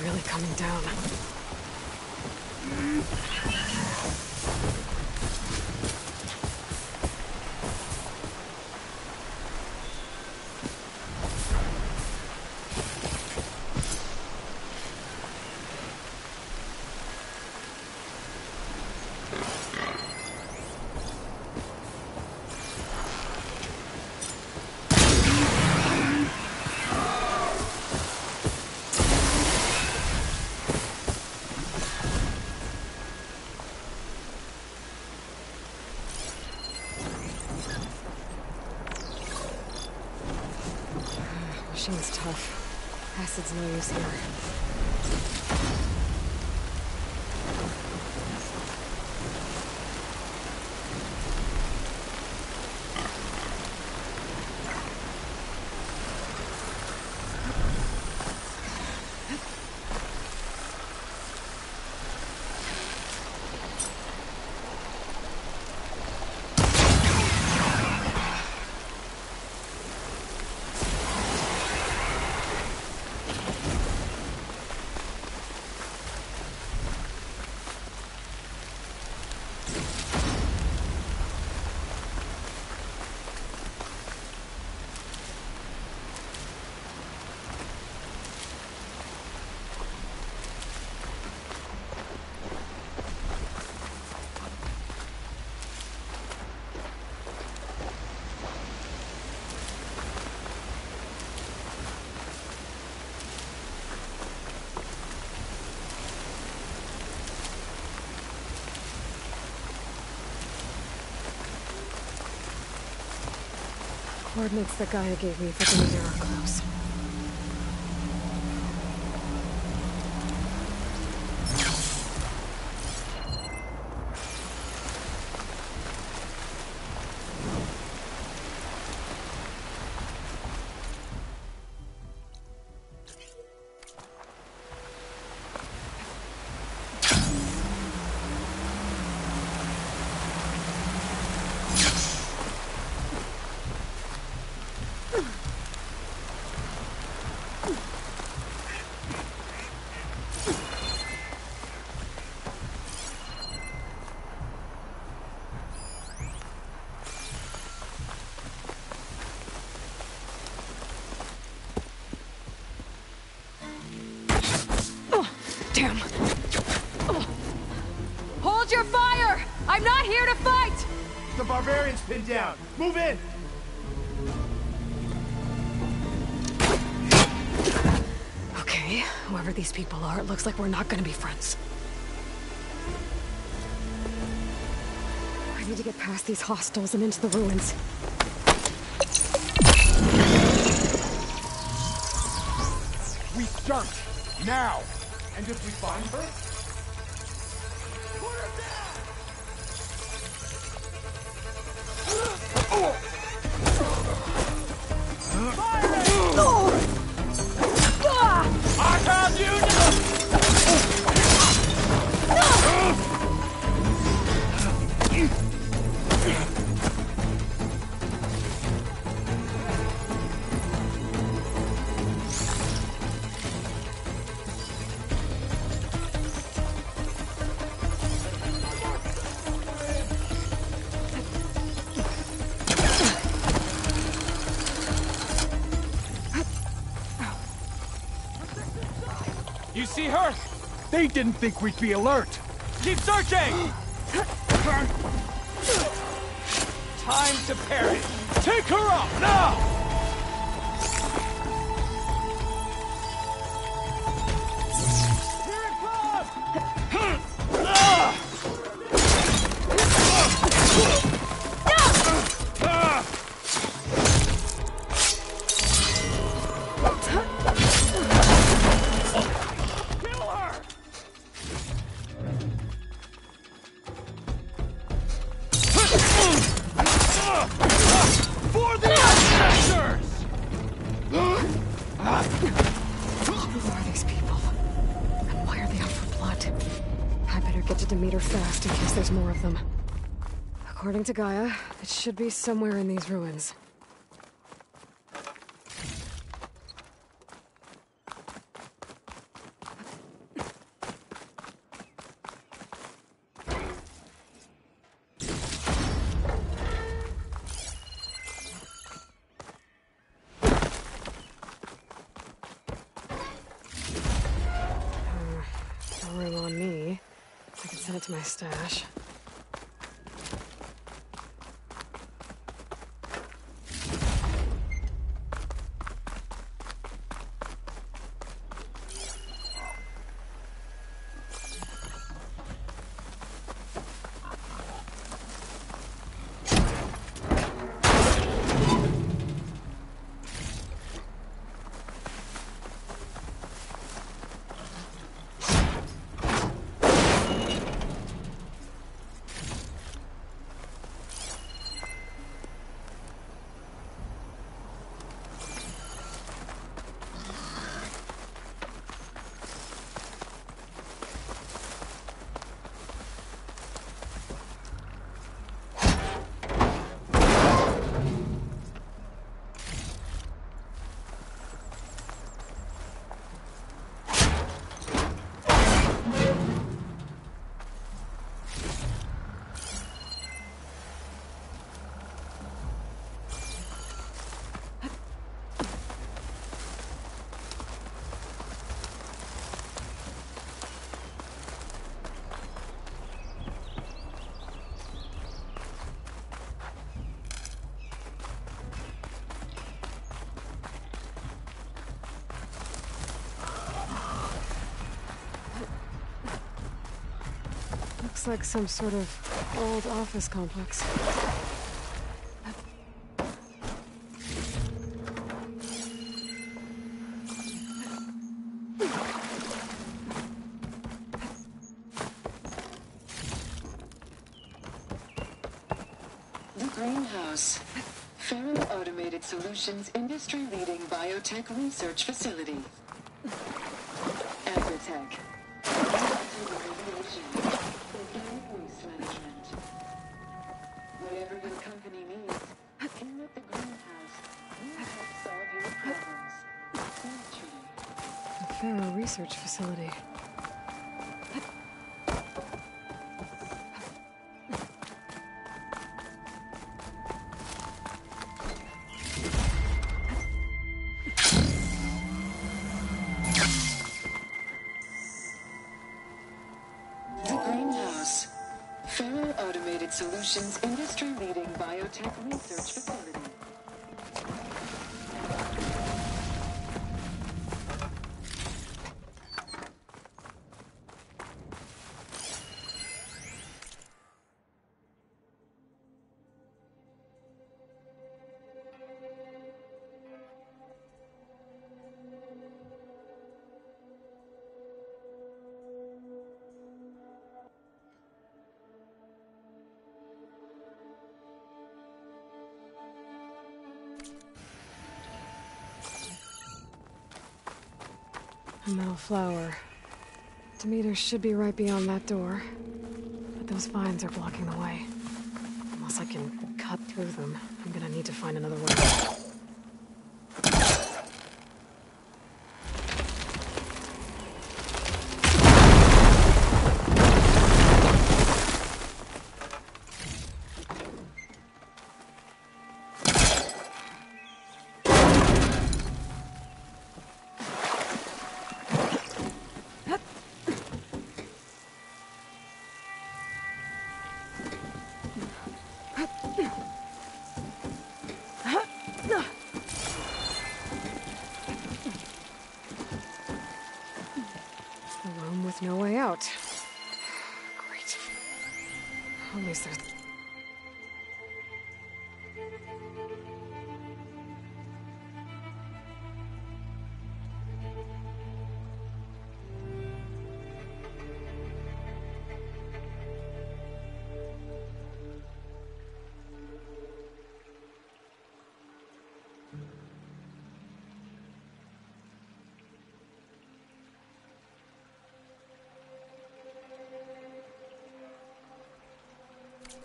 Really coming down. Machine's tough. Acid's no use here. Coordinates that Gaia gave me for the leader are close. Damn. Hold your fire! I'm not here to fight! The barbarian's pinned down. Move in! Okay, whoever these people are, it looks like we're not gonna be friends. I need to get past these hostiles and into the ruins. We start now! And if we find her... Put her down! I have you! You see her? They didn't think we'd be alert. Keep searching! Time to parry. Take her up, now! Fast in case there's more of them. According to Gaia, it should be somewhere in these ruins. No room on me. I can send it to my stash. Looks like some sort of old office complex. Greenhouse. Feral Automated Solutions industry-leading biotech research facility. Agritech. Radiation. Organic waste management. Whatever your company needs, here at the Greenhouse, we help solve your problems. Naturally. A Pharaoh research facility. Solutions industry-leading biotech research facility. A metal flower. Demeters should be right beyond that door. But those vines are blocking the way. Unless I can cut through them, I'm gonna need to find another way. No way out. Great. At least there's...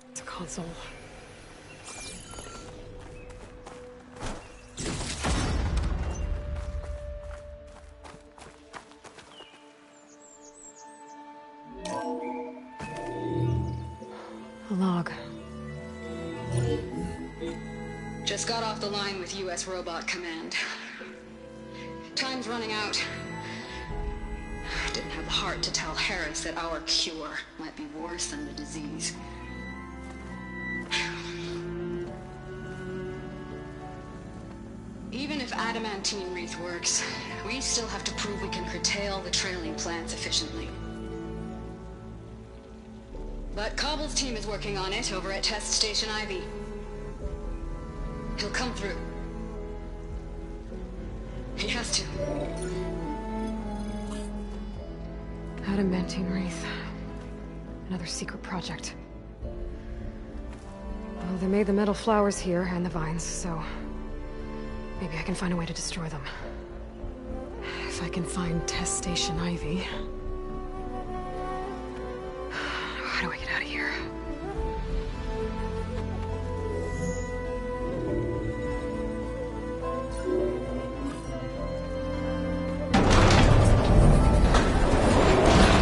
It's a console. A log. Just got off the line with U.S. Robot Command. Time's running out. Didn't have the heart to tell Harris that our cure might be worse than the disease. Even if adamantine wreath works, we still have to prove we can curtail the trailing plants efficiently. But Cobble's team is working on it over at Test Station Ivy. He'll come through. He has to. Adamantine wreath. Another secret project. Well, they made the metal flowers here and the vines, so... maybe I can find a way to destroy them. If I can find Test Station Ivy... how do I get out of here?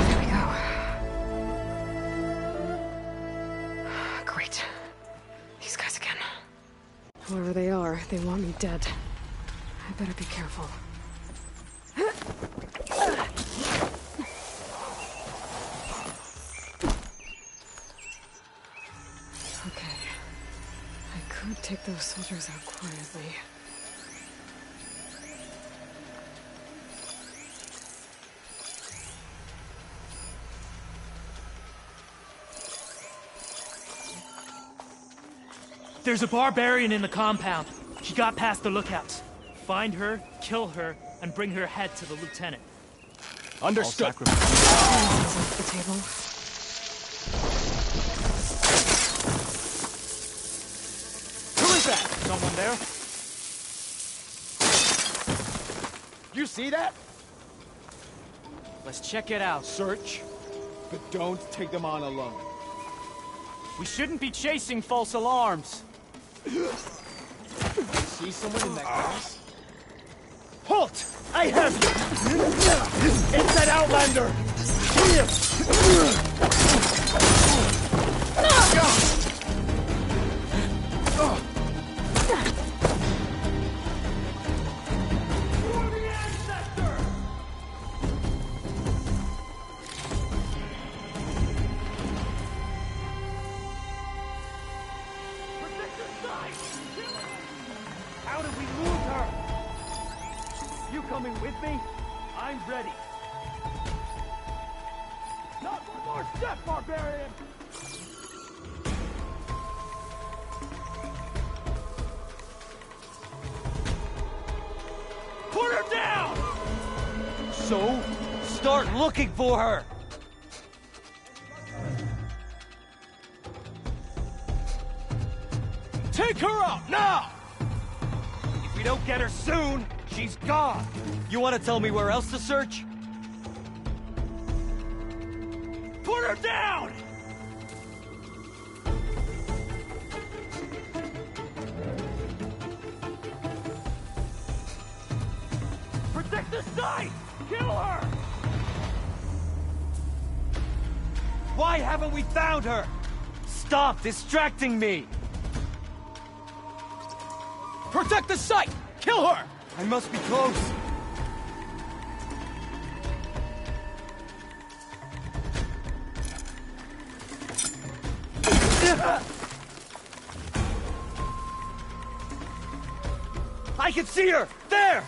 There we go. Great. These guys again. Whoever they are, they want me dead. I better be careful. Okay. I could take those soldiers out quietly. There's a barbarian in the compound. She got past the lookouts. Find her, kill her, and bring her head to the lieutenant. Understood. Off the table. Who's that? Someone there? You see that? Let's check it out. Search, but don't take them on alone. We shouldn't be chasing false alarms. See someone in that glass? Halt! I have you! It's that Outlander! Here! How did we lose her? You coming with me? I'm ready. Not one more step, barbarian! Put her down! So, start looking for her! Take her out, now! If we don't get her soon, she's gone! You want to tell me where else to search? Put her down! Protect the site! Kill her! Why haven't we found her? Stop distracting me! Protect the site! Kill her! I must be close. I can see her! There!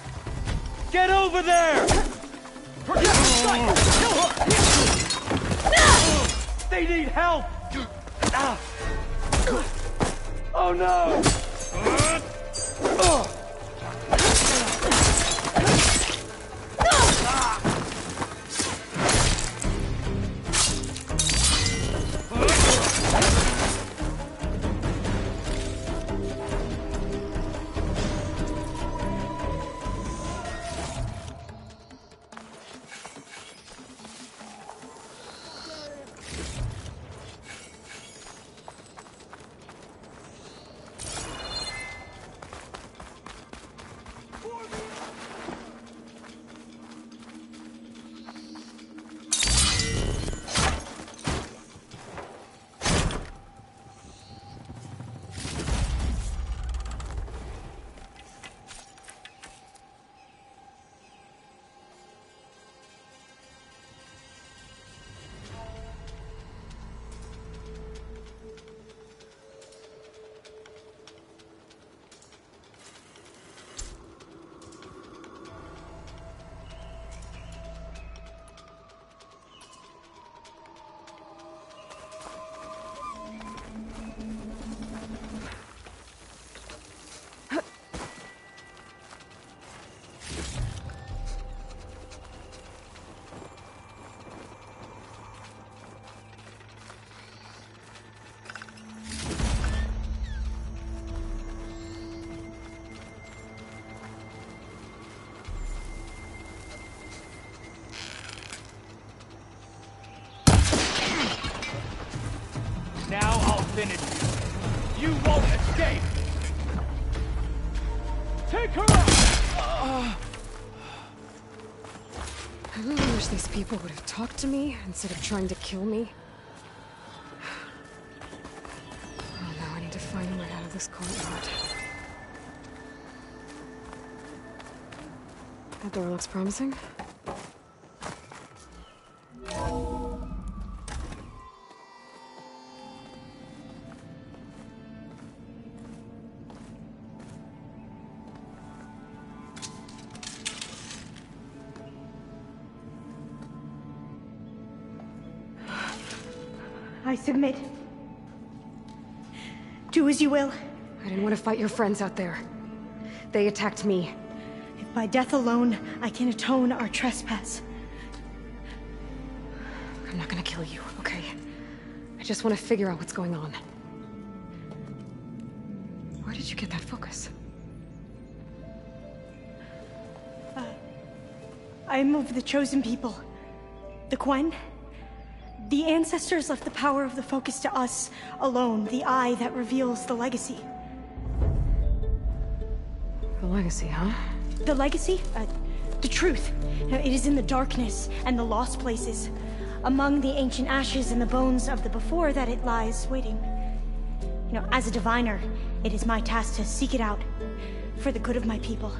Get over there! Protect the site! Kill her! They need help! Oh no! Now I'll finish you. You won't escape! Take her out! I really wish these people would have talked to me instead of trying to kill me. Oh, now I need to find a way out of this courtyard. That door looks promising. I submit. Do as you will. I didn't want to fight your friends out there. They attacked me. If by death alone I can atone our trespass. I'm not gonna kill you, okay? I just want to figure out what's going on. Where did you get that focus? I'm of the chosen people. The Quen. The ancestors left the power of the focus to us alone, the eye that reveals the legacy. The legacy, huh? The legacy? The truth. It is in the darkness and the lost places, among the ancient ashes and the bones of the before that it lies waiting. As a diviner, it is my task to seek it out, for the good of my people.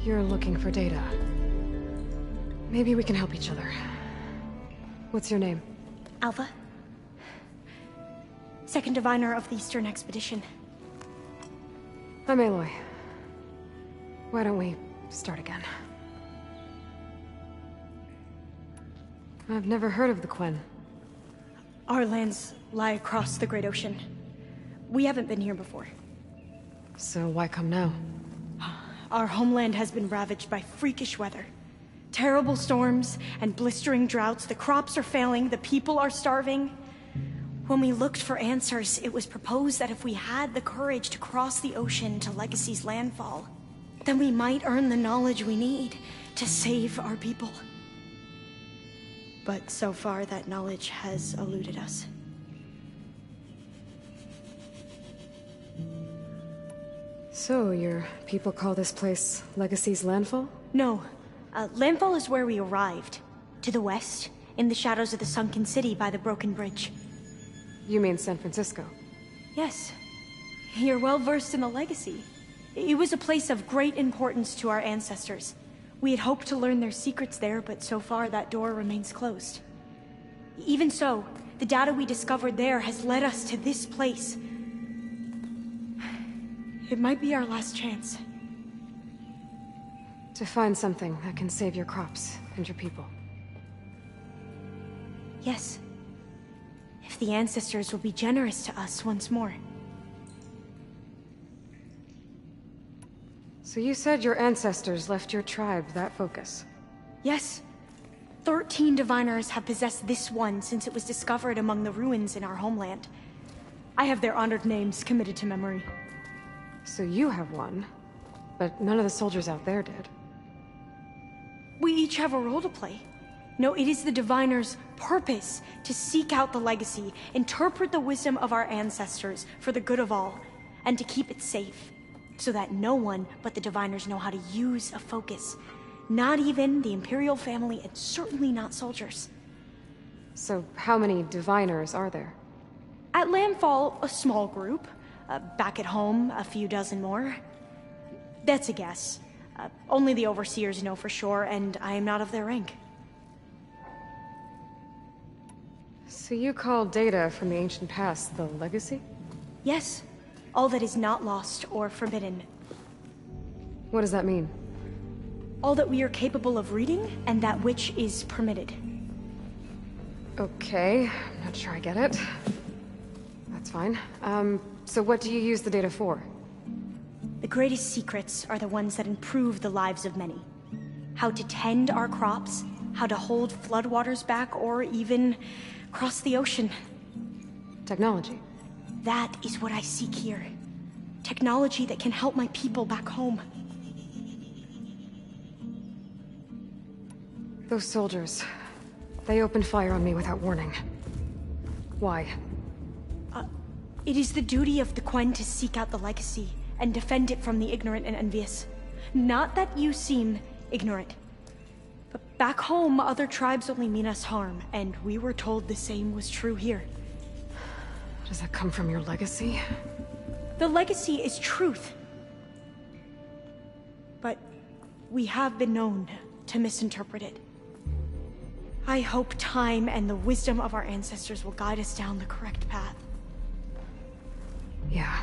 You're looking for data. Maybe we can help each other. What's your name? Alva. Second diviner of the Eastern Expedition. I'm Aloy. Why don't we start again? I've never heard of the Quen. Our lands lie across the Great Ocean. We haven't been here before. So why come now? Our homeland has been ravaged by freakish weather. Terrible storms and blistering droughts. The crops are failing, the people are starving. When we looked for answers, it was proposed that if we had the courage to cross the ocean to Legacy's landfall, then we might earn the knowledge we need to save our people. But so far, that knowledge has eluded us. So, your people call this place Legacy's landfall? No. Landfall is where we arrived. To the west, in the shadows of the sunken city by the broken bridge. You mean San Francisco? Yes. You're well versed in the legacy. It was a place of great importance to our ancestors. We had hoped to learn their secrets there, but so far that door remains closed. Even so, the data we discovered there has led us to this place. It might be our last chance. To find something that can save your crops and your people. Yes. If the ancestors will be generous to us once more. So you said your ancestors left your tribe that focus? Yes. 13 diviners have possessed this one since it was discovered among the ruins in our homeland. I have their honored names committed to memory. So you have one, but none of the soldiers out there did. We each have a role to play. No, it is the diviner's purpose to seek out the legacy, interpret the wisdom of our ancestors for the good of all, and to keep it safe, so that no one but the diviners know how to use a focus. Not even the Imperial family, and certainly not soldiers. So how many diviners are there? At Landfall, a small group. Back at home, a few dozen more. That's a guess. Only the overseers know for sure, and I am not of their rank. So you call data from the ancient past the legacy? Yes. All that is not lost or forbidden. What does that mean? All that we are capable of reading, and that which is permitted. Okay, I'm not sure I get it. That's fine. So what do you use the data for? The greatest secrets are the ones that improve the lives of many. How to tend our crops, how to hold floodwaters back, or even cross the ocean. Technology. That is what I seek here. Technology that can help my people back home. Those soldiers, they opened fire on me without warning. Why? It is the duty of the Quen to seek out the legacy and defend it from the ignorant and envious. Not that you seem ignorant. But back home, other tribes only mean us harm, and we were told the same was true here. Does that come from your legacy? The legacy is truth. But we have been known to misinterpret it. I hope time and the wisdom of our ancestors will guide us down the correct path. Yeah.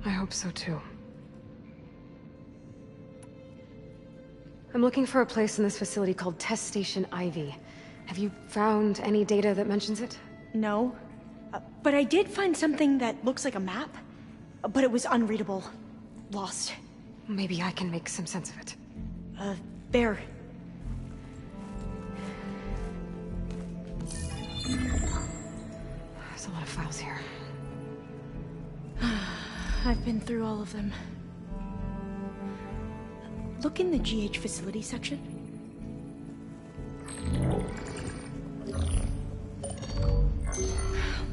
I hope so too. I'm looking for a place in this facility called Test Station Ivy. Have you found any data that mentions it? No. But I did find something that looks like a map. But it was unreadable. Lost. Maybe I can make some sense of it. There. There's a lot of files here. I've been through all of them. Look in the GH facility section.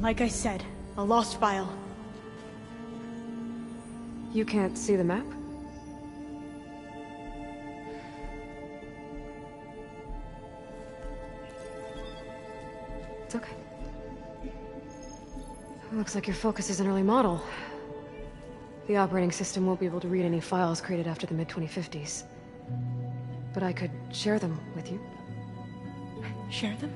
Like I said, a lost file. You can't see the map? It's okay. Looks like your focus is an early model. The operating system won't be able to read any files created after the mid-2050s. But I could share them with you. Share them?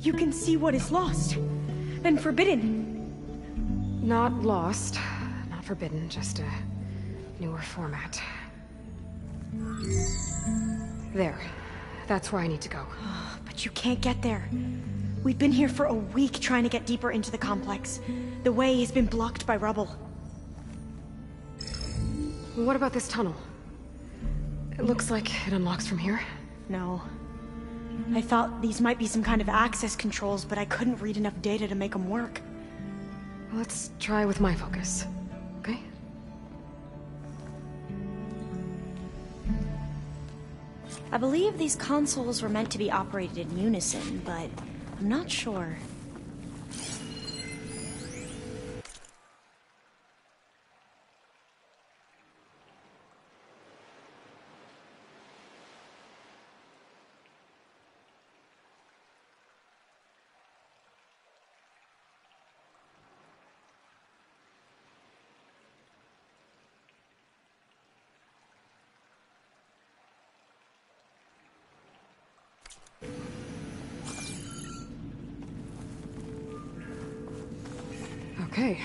You can see what is lost and forbidden. Not lost, not forbidden, just a newer format. There. That's where I need to go. But you can't get there. We've been here for a week trying to get deeper into the complex. The way has been blocked by rubble. What about this tunnel? It looks like it unlocks from here. No. I thought these might be some kind of access controls, but I couldn't read enough data to make them work. Let's try with my focus, okay? I believe these consoles were meant to be operated in unison, but I'm not sure. Okay,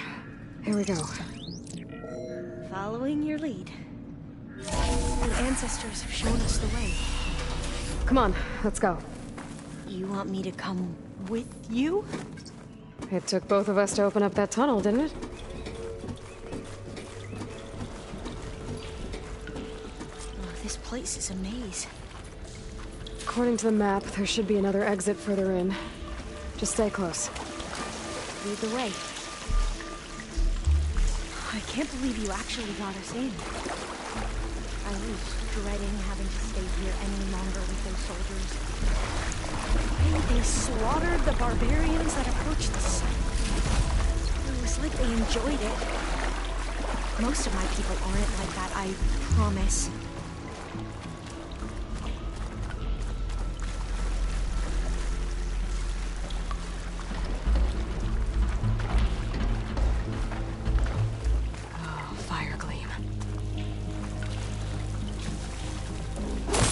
here we go. Following your lead. The ancestors have shown us the way. Come on, let's go. You want me to come with you? It took both of us to open up that tunnel, didn't it? Oh, this place is a maze. According to the map, there should be another exit further in. Just stay close. Lead the way. I can't believe you actually got us in. I was dreading having to stay here any longer with those soldiers. Hey, they slaughtered the barbarians that approached the site. It was like they enjoyed it. Most of my people aren't like that, I promise.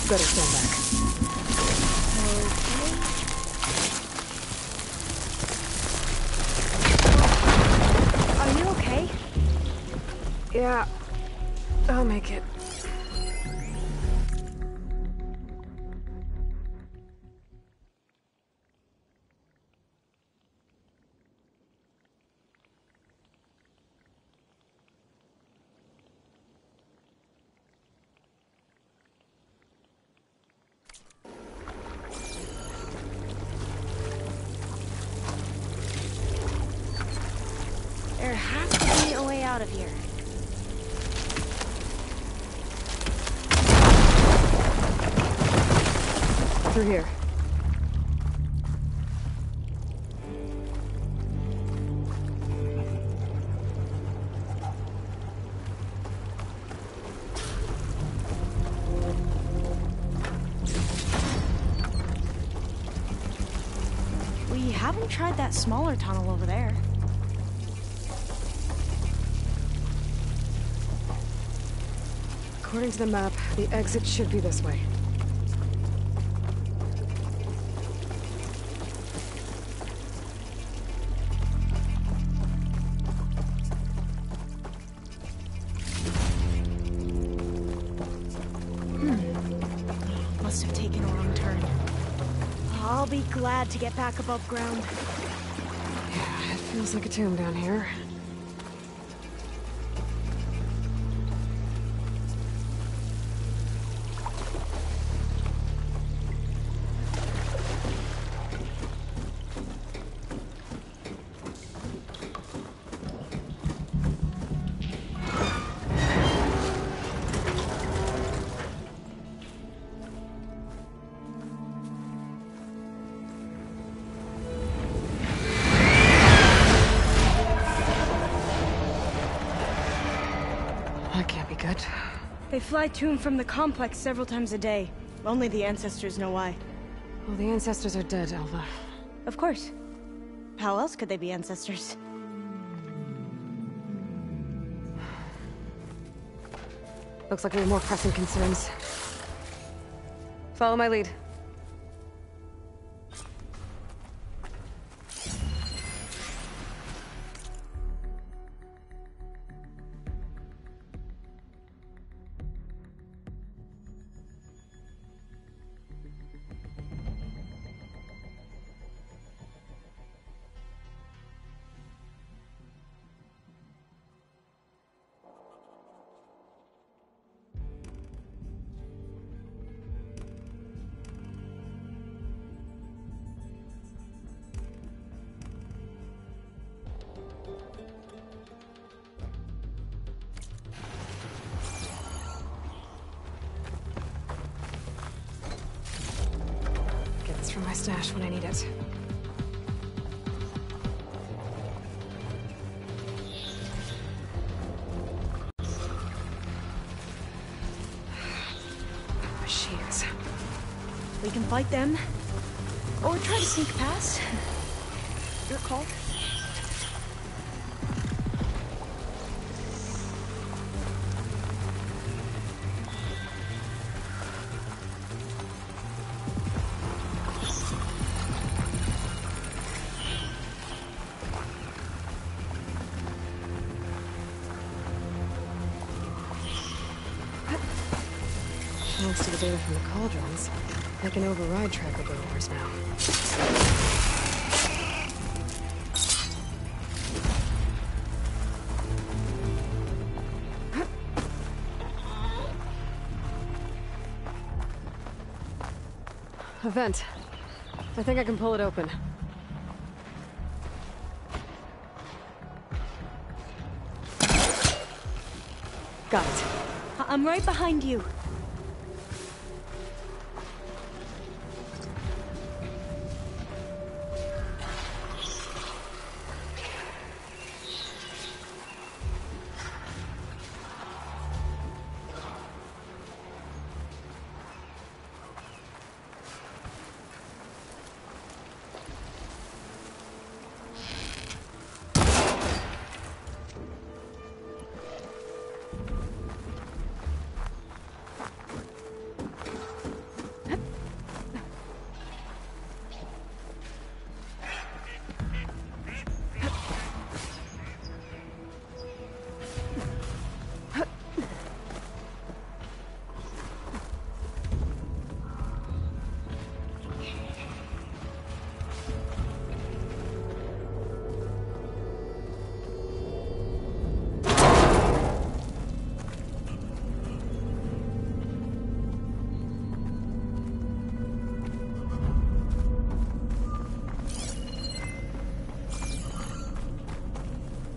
Better stand back. Okay. Are you okay? Yeah, I'll make it. There has to be a way out of here. Through here. We haven't tried that smaller tunnel over there. According to the map, the exit should be this way. Must have taken a wrong turn. I'll be glad to get back above ground. Yeah, it feels like a tomb down here. fly to and from the complex several times a day. Only the ancestors know why. Well, the ancestors are dead, Elva. Of course. How else could they be ancestors? Looks like we have more pressing concerns. Follow my lead. From my stash when I need it. Machines. We can fight them, or try to sneak past. Your call. Thanks to the data from the cauldrons, I can override tracker ores now. A vent. I think I can pull it open. Got it. I'm right behind you.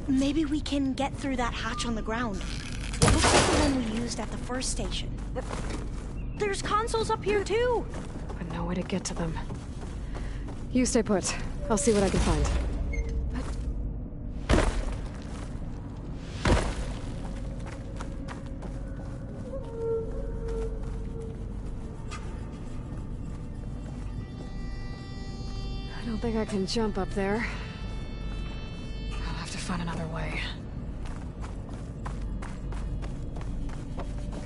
Maybe we can get through that hatch on the ground. It looks like the one we used at the first station. There's consoles up here too! But no way to get to them. You stay put. I'll see what I can find. I don't think I can jump up there. I'll have to find another way.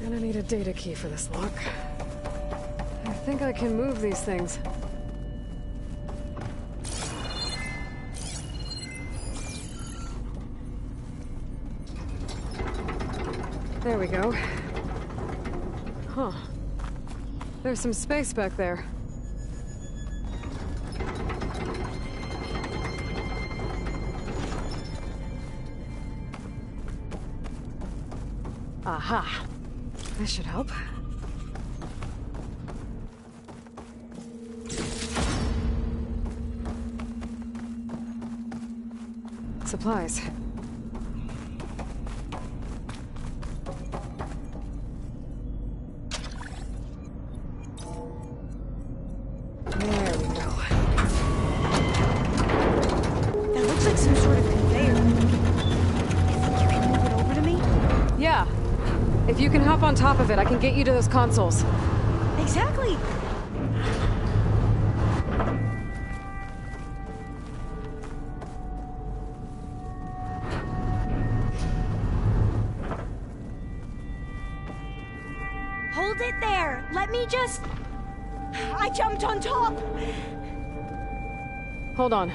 Gonna need a data key for this lock. I think I can move these things. There we go. Huh. There's some space back there. Aha. This should help. Supplies. There we go. That looks like some sort of conveyor. You think you can move it over to me? Yeah. If you can hop on top of it, I can get you to those consoles. Exactly! Hold it there! Let me just... I jumped on top! Hold on.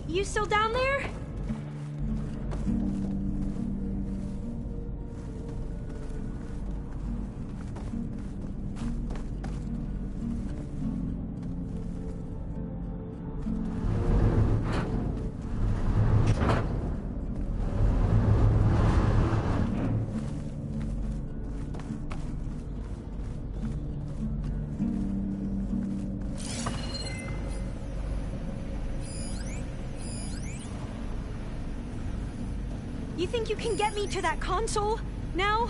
You still down there? You think you can get me to that console? Now?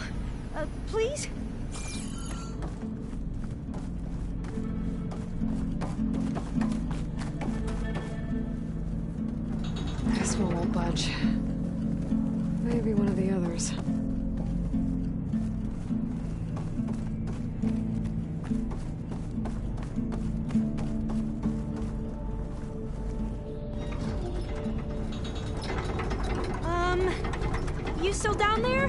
Please? This one won't budge. Maybe one of the others. You still down there?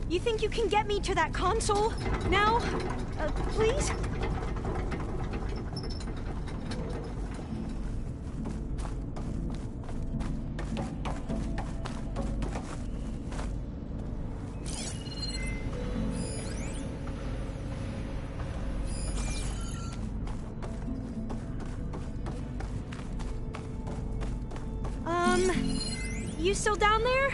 You think you can get me to that console? Now? Please? You still down there?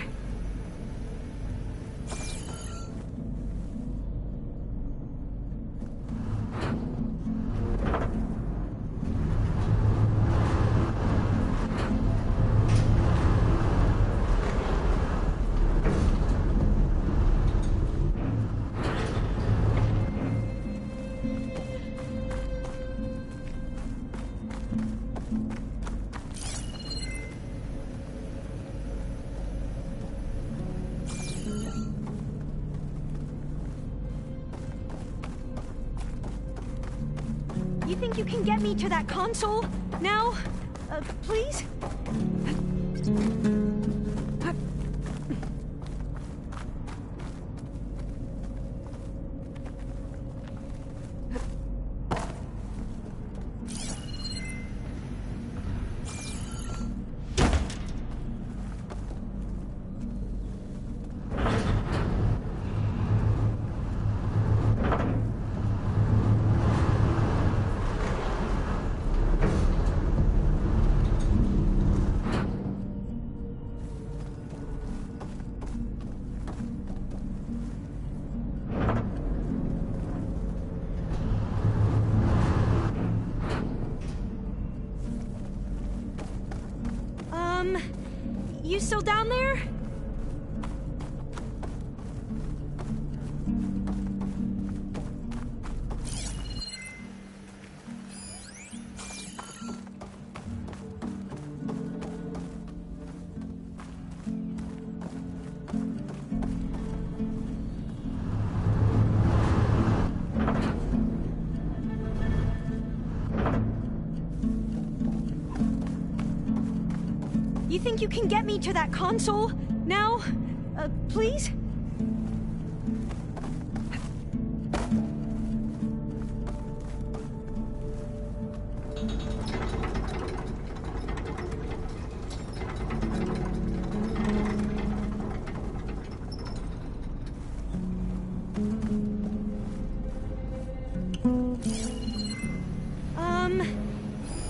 You think you can get me to that console? Now? Please? You still down there? think you can get me to that console? Now? Please?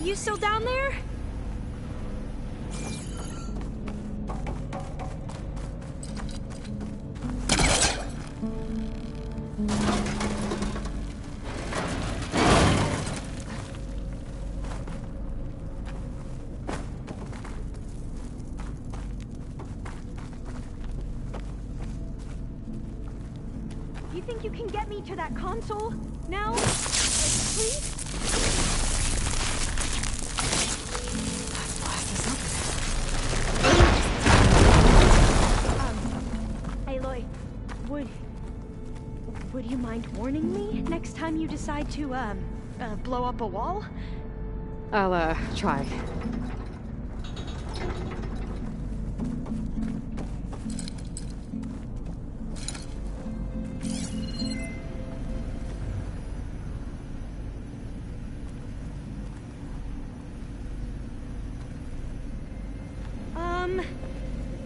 You still down there? You think you can get me to that console? Now? Please? Aloy, would you mind warning me next time you decide to, blow up a wall? I'll, try.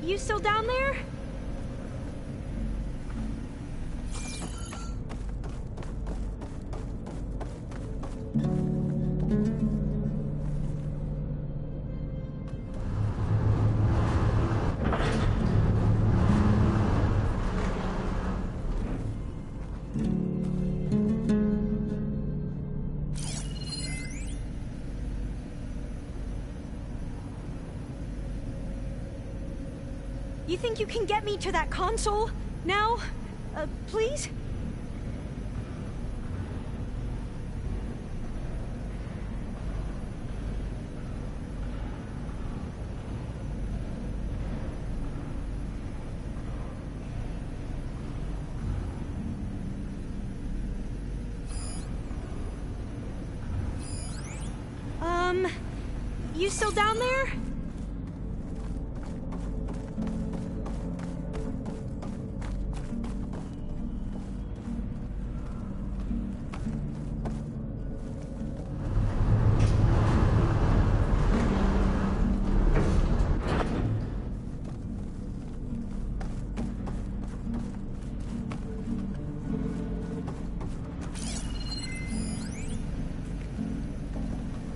You still down there? You think you can get me to that console? Now? Please? You still down there?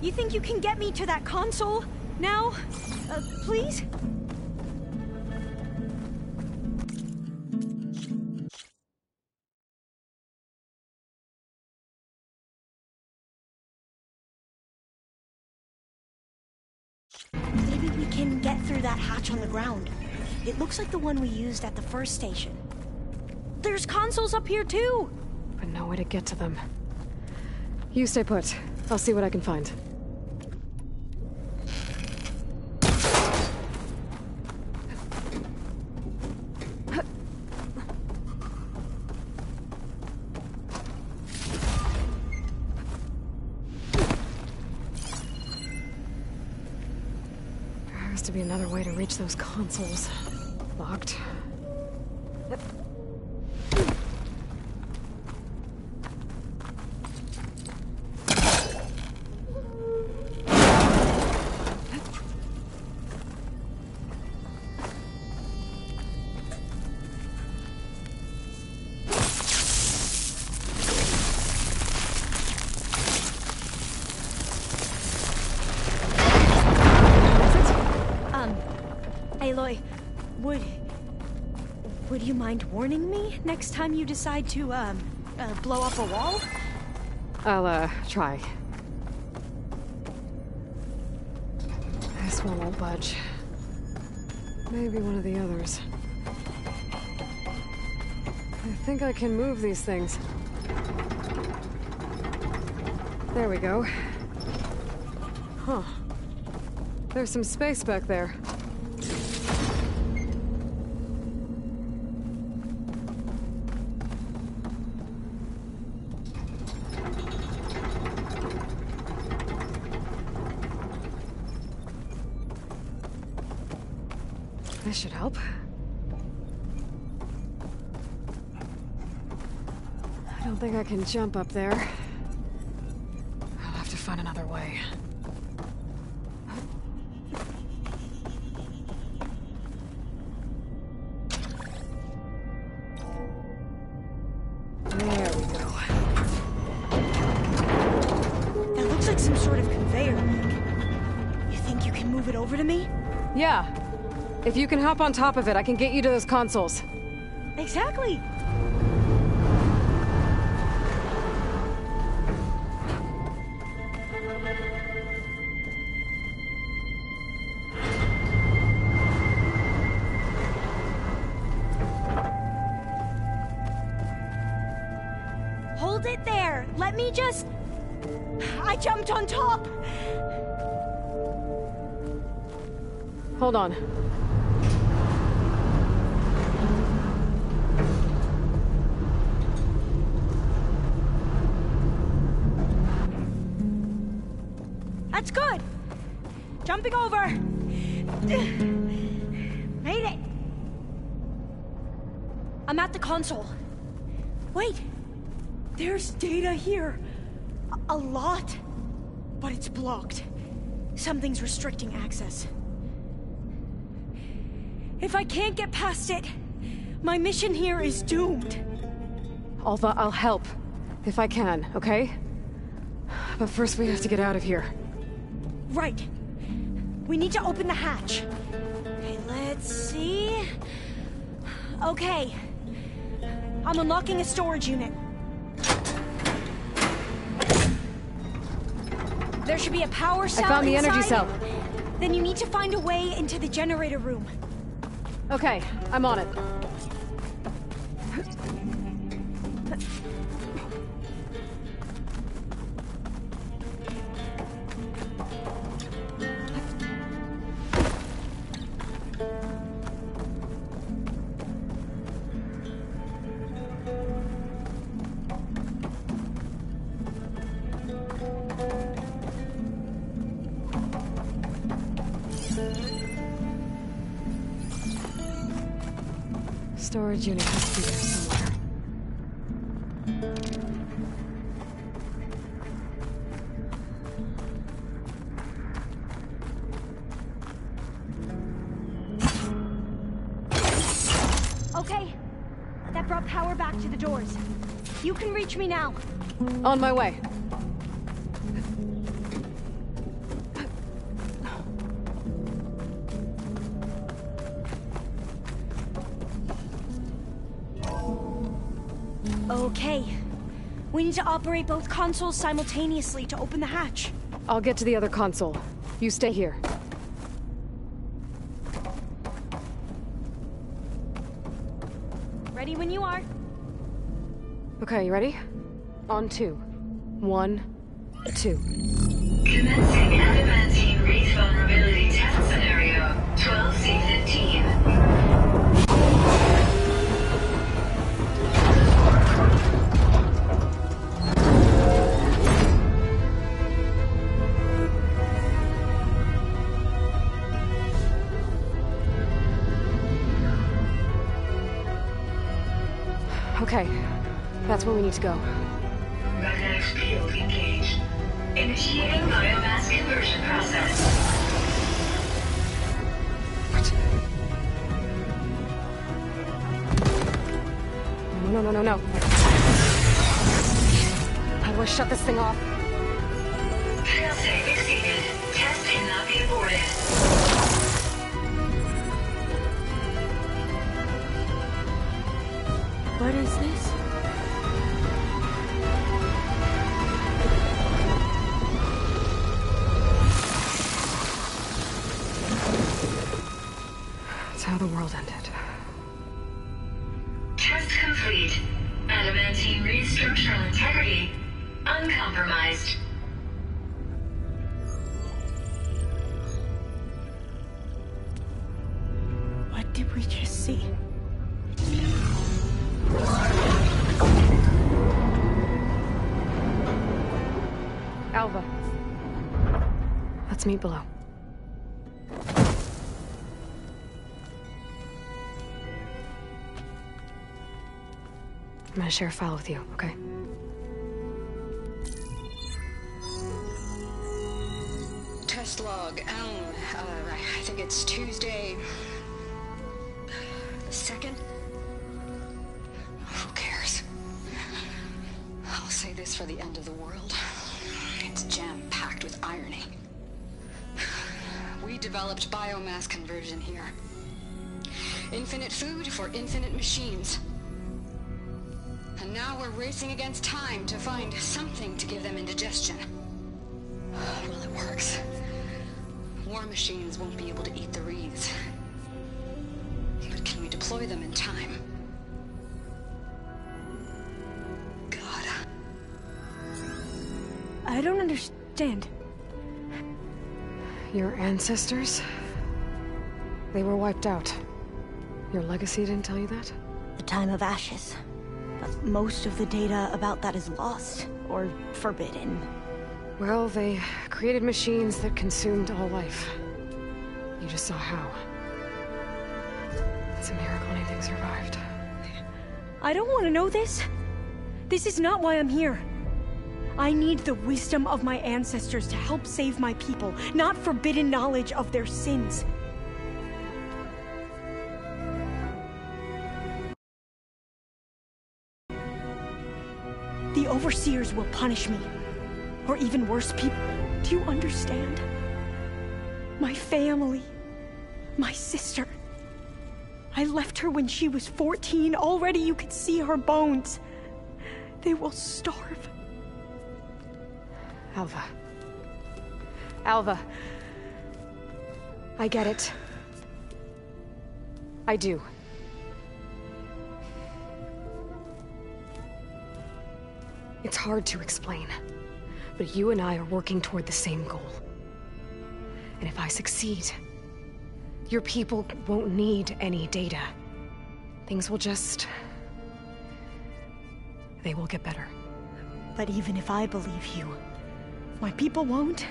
You think you can get me to that console? Now? Please? Maybe we can get through that hatch on the ground. It looks like the one we used at the first station. There's consoles up here too! But no way to get to them. You stay put. I'll see what I can find. There has to be another way to reach those consoles. Locked. Aloy, would you mind warning me next time you decide to, blow up a wall? I'll, try. This one won't budge. Maybe one of the others. I think I can move these things. There we go. Huh. There's some space back there. This should help. I don't think I can jump up there. I'll have to find another way. There we go. That looks like some sort of conveyor. You think you can move it over to me? Yeah. If you can hop on top of it, I can get you to those consoles. Exactly. Hold it there. Let me just... I jumped on top. Hold on. That's good. Jumping over. Made it. I'm at the console. Wait. There's data here. A lot. But it's blocked. Something's restricting access. If I can't get past it, my mission here is doomed. Alva, I'll help. If I can, okay? But first we have to get out of here. Right. We need to open the hatch. Okay, let's see... Okay. I'm unlocking a storage unit. There should be a power cell I found the inside. energy cell. Then you need to find a way into the generator room. Okay, I'm on it. Storage unit has to be there somewhere. Okay. That brought power back to the doors. You can reach me now. On my way. Okay. We need to operate both consoles simultaneously to open the hatch. I'll get to the other console. You stay here. Ready when you are. Okay, you ready? On 2. 1, 2. Commencing adamantine wreath vulnerability test scenario 12C15. Okay, that's where we need to go. Magnetic field engaged. Initiating biomass conversion process. No. How do I shut this thing off? Failsafe exceeded. Test cannot be aborted. What is this? That's how the world ended. Test complete. Adamantine wreath structural integrity uncompromised. What did we just see? Alva. Let's meet below. I'm gonna share a file with you, okay? Test log, I think it's Tuesday... the 2nd? Who cares? I'll say this for the end of the world. It's jam-packed with irony. We developed biomass conversion here. Infinite food for infinite machines. And now we're racing against time to find something to give them indigestion. Well, it works. War machines won't be able to eat the wreaths. But can we deploy them in time? God. I don't understand. Your ancestors? They were wiped out. Your legacy didn't tell you that? The time of ashes. But most of the data about that is lost, or forbidden. Well, they created machines that consumed all life. You just saw how. It's a miracle anything survived. I don't want to know this. This is not why I'm here. I need the wisdom of my ancestors to help save my people, not forbidden knowledge of their sins. The Overseers will punish me. Or even worse, people. Do you understand? My family. My sister. I left her when she was 14. Already you could see her bones. They will starve. Alva. Alva. I get it. I do. It's hard to explain, but you and I are working toward the same goal. And if I succeed, your people won't need any data. Things will just... they will get better. But even if I believe you, my people won't.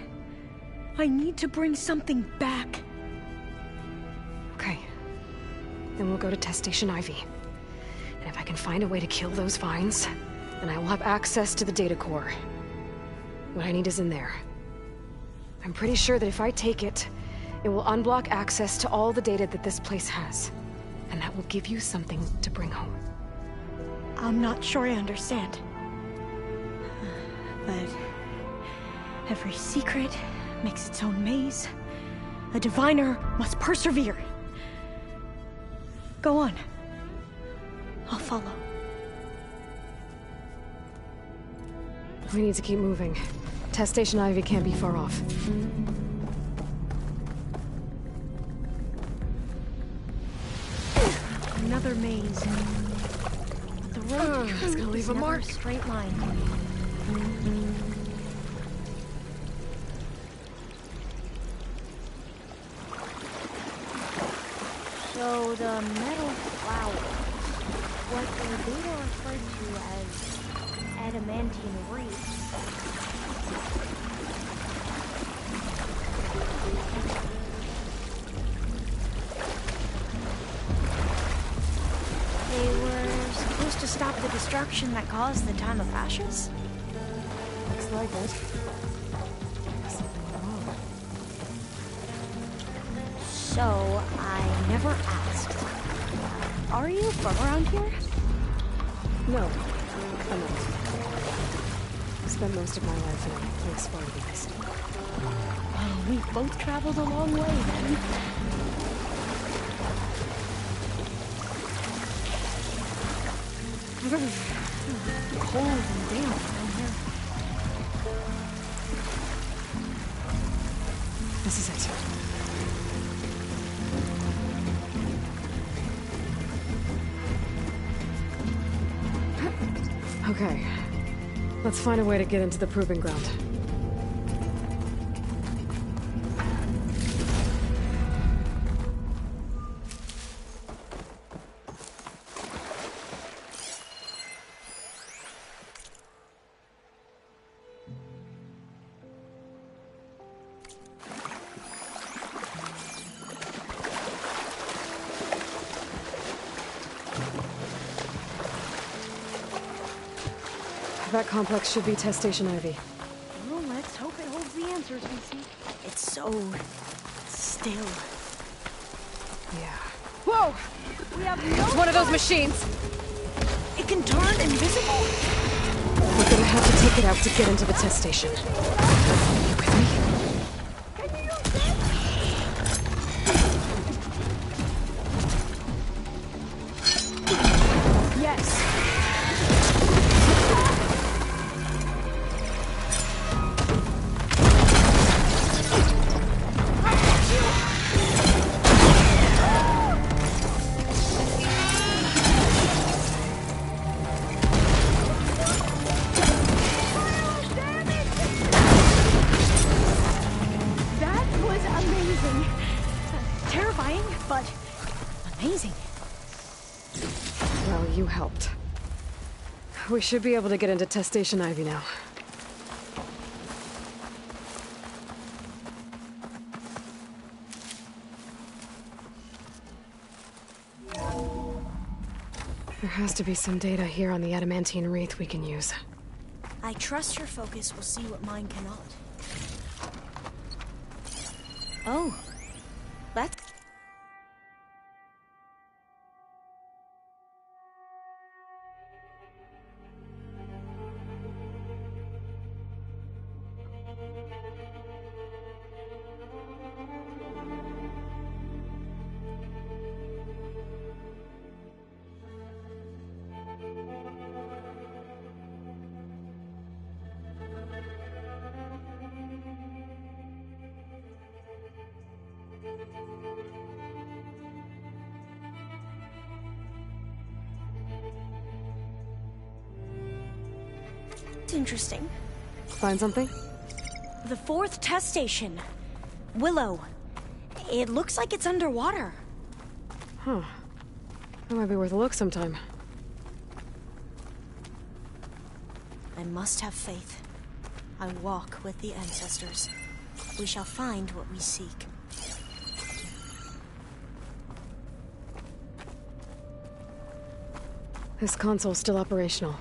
I need to bring something back. Okay. Then we'll go to Test Station Ivy. And if I can find a way to kill those vines, then I will have access to the data core. What I need is in there. I'm pretty sure that if I take it, it will unblock access to all the data that this place has. And that will give you something to bring home. I'm not sure I understand. But every secret makes its own maze. A diviner must persevere. Go on. I'll follow. We need to keep moving. Test Station Ivy can't be far off. Another maze. The road is gonna leave a mark. Straight line. So the metal flowers, what the data referred to as adamantine wreaths. They were supposed to stop the destruction that caused the Time of Ashes? Looks like it. Something wrong. So, I never asked. Are you from around here? No, I'm not. I spent most of my life in a place far east. Well, we both traveled a long way then. Cold and damp down here. This is it. Okay. Let's find a way to get into the proving ground. That complex should be Test Station Ivy. Well, let's hope it holds the answers we seek. It's so... still. Yeah. Whoa! We have no... It's one of those machines! It can turn invisible? We're gonna have to take it out to get into the test station. You with me? Yes. You helped. We should be able to get into Test Station Ivy now. There has to be some data here on the adamantine wreath we can use. I trust your focus will see what mine cannot. Oh, that's... interesting. Find something? The 4th test station. Willow. It looks like it's underwater. Huh. That might be worth a look sometime. I must have faith. I walk with the ancestors. We shall find what we seek. This console's still operational.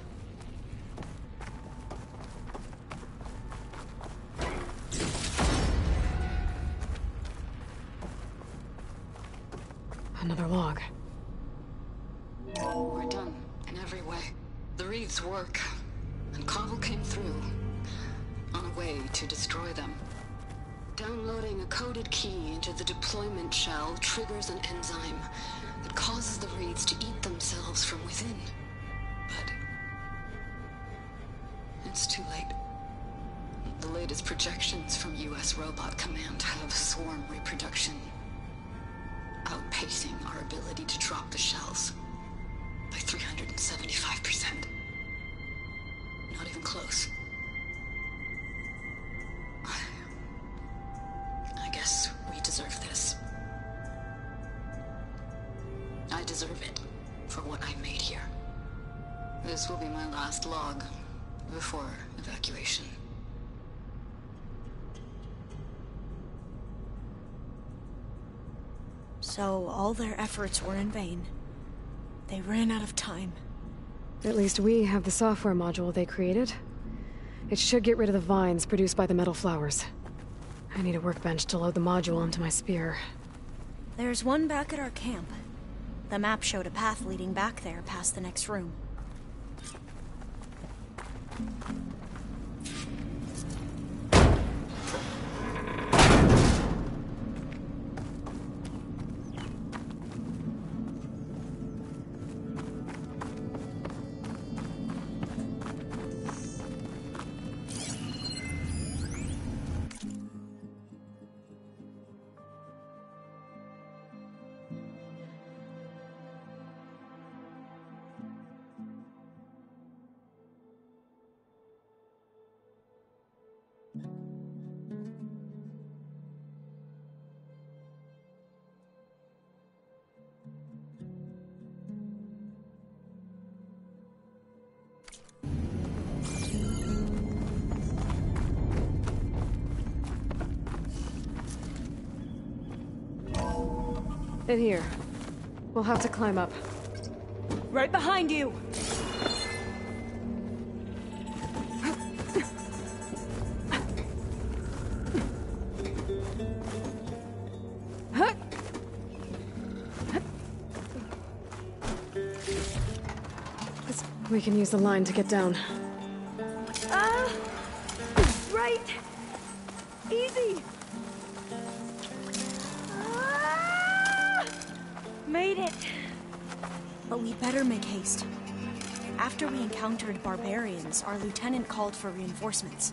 Another log. We're done, in every way. The wreaths work, and Cobble came through, on a way to destroy them. Downloading a coded key into the deployment shell triggers an enzyme that causes the wreaths to eat themselves from within. But... it's too late. The latest projections from US Robot Command have swarm reproduction outpacing our ability to drop the shells by 375%. Not even close. I guess we deserve this. I deserve it for what I made here. This will be my last log before evacuation. So all their efforts were in vain. They ran out of time. At least we have the software module they created. It should get rid of the vines produced by the metal flowers. I need a workbench to load the module onto my spear. There's one back at our camp. The map showed a path leading back there past the next room. In here. We'll have to climb up. Right behind you! We can use the line to get down. Right! Easy! Made it! But we better make haste. After we encountered barbarians, our lieutenant called for reinforcements.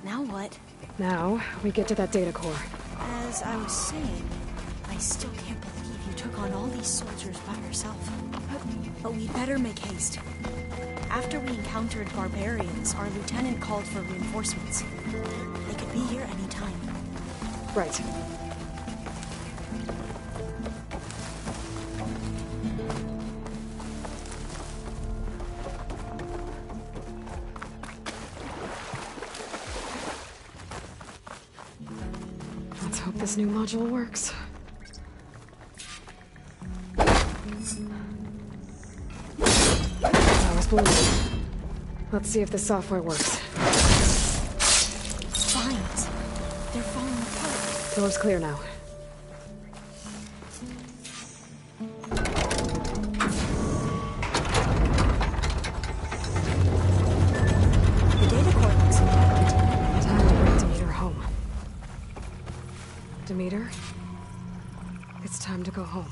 Now what? Now, we get to that data core. As I was saying, I still can't believe you took on all these soldiers by yourself. But we better make haste. After we encountered barbarians, our lieutenant called for reinforcements. They could be here any time. Right. Let's hope this new module works. Let's see if the software works. Vines. They're falling apart. Door's clear now. The data core looks intact. Time to bring Demeter home. Demeter? It's time to go home.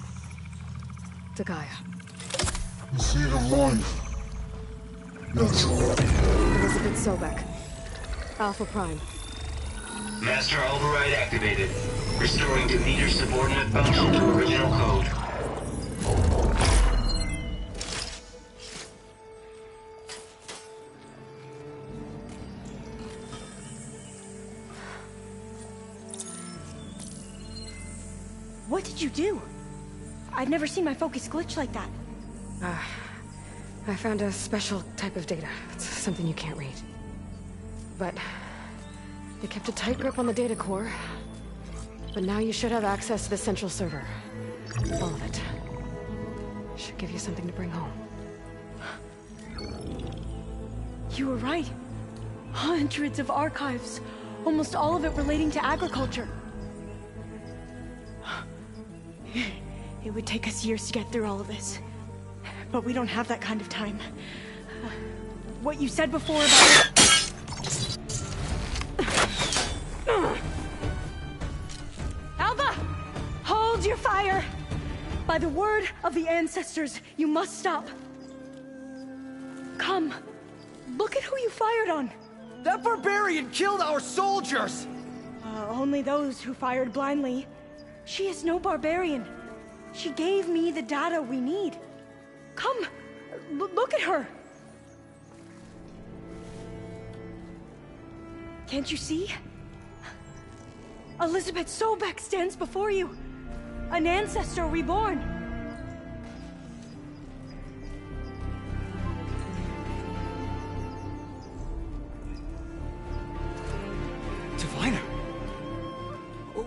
To Gaia. The seed of life. Elizabeth Sobek. Alpha Prime. Master override activated. Restoring Demeter's subordinate function to original code. What did you do? I've never seen my focus glitch like that. I found a special type of data. It's something you can't read. But you kept a tight grip on the data core. But now you should have access to the central server. All of it. Should give you something to bring home. You were right. Hundreds of archives. Almost all of it relating to agriculture. It would take us years to get through all of this. But we don't have that kind of time. What you said before about... Alva! Hold your fire! By the word of the ancestors, you must stop. Come. Look at who you fired on. That barbarian killed our soldiers! Only those who fired blindly. She is no barbarian. She gave me the data we need. Come, look at her. Can't you see? Elizabeth Sobek stands before you. An ancestor reborn. Diviner.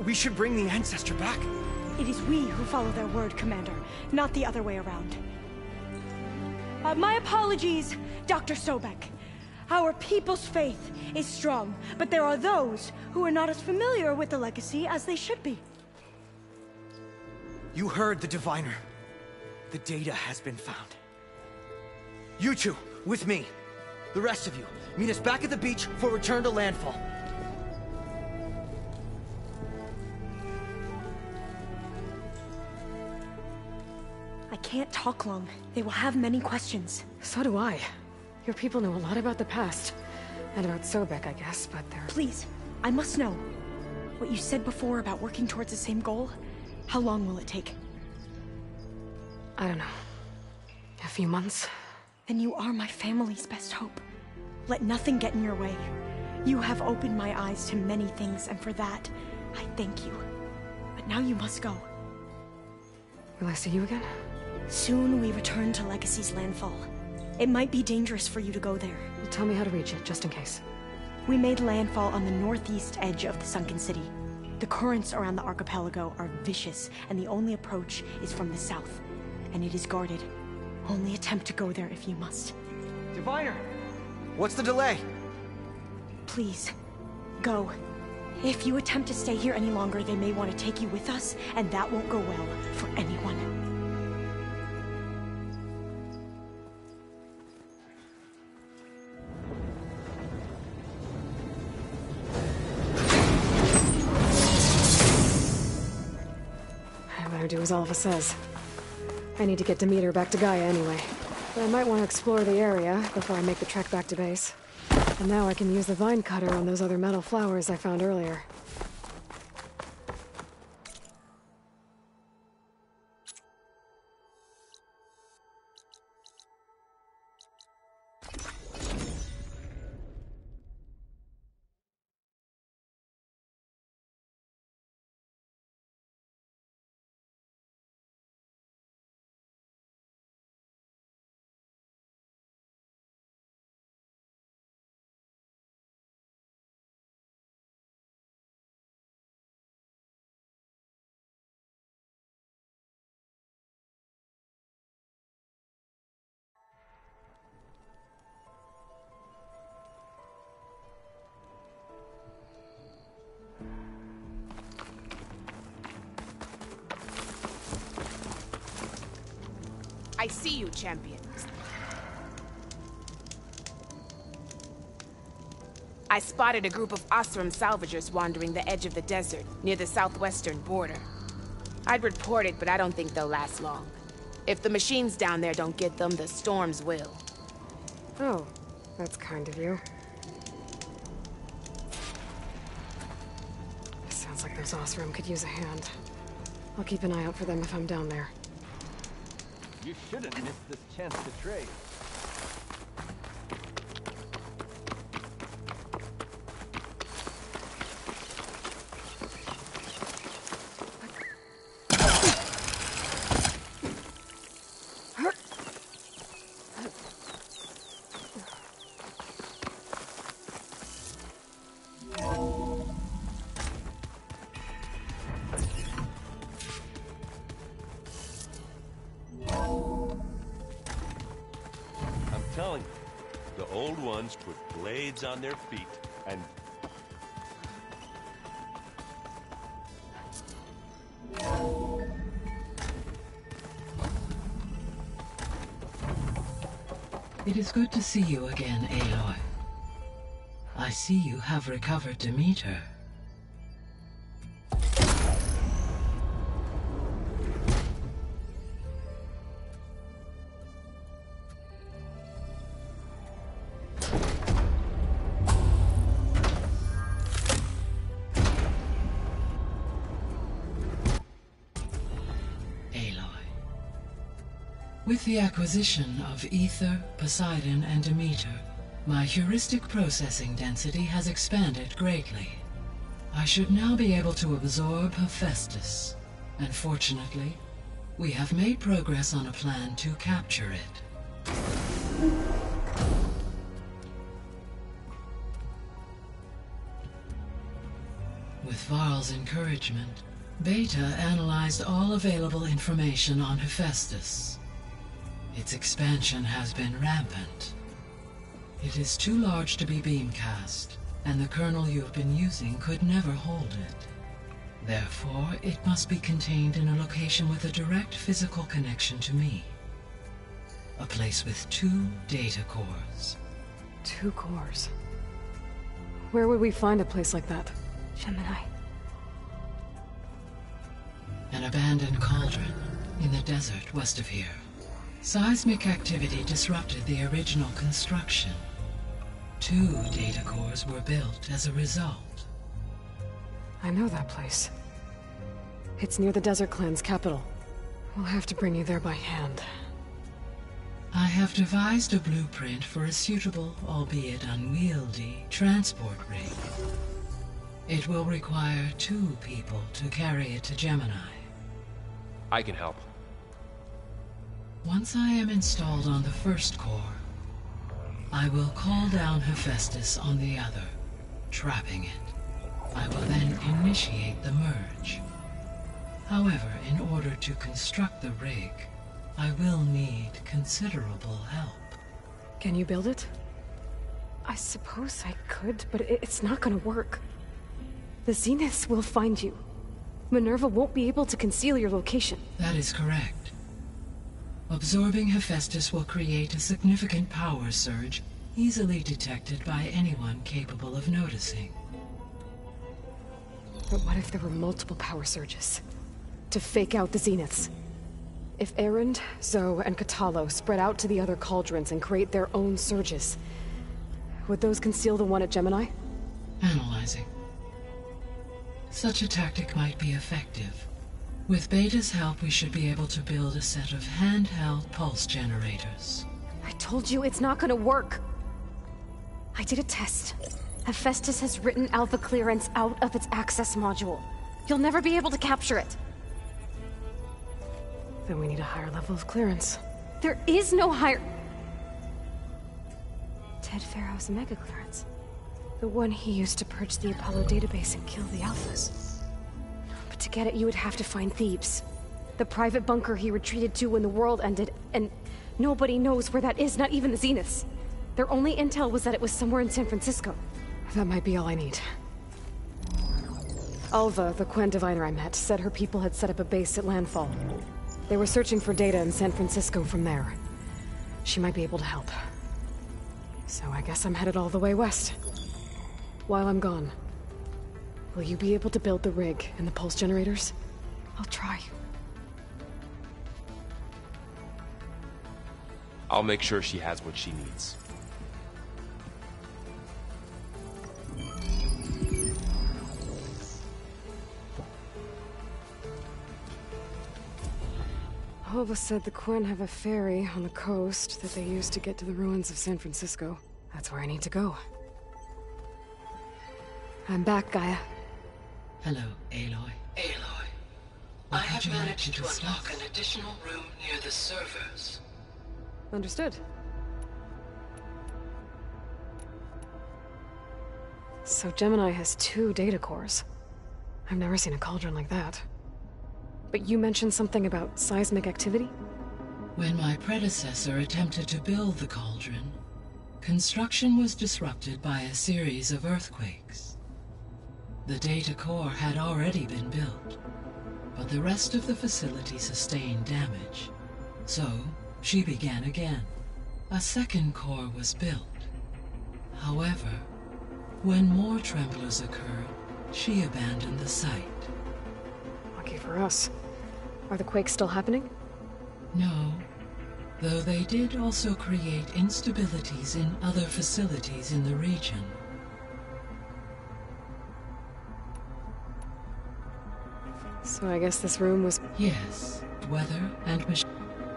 We should bring the ancestor back. It is we who follow their word, Commander, not the other way around. My apologies, Dr. Sobek. Our people's faith is strong, but there are those who are not as familiar with the legacy as they should be. You heard the Diviner. The data has been found. You two, with me. The rest of you, meet us back at the beach for return to landfall. I can't talk long. They will have many questions. So do I. Your people know a lot about the past. And about Sobek, I guess, but they're... Please, I must know. What you said before about working towards the same goal, how long will it take? I don't know. A few months? Then you are my family's best hope. Let nothing get in your way. You have opened my eyes to many things, and for that, I thank you. But now you must go. Will I see you again? Soon we return to Legacy's landfall. It might be dangerous for you to go there. Well, tell me how to reach it, just in case. We made landfall on the northeast edge of the sunken city. The currents around the archipelago are vicious, and the only approach is from the south. And it is guarded. Only attempt to go there if you must. Diviner! What's the delay? Please, go. If you attempt to stay here any longer, they may want to take you with us, and that won't go well for anyone. I better do as Alva says. I need to get Demeter back to Gaia anyway. But I might want to explore the area before I make the trek back to base. And now I can use the vine cutter on those other metal flowers I found earlier. I see you, champion. I spotted a group of Osram salvagers wandering the edge of the desert, near the southwestern border. I'd report it, but I don't think they'll last long. If the machines down there don't get them, the storms will. Oh, that's kind of you. Sounds like those Osram could use a hand. I'll keep an eye out for them if I'm down there. You shouldn't miss this chance to trade. Telling you, the old ones put blades on their feet and... It is good to see you again, Aloy. I see you have recovered Demeter. With the acquisition of Ether, Poseidon, and Demeter, my heuristic processing density has expanded greatly. I should now be able to absorb Hephaestus, and fortunately, we have made progress on a plan to capture it. With Varl's encouragement, Beta analyzed all available information on Hephaestus. Its expansion has been rampant. It is too large to be beamcast, and the kernel you've been using could never hold it. Therefore, it must be contained in a location with a direct physical connection to me. A place with 2 data cores. 2 cores? Where would we find a place like that? Gemini. An abandoned cauldron in the desert west of here. Seismic activity disrupted the original construction. 2 data cores were built as a result. I know that place. It's near the Desert Clan's capital. We'll have to bring you there by hand. I have devised a blueprint for a suitable, albeit unwieldy, transport rig. It will require 2 people to carry it to Gemini. I can help. Once I am installed on the first core, I will call down Hephaestus on the other, trapping it. I will then initiate the merge. However, in order to construct the rig, I will need considerable help. Can you build it? I suppose I could, but it's not gonna work. The Zeniths will find you. Minerva won't be able to conceal your location. That is correct. Absorbing Hephaestus will create a significant power surge, easily detected by anyone capable of noticing. But what if there were multiple power surges? To fake out the Zeniths? If Erend, Zoe, and Katalo spread out to the other cauldrons and create their own surges, would those conceal the one at Gemini? Analyzing. Such a tactic might be effective. With Beta's help, we should be able to build a set of handheld pulse generators. I told you it's not gonna work. I did a test. Hephaestus has written Alpha Clearance out of its access module. You'll never be able to capture it. Then we need a higher level of clearance. There is no higher... Ted Pharaoh's mega clearance. The one he used to purge the Apollo database and kill the Alphas. But to get it, you would have to find Thebes. The private bunker he retreated to when the world ended, and nobody knows where that is, not even the Zeniths. Their only intel was that it was somewhere in San Francisco. That might be all I need. Alva, the Quen diviner I met, said her people had set up a base at landfall. They were searching for data in San Francisco from there. She might be able to help. So I guess I'm headed all the way west. While I'm gone, will you be able to build the rig and the pulse generators? I'll try. I'll make sure she has what she needs. Alva said the Quen have a ferry on the coast that they use to get to the ruins of San Francisco. That's where I need to go. I'm back, Gaia. Hello, Aloy. Aloy, I have managed to unlock an additional room near the servers. Understood. So Gemini has 2 data cores. I've never seen a cauldron like that. But you mentioned something about seismic activity? When my predecessor attempted to build the cauldron, construction was disrupted by a series of earthquakes. The data core had already been built, but the rest of the facility sustained damage. So, she began again. A second core was built. However, when more tremblers occurred, she abandoned the site. Lucky for us. Are the quakes still happening? No, though they did also create instabilities in other facilities in the region. So I guess this room was... Yes, weather and machine.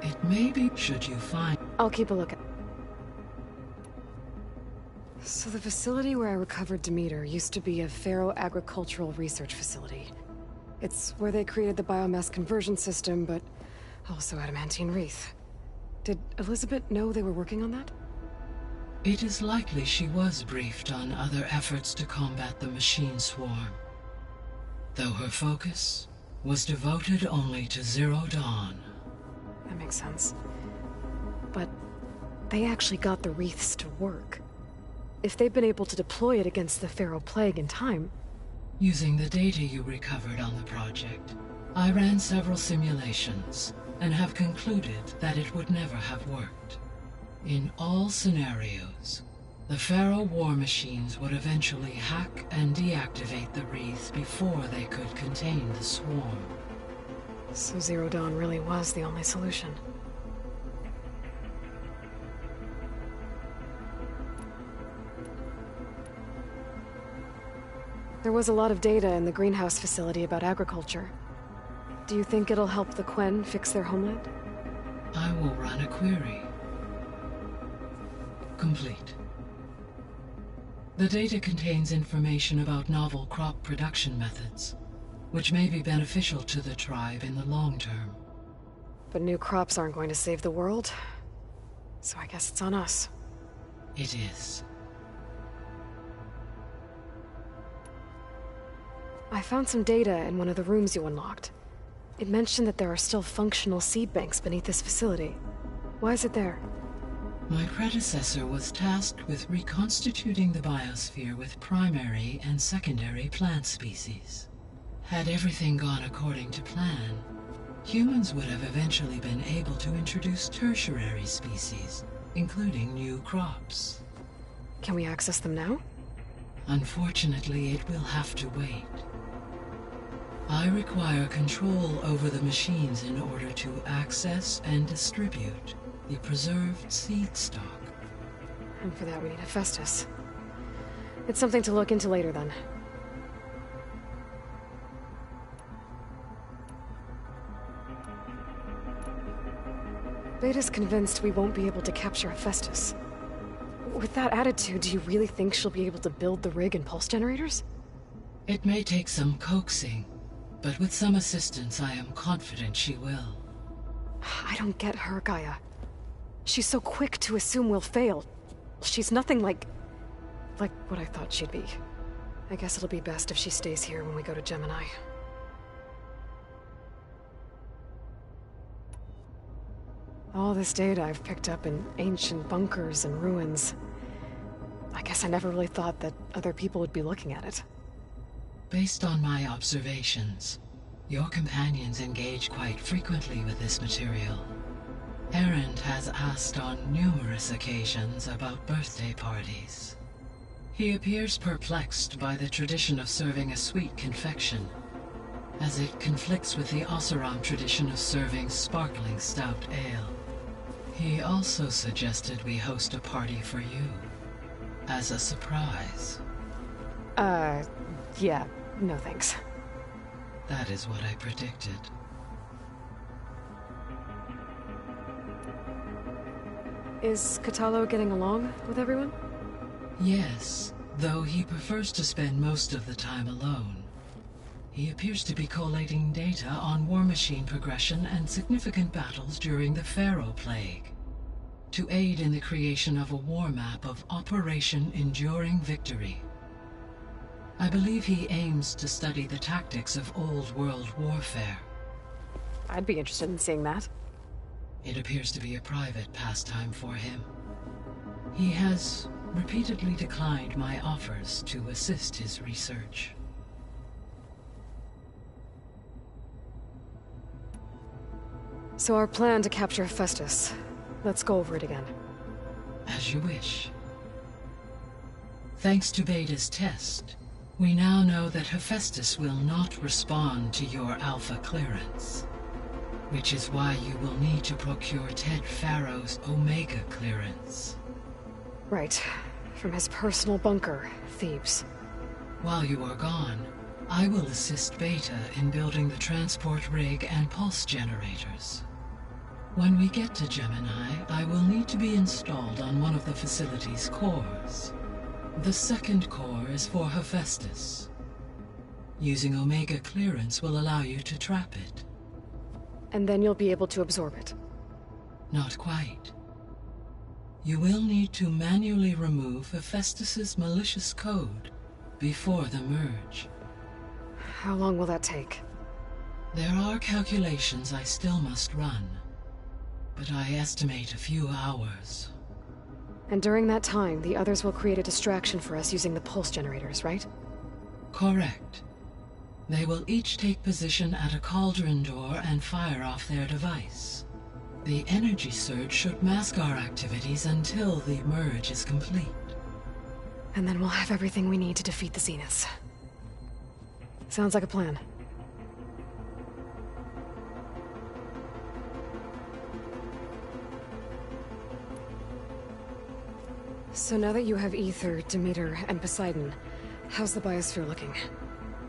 It may be, should you find... I'll keep a look at... So the facility where I recovered Demeter used to be a Pharaoh agricultural research facility. It's where they created the biomass conversion system, but also adamantine wreath. Did Elizabeth know they were working on that? It is likely she was briefed on other efforts to combat the machine swarm, though her focus was devoted only to Zero Dawn. That makes sense. But they actually got the wreaths to work. If they've been able to deploy it against the Pharaoh Plague in time... Using the data you recovered on the project, I ran several simulations and have concluded that it would never have worked. In all scenarios, the Pharaoh war machines would eventually hack and deactivate the wreaths before they could contain the swarm. So Zero Dawn really was the only solution. There was a lot of data in the greenhouse facility about agriculture. Do you think it'll help the Quen fix their homeland? I will run a query. Complete. The data contains information about novel crop production methods, which may be beneficial to the tribe in the long term. But new crops aren't going to save the world, so I guess it's on us. It is. I found some data in one of the rooms you unlocked. It mentioned that there are still functional seed banks beneath this facility. Why is it there? My predecessor was tasked with reconstituting the biosphere with primary and secondary plant species. Had everything gone according to plan, humans would have eventually been able to introduce tertiary species, including new crops. Can we access them now? Unfortunately, it will have to wait. I require control over the machines in order to access and distribute the preserved seed stock. And for that we need Hephaestus. It's something to look into later then. Beta's convinced we won't be able to capture Hephaestus. With that attitude, do you really think she'll be able to build the rig and pulse generators? It may take some coaxing, but with some assistance I am confident she will. I don't get her, Gaia. She's so quick to assume we'll fail. She's nothing like what I thought she'd be. I guess it'll be best if she stays here when we go to Gemini. All this data I've picked up in ancient bunkers and ruins. I guess I never really thought that other people would be looking at it. Based on my observations, your companions engage quite frequently with this material. Erend has asked on numerous occasions about birthday parties. He appears perplexed by the tradition of serving a sweet confection, as it conflicts with the Oseram tradition of serving sparkling stout ale. He also suggested we host a party for you, as a surprise. Yeah, no thanks. That is what I predicted. Is Katalo getting along with everyone? Yes, though he prefers to spend most of the time alone. He appears to be collating data on war machine progression and significant battles during the Pharaoh Plague, to aid in the creation of a war map of Operation Enduring Victory. I believe he aims to study the tactics of Old World warfare. I'd be interested in seeing that. It appears to be a private pastime for him. He has repeatedly declined my offers to assist his research. So our plan to capture Hephaestus. Let's go over it again. As you wish. Thanks to Beta's test, we now know that Hephaestus will not respond to your Alpha clearance, which is why you will need to procure Ted Pharaoh's Omega clearance. Right. From his personal bunker, Thebes. While you are gone, I will assist Beta in building the transport rig and pulse generators. When we get to Gemini, I will need to be installed on one of the facility's cores. The second core is for Hephaestus. Using Omega clearance will allow you to trap it. And then you'll be able to absorb it. Not quite. You will need to manually remove Hephaestus's malicious code before the merge. How long will that take? There are calculations I still must run, but I estimate a few hours. And during that time, the others will create a distraction for us using the pulse generators, right? Correct. They will each take position at a cauldron door and fire off their device. The energy surge should mask our activities until the merge is complete. And then we'll have everything we need to defeat the Zeniths. Sounds like a plan. So now that you have Ether, Demeter, and Poseidon, how's the biosphere looking?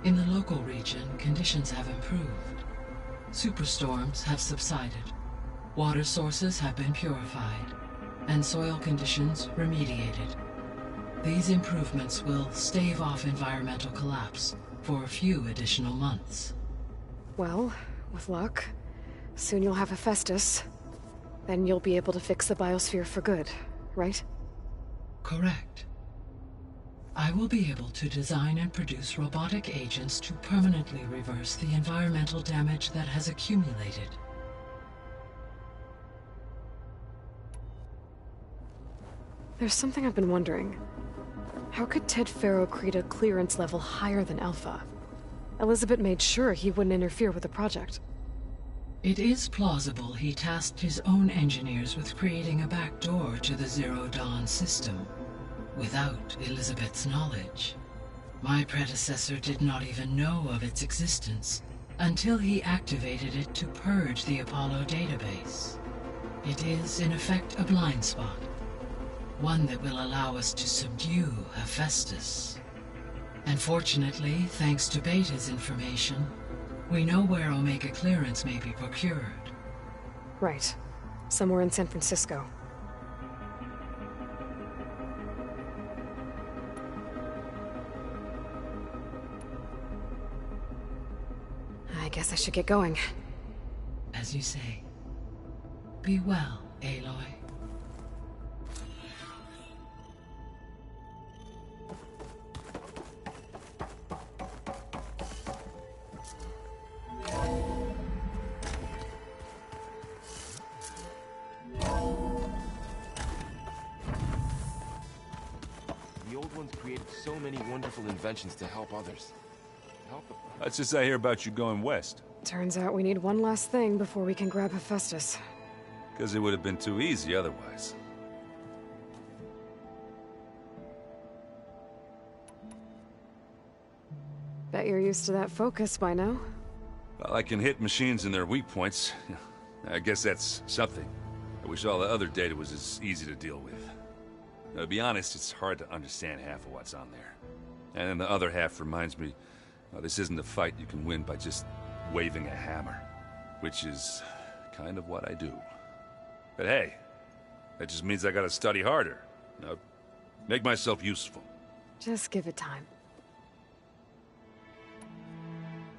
In the local region, conditions have improved. Superstorms have subsided. Water sources have been purified, and soil conditions remediated. These improvements will stave off environmental collapse for a few additional months. Well, with luck, soon you'll have Hephaestus. Then you'll be able to fix the biosphere for good, right? Correct. I will be able to design and produce robotic agents to permanently reverse the environmental damage that has accumulated. There's something I've been wondering. How could Ted Faro create a clearance level higher than Alpha? Elizabeth made sure he wouldn't interfere with the project. It is plausible he tasked his own engineers with creating a backdoor to the Zero Dawn system, without Elizabeth's knowledge. My predecessor did not even know of its existence until he activated it to purge the Apollo database. It is, in effect, a blind spot. One that will allow us to subdue Hephaestus. And fortunately, thanks to Beta's information, we know where Omega clearance may be procured. Right. Somewhere in San Francisco. I guess I should get going. As you say. Be well, Aloy. The old ones created so many wonderful inventions to help others. That's just I hear about you going west. Turns out we need one last thing before we can grab Hephaestus. Because it would have been too easy otherwise. Bet you're used to that focus by now. Well, I can hit machines in their weak points. I guess that's something. I wish all the other data was as easy to deal with. Now, to be honest, it's hard to understand half of what's on there. And then the other half reminds me, this isn't a fight you can win by just waving a hammer. Which is kind of what I do. But hey, that just means I gotta study harder. Make myself useful. Just give it time.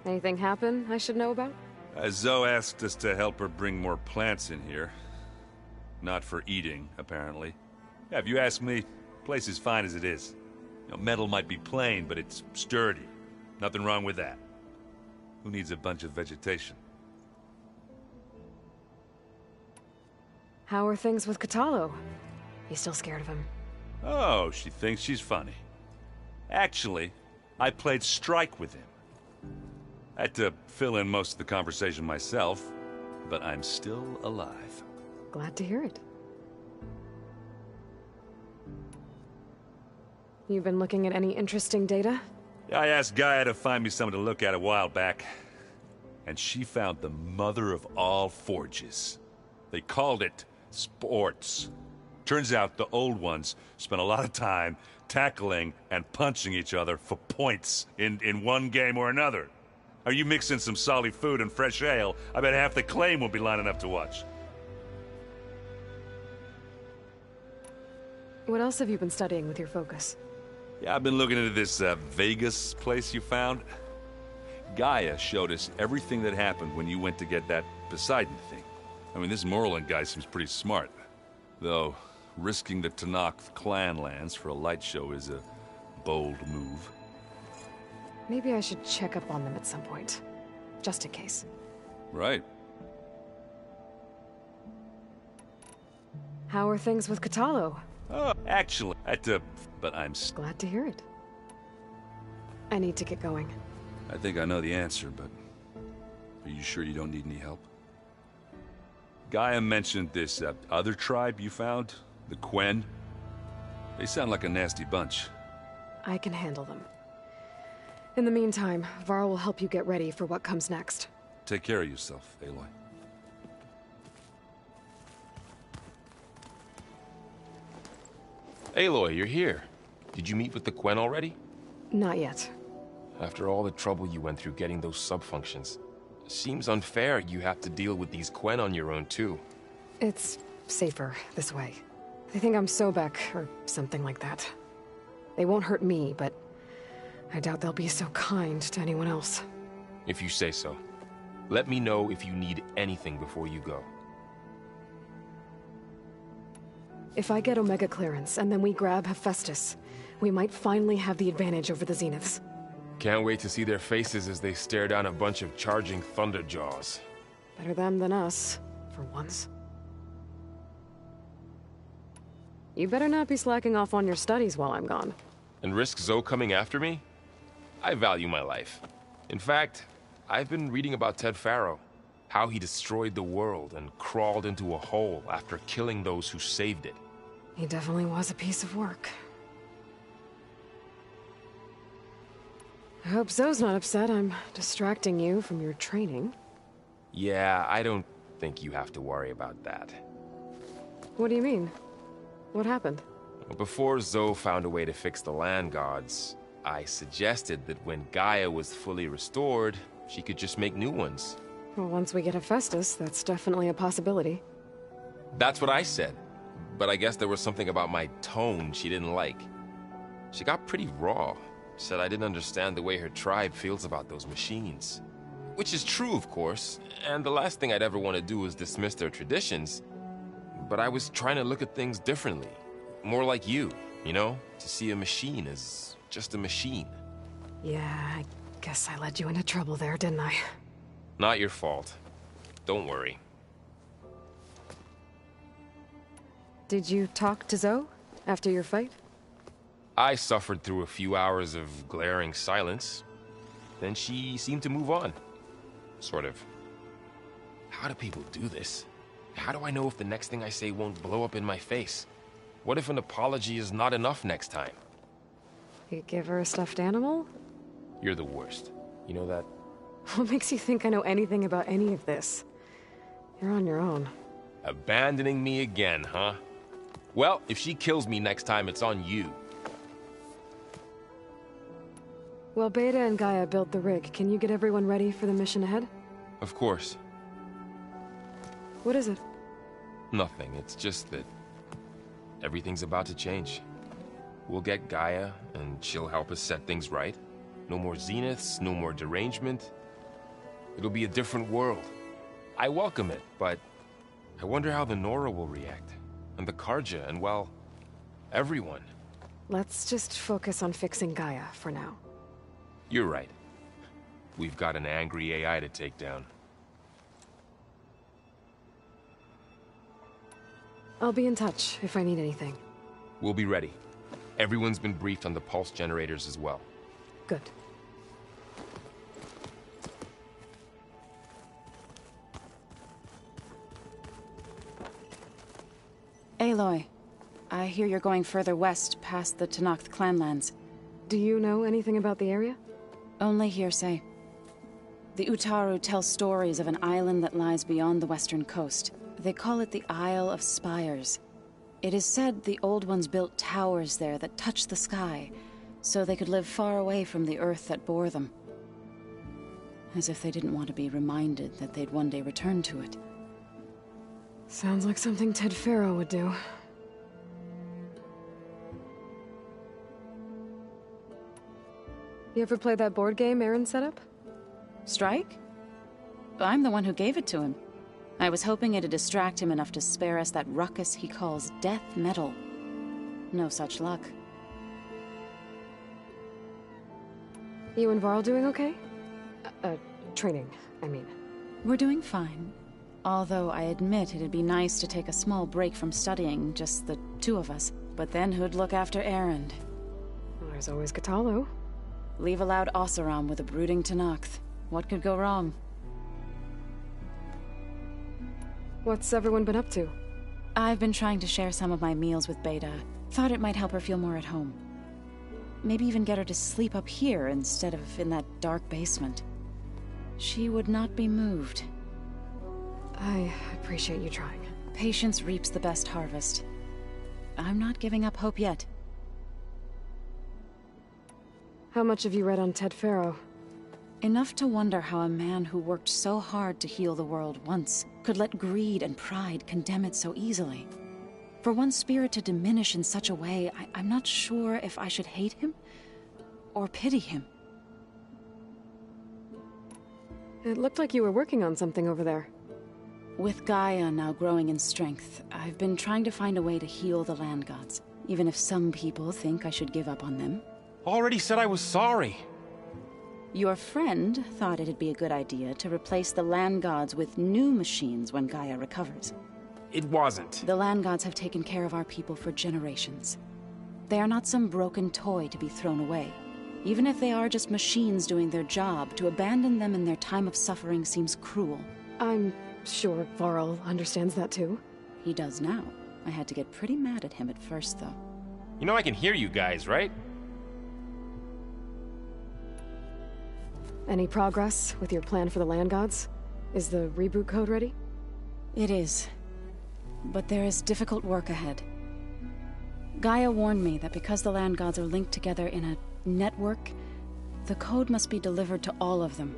Anything happen I should know about? Zoe asked us to help her bring more plants in here. Not for eating, apparently. Yeah, if you ask me, the place is fine as it is. Metal might be plain, but it's sturdy. Nothing wrong with that. Who needs a bunch of vegetation? How are things with Katalo? You still scared of him? Oh, she thinks she's funny. Actually, I played strike with him. I had to fill in most of the conversation myself, but I'm still alive. Glad to hear it. You've been looking at any interesting data? I asked Gaia to find me something to look at a while back, and she found the mother of all forges. They called it sports. Turns out the old ones spent a lot of time tackling and punching each other for points in one game or another. Are you mixing some solid food and fresh ale? I bet half the claim will be lining up to watch. What else have you been studying with your focus? Yeah, I've been looking into this Vegas place you found. Gaia showed us everything that happened when you went to get that Poseidon thing. I mean, this Morland guy seems pretty smart. Though, risking the Tenakth clan lands for a light show is a bold move. Maybe I should check up on them at some point. Just in case. Right. How are things with Katalo? Oh, actually, but I'm glad to hear it. I need to get going. I think I know the answer, but are you sure you don't need any help? Gaia mentioned this other tribe you found, the Quen. They sound like a nasty bunch. I can handle them. In the meantime, Varl will help you get ready for what comes next. Take care of yourself, Aloy. Aloy, you're here. Did you meet with the Quen already? Not yet. After all the trouble you went through getting those sub-functions, seems unfair you have to deal with these Quen on your own, too. It's safer this way. They think I'm Sobek, or something like that. They won't hurt me, but I doubt they'll be so kind to anyone else. If you say so. Let me know if you need anything before you go. If I get Omega clearance, and then we grab Hephaestus, we might finally have the advantage over the Zeniths. Can't wait to see their faces as they stare down a bunch of charging Thunderjaws. Better them than us, for once. You better not be slacking off on your studies while I'm gone. And risk Zoe coming after me? I value my life. In fact, I've been reading about Ted Faro. How he destroyed the world and crawled into a hole after killing those who saved it. He definitely was a piece of work. I hope Zoe's not upset I'm distracting you from your training. Yeah, I don't think you have to worry about that. What do you mean? What happened? Before Zoe found a way to fix the land gods, I suggested that when Gaia was fully restored, she could just make new ones. Well, once we get Hephaestus, that's definitely a possibility. That's what I said. But I guess there was something about my tone she didn't like. She got pretty raw. Said I didn't understand the way her tribe feels about those machines. Which is true, of course, and the last thing I'd ever want to do is dismiss their traditions. But I was trying to look at things differently. More like you know? To see a machine as just a machine. Yeah, I guess I led you into trouble there, didn't I? Not your fault. Don't worry. Did you talk to Zoe after your fight? I suffered through a few hours of glaring silence. Then she seemed to move on. Sort of. How do people do this? How do I know if the next thing I say won't blow up in my face? What if an apology is not enough next time? You give her a stuffed animal? You're the worst. You know that? What makes you think I know anything about any of this? You're on your own. Abandoning me again, huh? Well, if she kills me next time, it's on you. Well, Beta and Gaia built the rig. Can you get everyone ready for the mission ahead? Of course. What is it? Nothing. It's just that everything's about to change. We'll get Gaia, and she'll help us set things right. No more zeniths, no more derangement. It'll be a different world. I welcome it, but I wonder how the Nora will react. And the Karja, and well, everyone. Let's just focus on fixing Gaia for now. You're right. We've got an angry AI to take down. I'll be in touch if I need anything. We'll be ready. Everyone's been briefed on the pulse generators as well. Good. Aloy, I hear you're going further west past the Tenakth clanlands. Do you know anything about the area? Only hearsay. The Utaru tell stories of an island that lies beyond the western coast. They call it the Isle of Spires. It is said the Old Ones built towers there that touch the sky, so they could live far away from the earth that bore them. As if they didn't want to be reminded that they'd one day return to it. Sounds like something Ted Faro would do. You ever play that board game Aaron set up? Strike? I'm the one who gave it to him. I was hoping it'd distract him enough to spare us that ruckus he calls death metal. No such luck. You and Varl doing okay? Training, I mean. We're doing fine. Although I admit it'd be nice to take a small break from studying, just the two of us. But then who'd look after Erend? Well, there's always Katalo. Leave a loud Oseram with a brooding Tenakth. What could go wrong? What's everyone been up to? I've been trying to share some of my meals with Beta. Thought it might help her feel more at home. Maybe even get her to sleep up here instead of in that dark basement. She would not be moved. I appreciate you trying. Patience reaps the best harvest. I'm not giving up hope yet. How much have you read on Ted Faro? Enough to wonder how a man who worked so hard to heal the world once could let greed and pride condemn it so easily. For one spirit to diminish in such a way, I'm not sure if I should hate him or pity him. It looked like you were working on something over there. With Gaia now growing in strength, I've been trying to find a way to heal the land gods, even if some people think I should give up on them. Already said I was sorry. Your friend thought it'd be a good idea to replace the land gods with new machines when Gaia recovers. It wasn't. The land gods have taken care of our people for generations. They are not some broken toy to be thrown away. Even if they are just machines doing their job, to abandon them in their time of suffering seems cruel. I'm sure Varl understands that too. He does now. I had to get pretty mad at him at first, though. You know I can hear you guys, right? Any progress with your plan for the land gods? Is the reboot code ready? It is. But there is difficult work ahead. Gaia warned me that because the land gods are linked together in a network, the code must be delivered to all of them.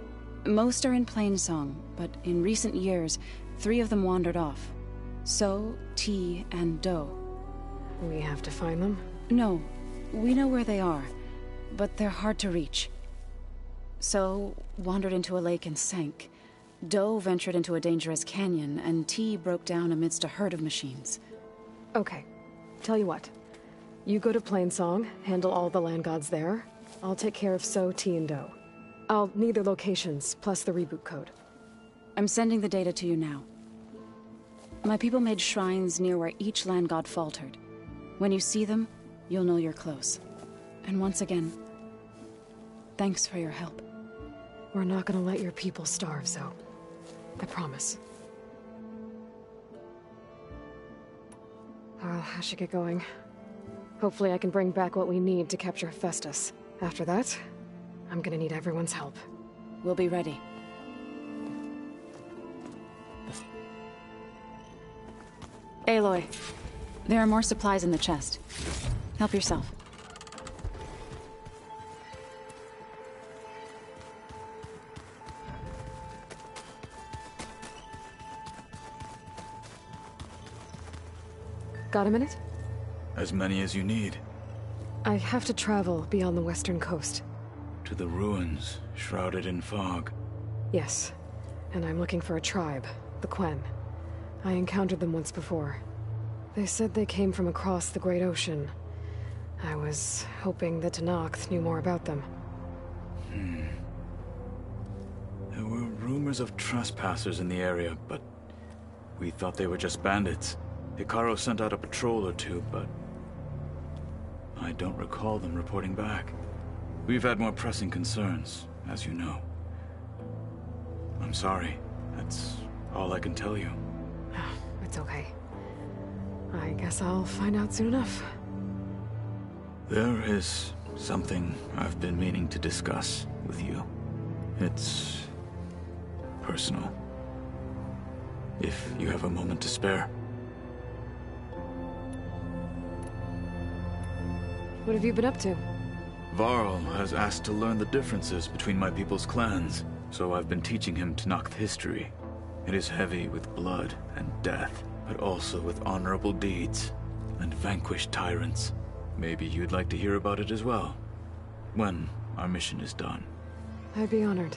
Most are in Plainsong, but in recent years, 3 of them wandered off. So, T, and Do. We have to find them? No, we know where they are, but they're hard to reach. So, wandered into a lake and sank. Do ventured into a dangerous canyon, and T broke down amidst a herd of machines. Okay, tell you what. You go to Plainsong, handle all the land gods there. I'll take care of So, T, and Do. I'll need their locations, plus the reboot code. I'm sending the data to you now. My people made shrines near where each land god faltered. When you see them, you'll know you're close. And once again, thanks for your help. We're not gonna let your people starve, Zo. I promise. Well, I should get going. Hopefully I can bring back what we need to capture Hephaestus. After that, I'm gonna need everyone's help. We'll be ready. Aloy, there are more supplies in the chest. Help yourself. Got a minute? As many as you need. I have to travel beyond the western coast. To the ruins, shrouded in fog. Yes, and I'm looking for a tribe, the Quen. I encountered them once before. They said they came from across the Great Ocean. I was hoping that Tenakth knew more about them. There were rumors of trespassers in the area, but we thought they were just bandits. Hikaru sent out a patrol or two, but I don't recall them reporting back. We've had more pressing concerns, as you know. I'm sorry. That's all I can tell you. It's okay. I guess I'll find out soon enough. There is something I've been meaning to discuss with you. It's personal. If you have a moment to spare. What have you been up to? Varl has asked to learn the differences between my people's clans, so I've been teaching him Tenakth history. It is heavy with blood and death, but also with honorable deeds and vanquished tyrants. Maybe you'd like to hear about it as well, when our mission is done. I'd be honored.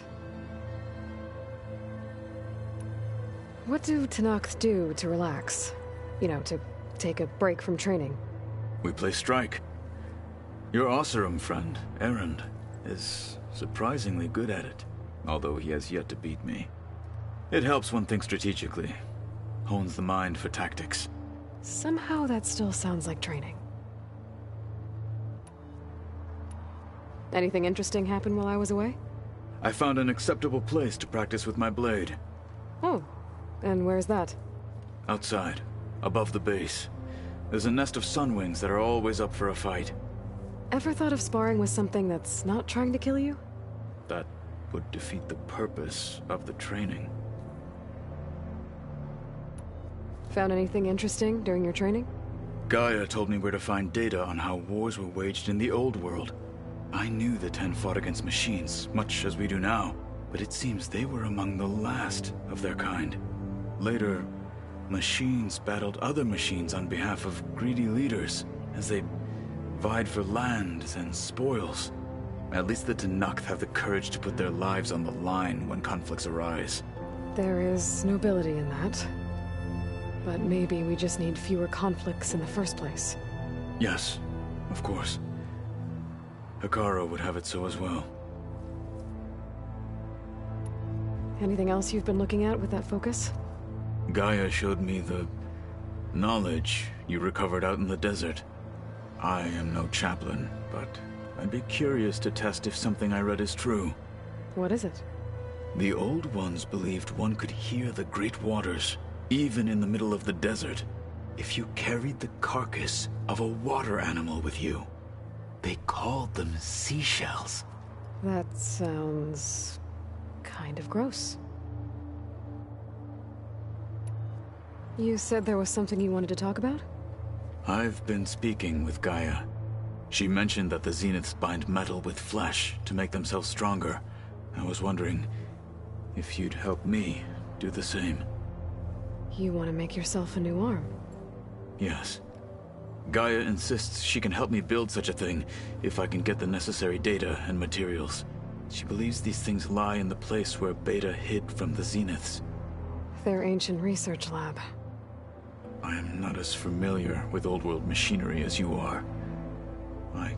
What do Tenakth do to relax? You know, to take a break from training? We play strike. Your Oseram friend, Erend, is surprisingly good at it, although he has yet to beat me. It helps one think strategically, hones the mind for tactics. Somehow that still sounds like training. Anything interesting happen while I was away? I found an acceptable place to practice with my blade. Oh, and where's that? Outside, above the base. There's a nest of sunwings that are always up for a fight. Ever thought of sparring with something that's not trying to kill you? That would defeat the purpose of the training. Found anything interesting during your training? Gaia told me where to find data on how wars were waged in the old world. I knew the Ten fought against machines, much as we do now, but it seems they were among the last of their kind. Later, machines battled other machines on behalf of greedy leaders, as they vied for lands and spoils. At least the Tenakth have the courage to put their lives on the line when conflicts arise. There is nobility in that. But maybe we just need fewer conflicts in the first place. Yes, of course. Hikaru would have it so as well. Anything else you've been looking at with that focus? Gaia showed me the Knowledge you recovered out in the desert. I am no chaplain, but I'd be curious to test if something I read is true. What is it? The Old Ones believed one could hear the great waters, even in the middle of the desert, if you carried the carcass of a water animal with you. They called them seashells. That sounds... kind of gross. You said there was something you wanted to talk about? I've been speaking with Gaia. She mentioned that the Zeniths bind metal with flesh to make themselves stronger. I was wondering if you'd help me do the same. You want to make yourself a new arm? Yes. Gaia insists she can help me build such a thing if I can get the necessary data and materials. She believes these things lie in the place where Beta hid from the Zeniths. Their ancient research lab. I am not as familiar with old world machinery as you are. I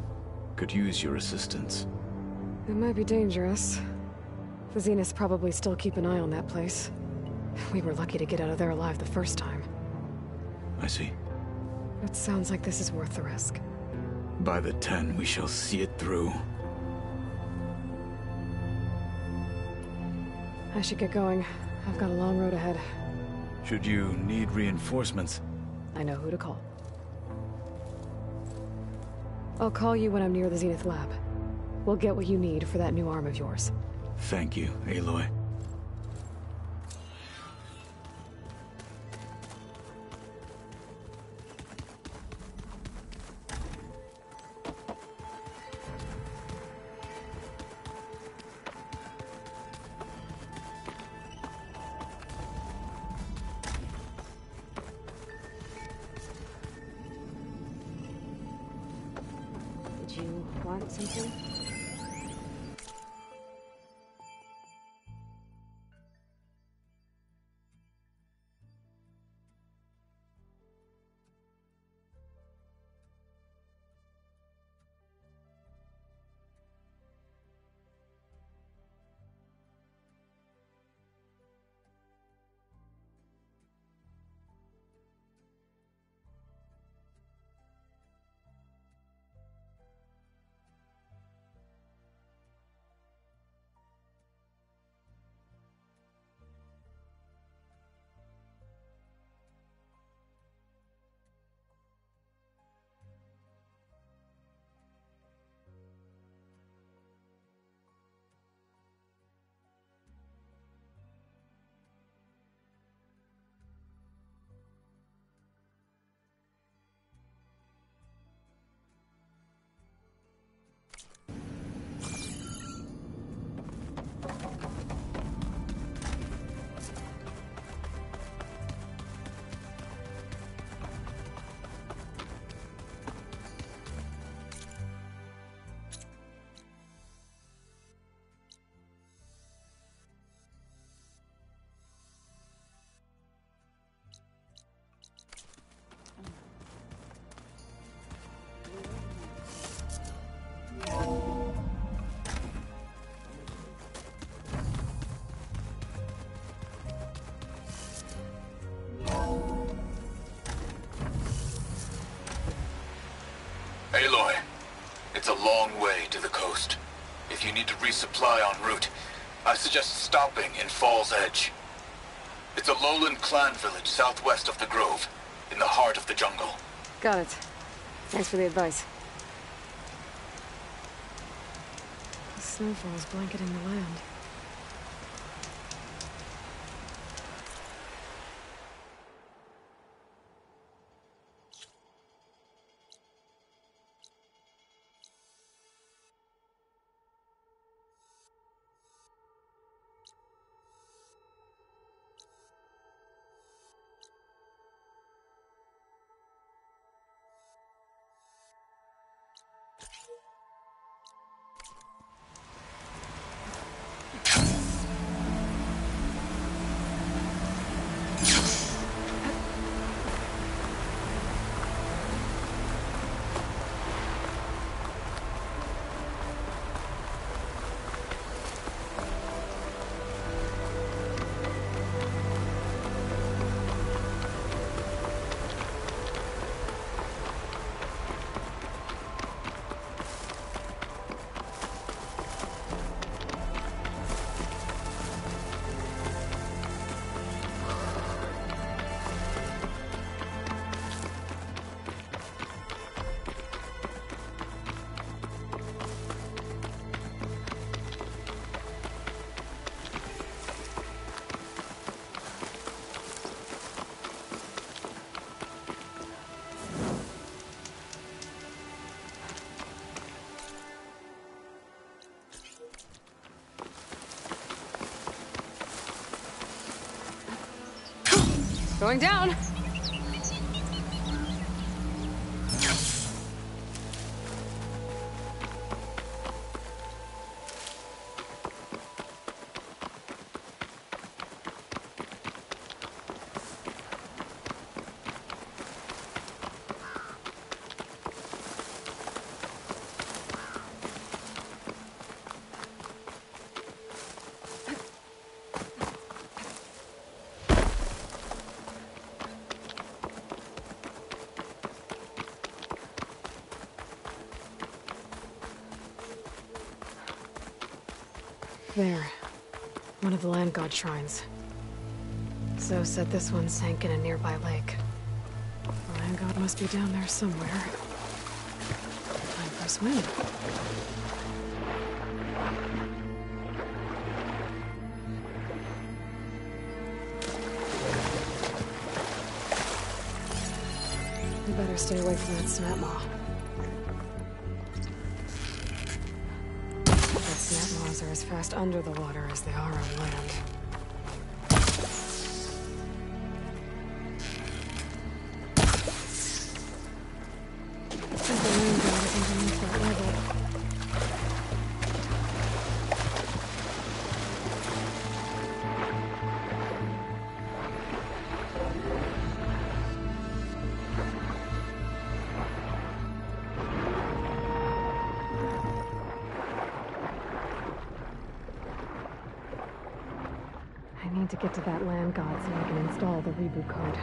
could use your assistance. It might be dangerous. The Zeniths probably still keep an eye on that place. We were lucky to get out of there alive the first time. I see. It sounds like this is worth the risk. By the 10, we shall see it through. I should get going. I've got a long road ahead. Should you need reinforcements? I know who to call. I'll call you when I'm near the Zenith lab. We'll get what you need for that new arm of yours. Thank you, Aloy. Did you want something? Aloy, it's a long way to the coast. If you need to resupply en route, I suggest stopping in Fall's Edge. It's a lowland clan village southwest of the Grove, in the heart of the jungle. Got it. Thanks for the advice. The snowfall is blanketing the land. Going down! There. One of the land god shrines. Zo said this one sank in a nearby lake. The land god must be down there somewhere. Time for a swim. We better stay away from that snap maw. Snap maws are as fast under the water as they are on land. The land god is underneath that level. I need to get to that land god so I can install the reboot code.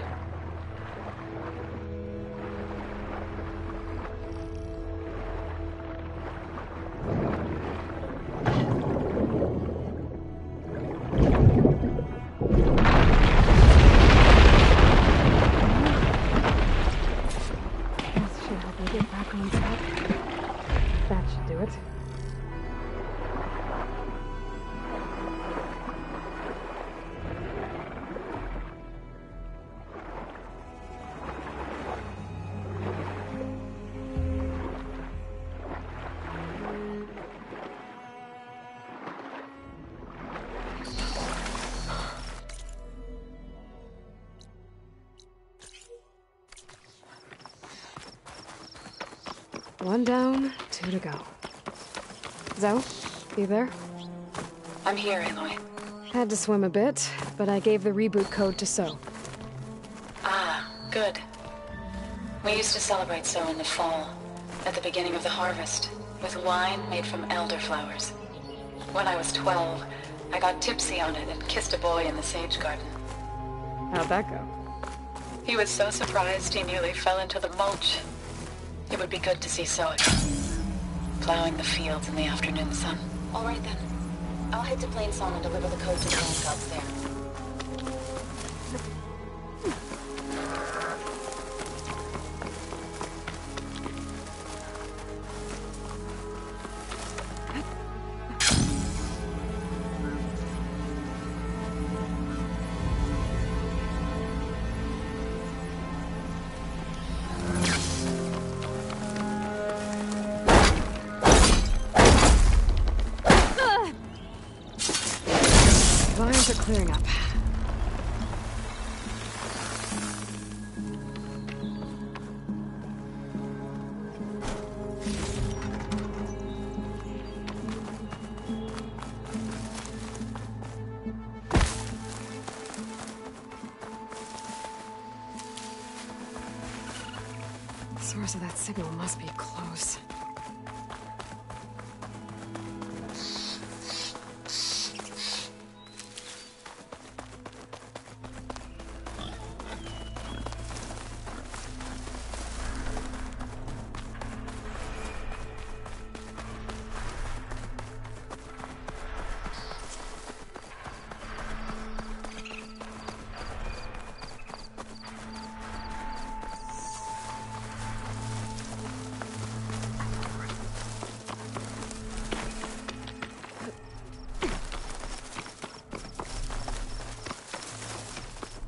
This should help me get back on track. That should do it. One down, two to go. Zo, you there? I'm here, Aloy. Had to swim a bit, but I gave the reboot code to So. Ah, good. We used to celebrate So in the fall, at the beginning of the harvest, with wine made from elderflowers. When I was 12, I got tipsy on it and kissed a boy in the sage garden. How'd that go? He was so surprised he nearly fell into the mulch. It would be good to see So again, plowing the fields in the afternoon sun. All right then. I'll head to Plainsong and deliver the code to the land gods there. Vines are clearing up. The source of that signal must be close.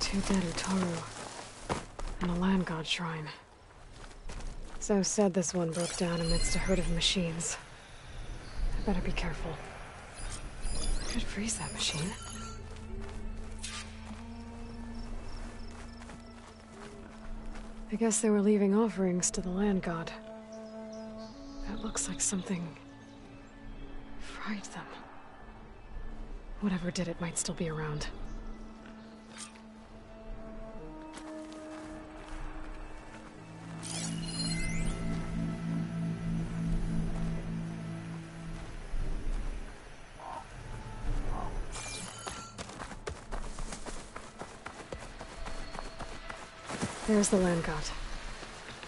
Two dead Utaru, and a land god shrine. So said this one broke down amidst a herd of machines. I better be careful. I could freeze that machine. I guess they were leaving offerings to the land god. That looks like something fried them. Whatever did it might still be around. There's the land god.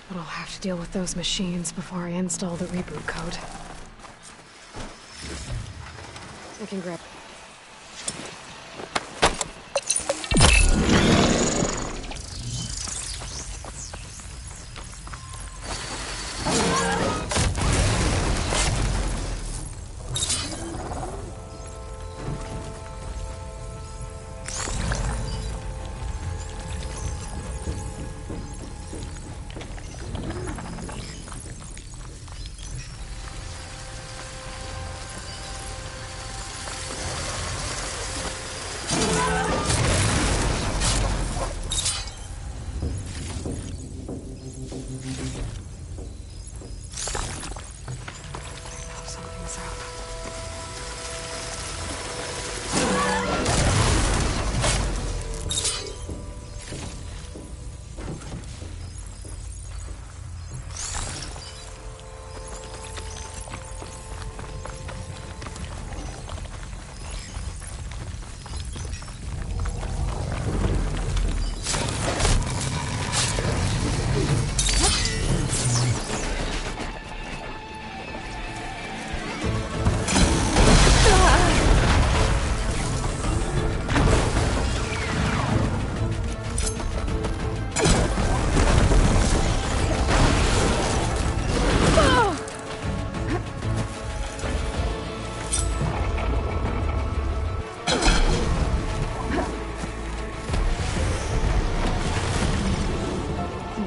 But I'll have to deal with those machines before I install the reboot code. I can grab it.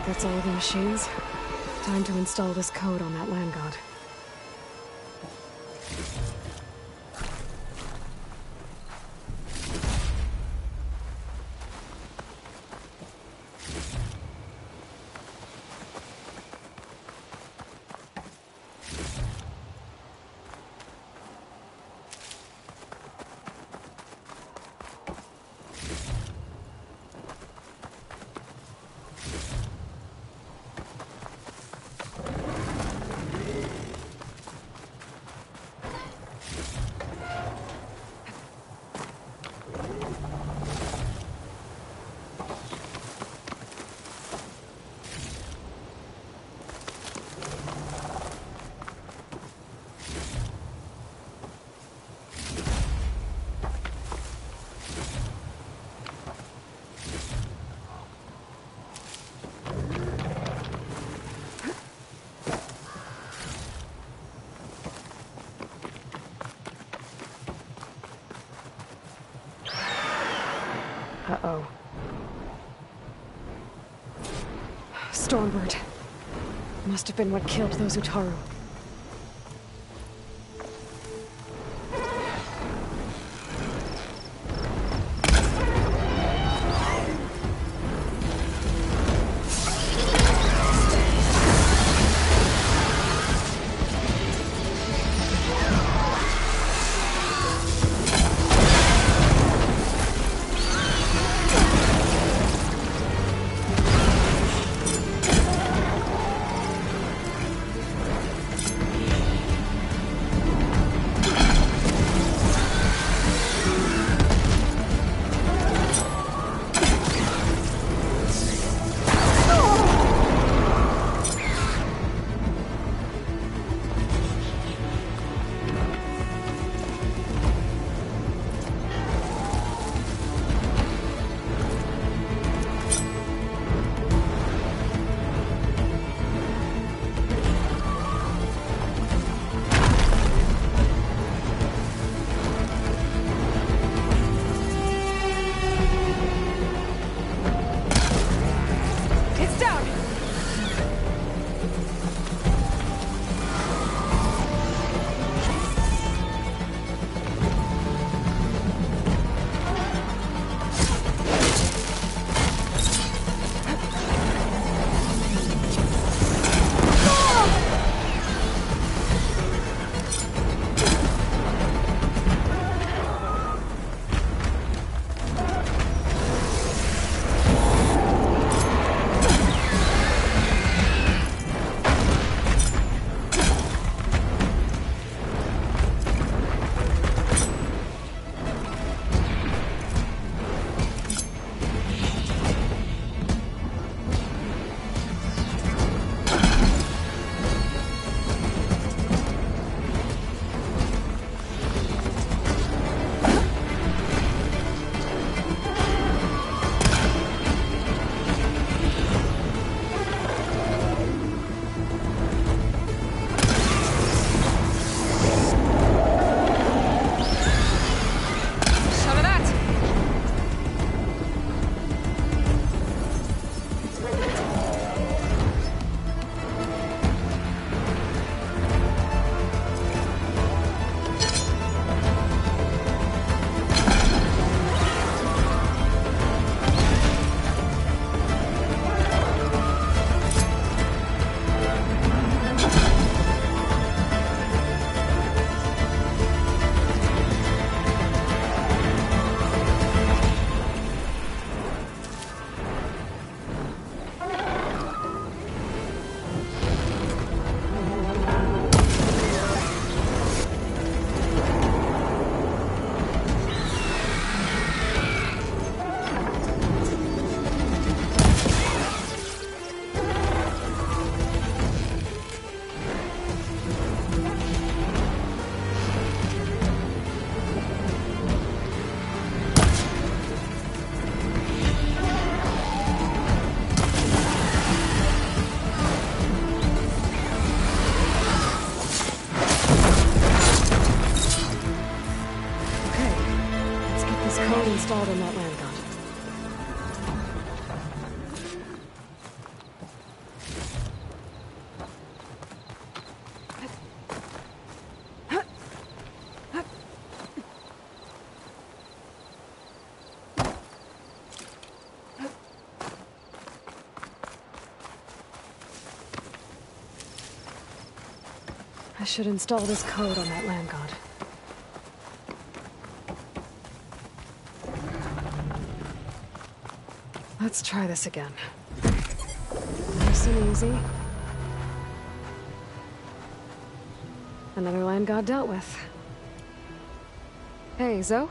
That's all the machines. Time to install this code on that land god. Uh-oh. Stormbird. Must have been what killed those Utaru. code installed in that land god. I should install this code on that land god. Let's try this again. Nice and easy. Another land god dealt with. Hey, Zoe?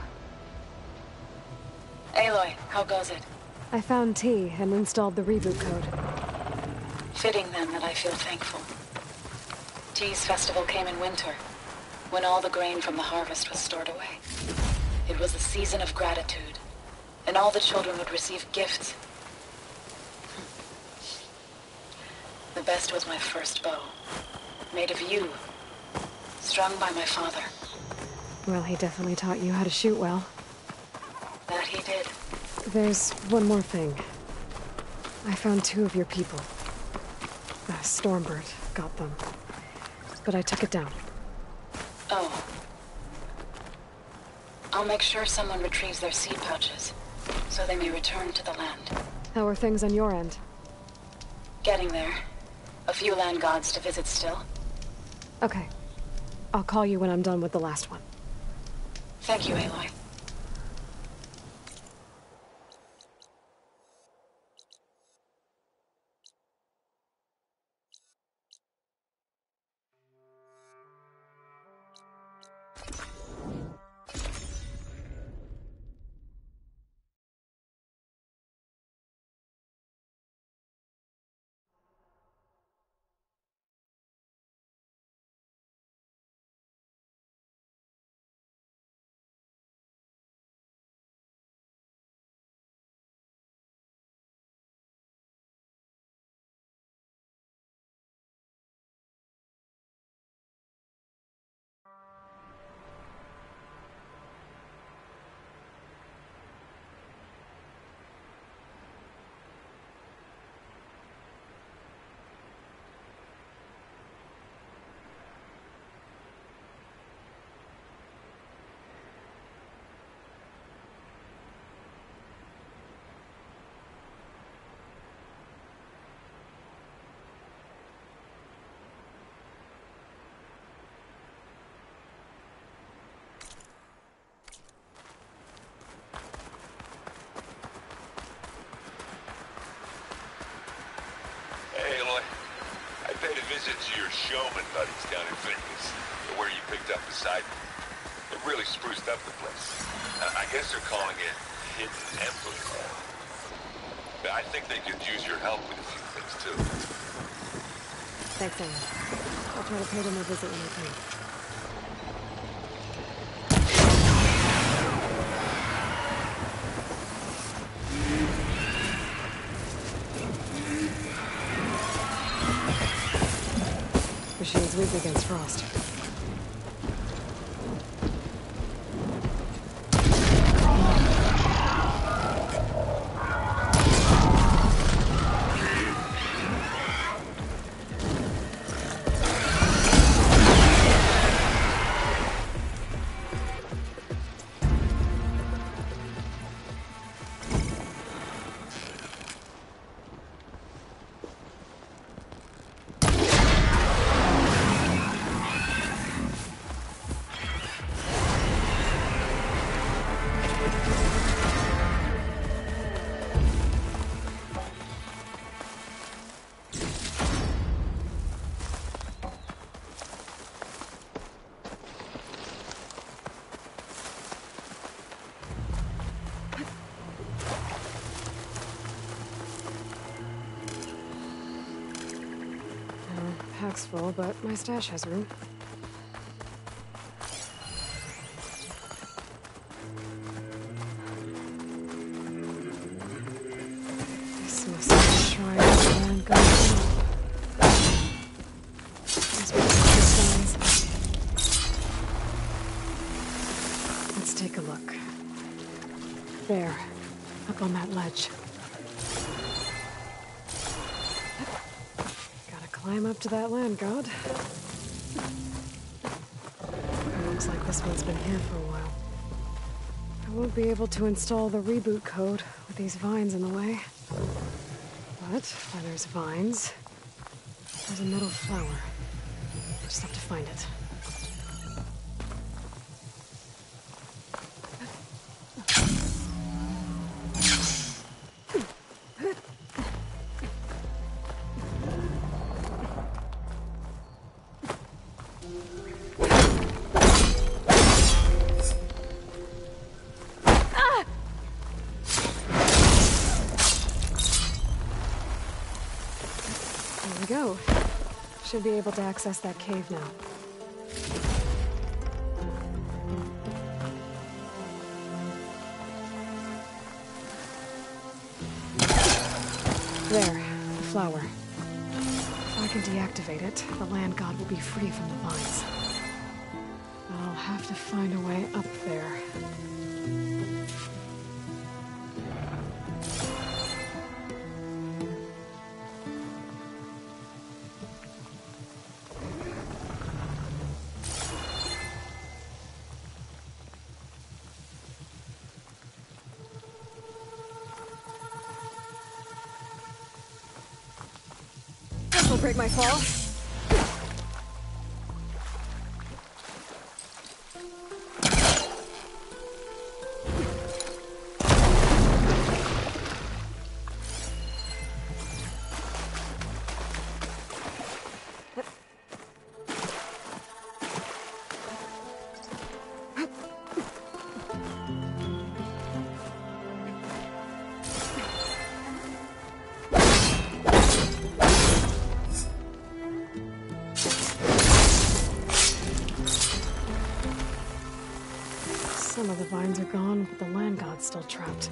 Aloy, how goes it? I found T and installed the reboot code. Fitting then that I feel thankful. T's festival came in winter, when all the grain from the harvest was stored away. It was a season of gratitude, and all the children would receive gifts. The best was my first bow, made of yew, strung by my father. Well, he definitely taught you how to shoot well. That he did. There's one more thing. I found 2 of your people. Stormbird got them. But I took it down. Oh. I'll make sure someone retrieves their seed pouches, so they may return to the land. How are things on your end? Getting there. A few land gods to visit still. Okay. I'll call you when I'm done with the last one. Thank you, Aloy. Visit to your showman buddies down in Vegas, where you picked up the side. It really spruced up the place. I guess they're calling it Hidden Emblem. I think they could use your help with a few things, too. Thanks, Amy. I'll try to pay them a visit when I can. Machine's weak against frost. Pack's full, but my stash has room. This must be a shrine of the land god. Must be the signs. Let's take a look. There. Up on that ledge. Gotta climb up to that land god. Looks like this one's been here for a while. I won't be able to install the reboot code with these vines in the way. But where there's vines, there's a metal flower. Just have to find it. Go. Should be able to access that cave now. There, the flower. If I can deactivate it, the land god will be free from the vines. I'll have to find a way up there. Will break my fall. Some of the vines are gone, but the land god's still trapped.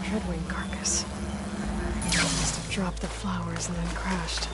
Dreadwing carcass. Must have dropped the flowers and then crashed.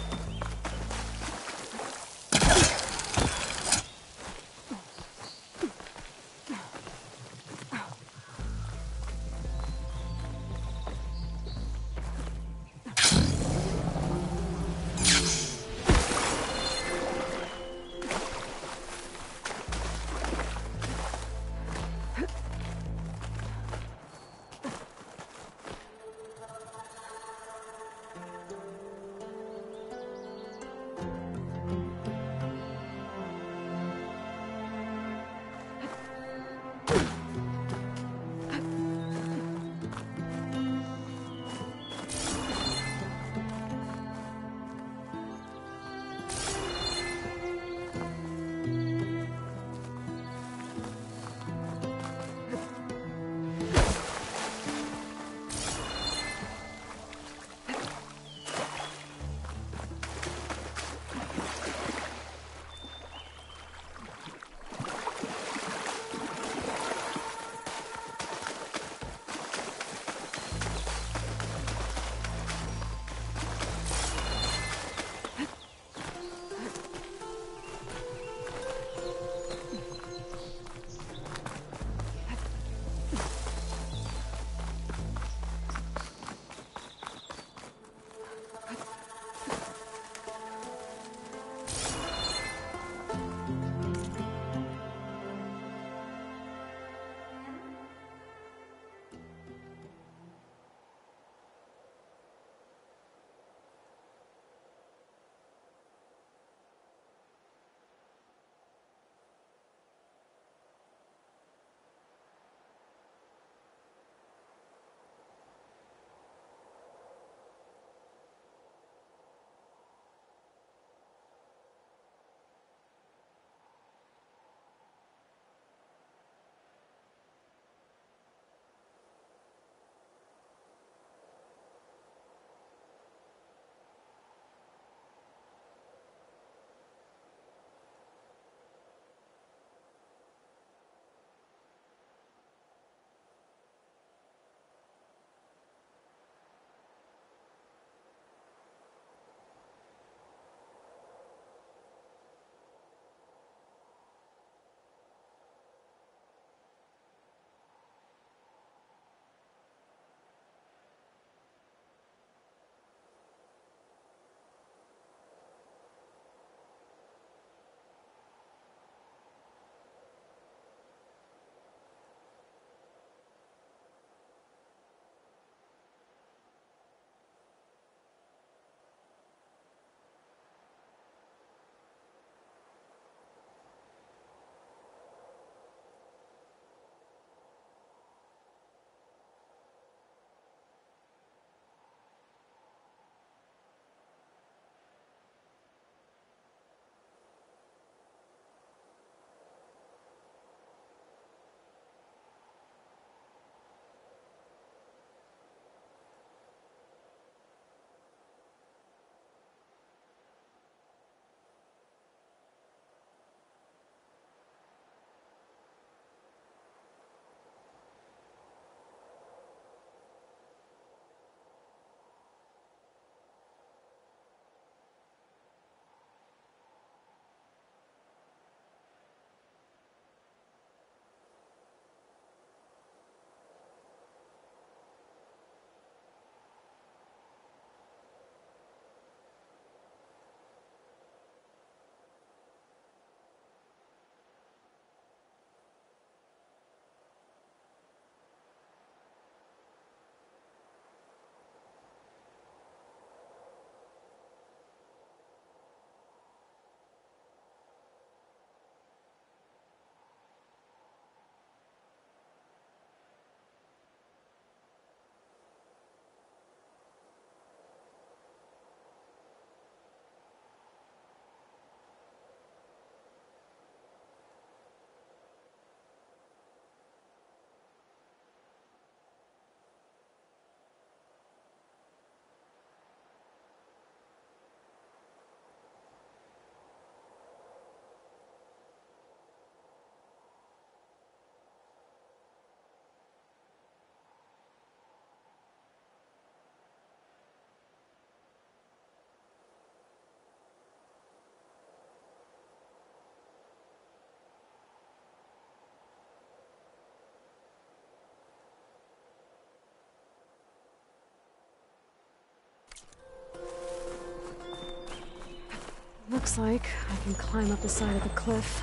Looks like I can climb up the side of the cliff.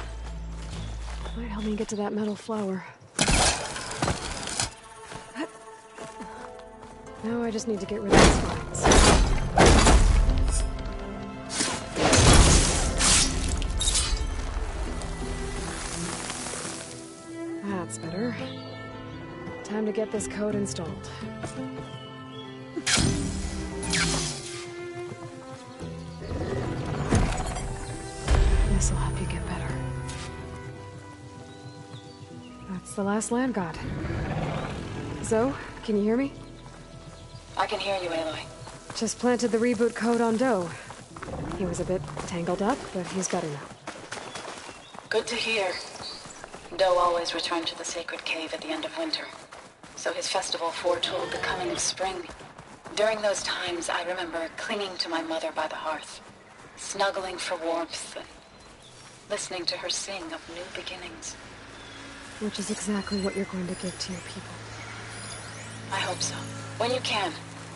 Might help me get to that metal flower. Now I just need to get rid of the spines. That's better. Time to get this code installed. This'll help you get better. That's the last land god. Zoe, can you hear me? I can hear you, Aloy. Just planted the reboot code on Doe. He was a bit tangled up, but he's better now. Good to hear. Doe always returned to the sacred cave at the end of winter, so his festival foretold the coming of spring. During those times, I remember clinging to my mother by the hearth, snuggling for warmth, and listening to her sing of new beginnings. Which is exactly what you're going to give to your people. I hope so. When you can,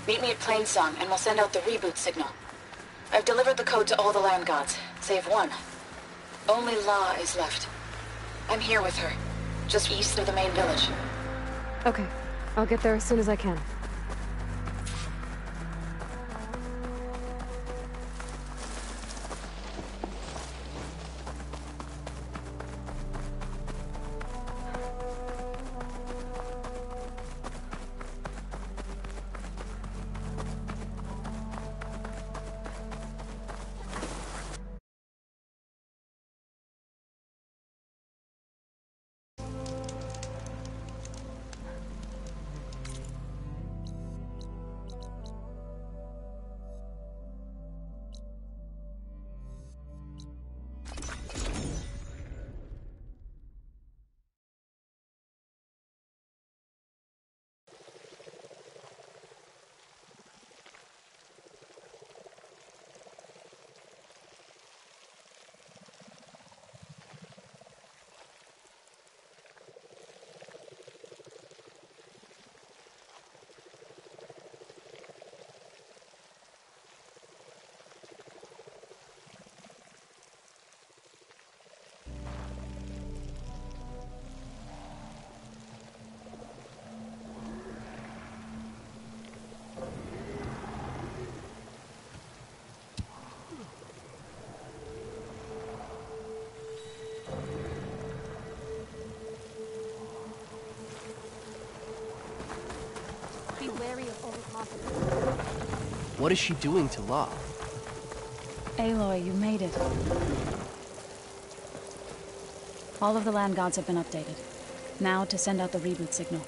meet me at Plainsong, and we'll send out the reboot signal. I've delivered the code to all the land gods, save one. Only La is left. I'm here with her, just east of the main village. Okay, I'll get there as soon as I can. What is she doing to La? Aloy, you made it. All of the land gods have been updated. Now to send out the reboot signal.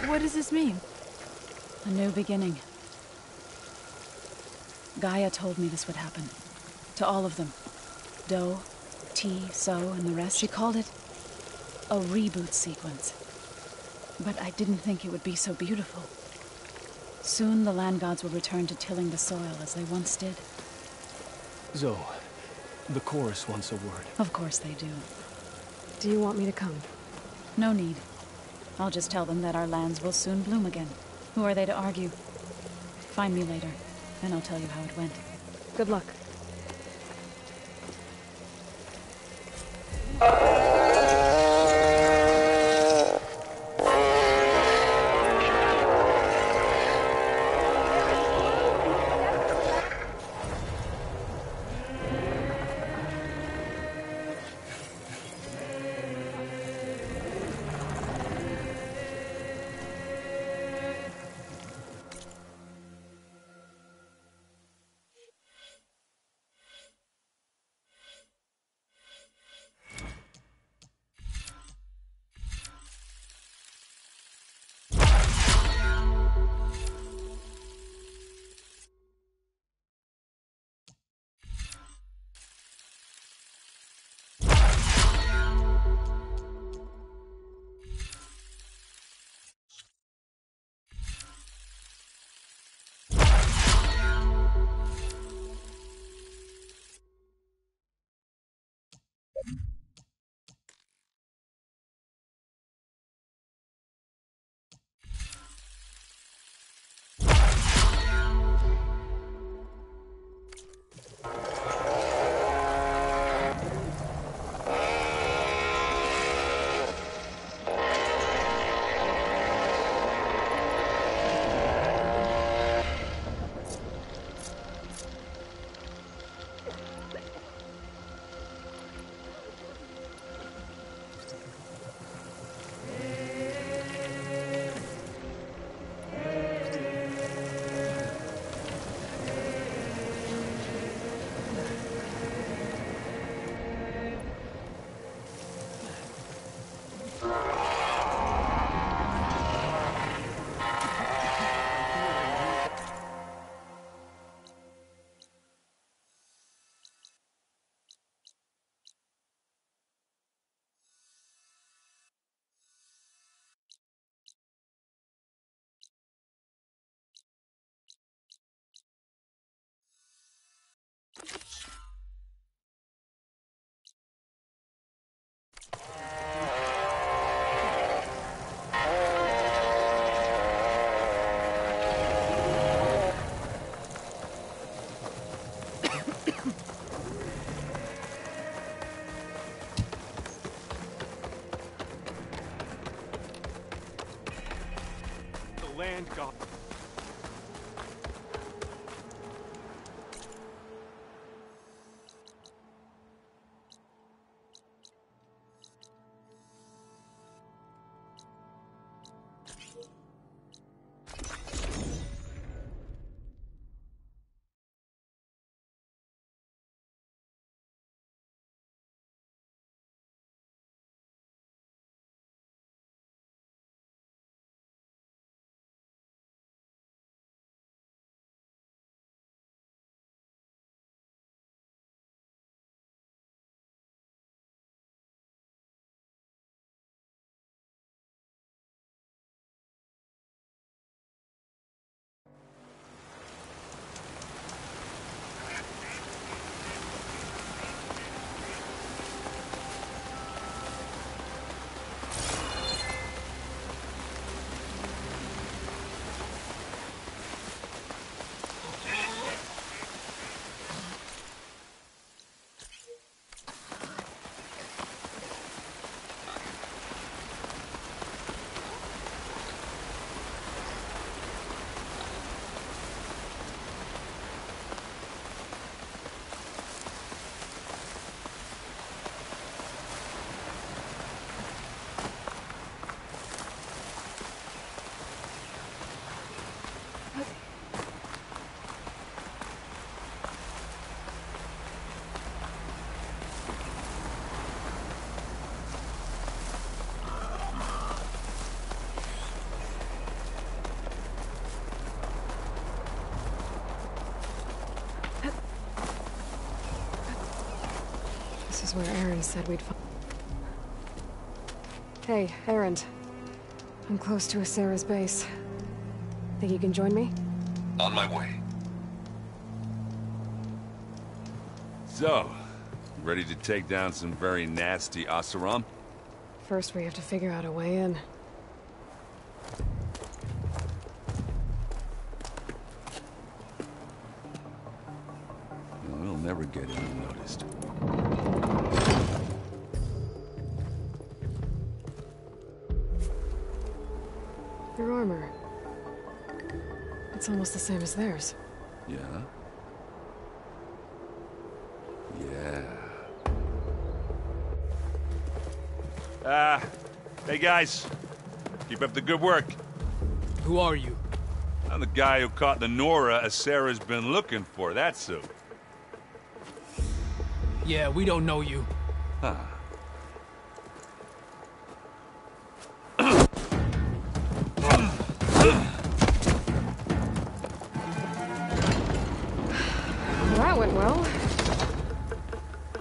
What does this mean? A new beginning. Gaia told me this would happen. To all of them. Doe, T, So, and the rest. She called it a reboot sequence. But I didn't think it would be so beautiful. Soon the land gods will return to tilling the soil as they once did. Zoe, the chorus wants a word. Of course they do. Do you want me to come? No need. I'll just tell them that our lands will soon bloom again. Who are they to argue? Find me later, and I'll tell you how it went. Good luck. Land god. This is where Aaron said we'd find. Hey, Aaron. I'm close to Sarah's base. Think you can join me? On my way. So, ready to take down some very nasty Oseram? First, we have to figure out a way in. We'll never get unnoticed. Your armor. It's almost the same as theirs. Yeah? Yeah. Hey guys. Keep up the good work. Who are you? I'm the guy who caught the Nora Sarah's been looking for, that's who. Yeah, we don't know you. Huh. That went well.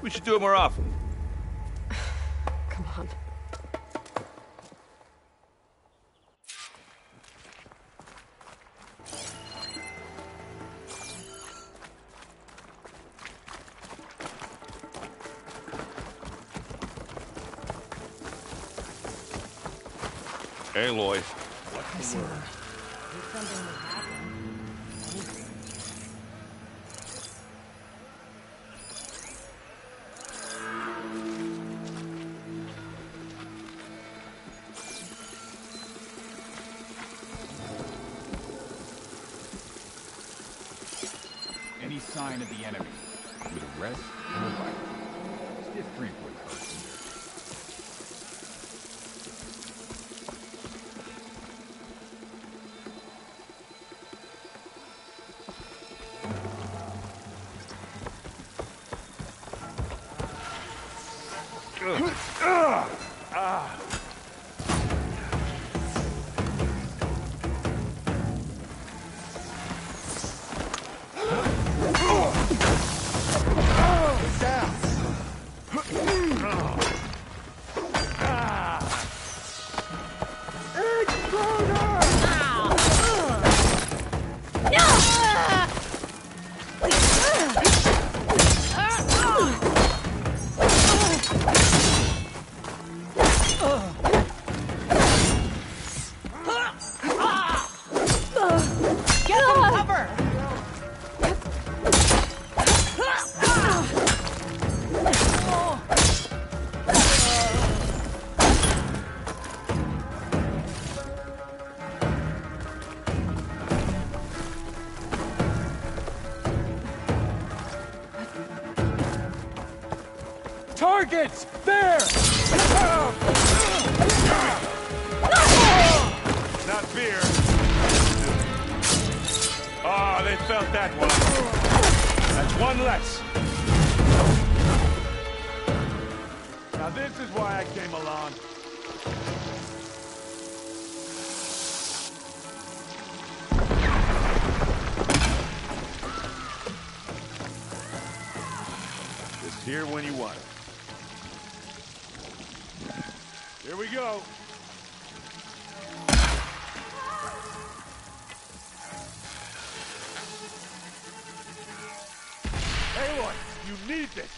We should do it more often. Come on. Aloy. What's the word? Any sign of the enemy? With a rest and a bite. Stiff drink would hurt. Targets! There! Not fear. Oh, they felt that one. That's one less. Now this is why I came along. Just here when you want it. Here we go. Aloy, you need this.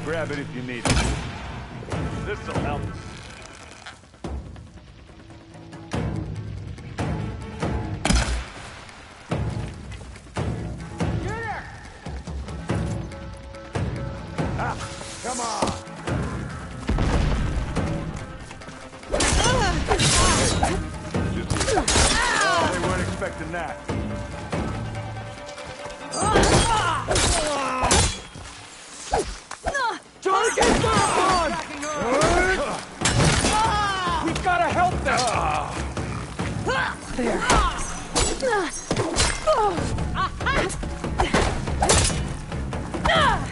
Grab it if you need it. This'll help. Get her! Ah, come on! Oh, they weren't expecting that. Target down! We've got to help them! There.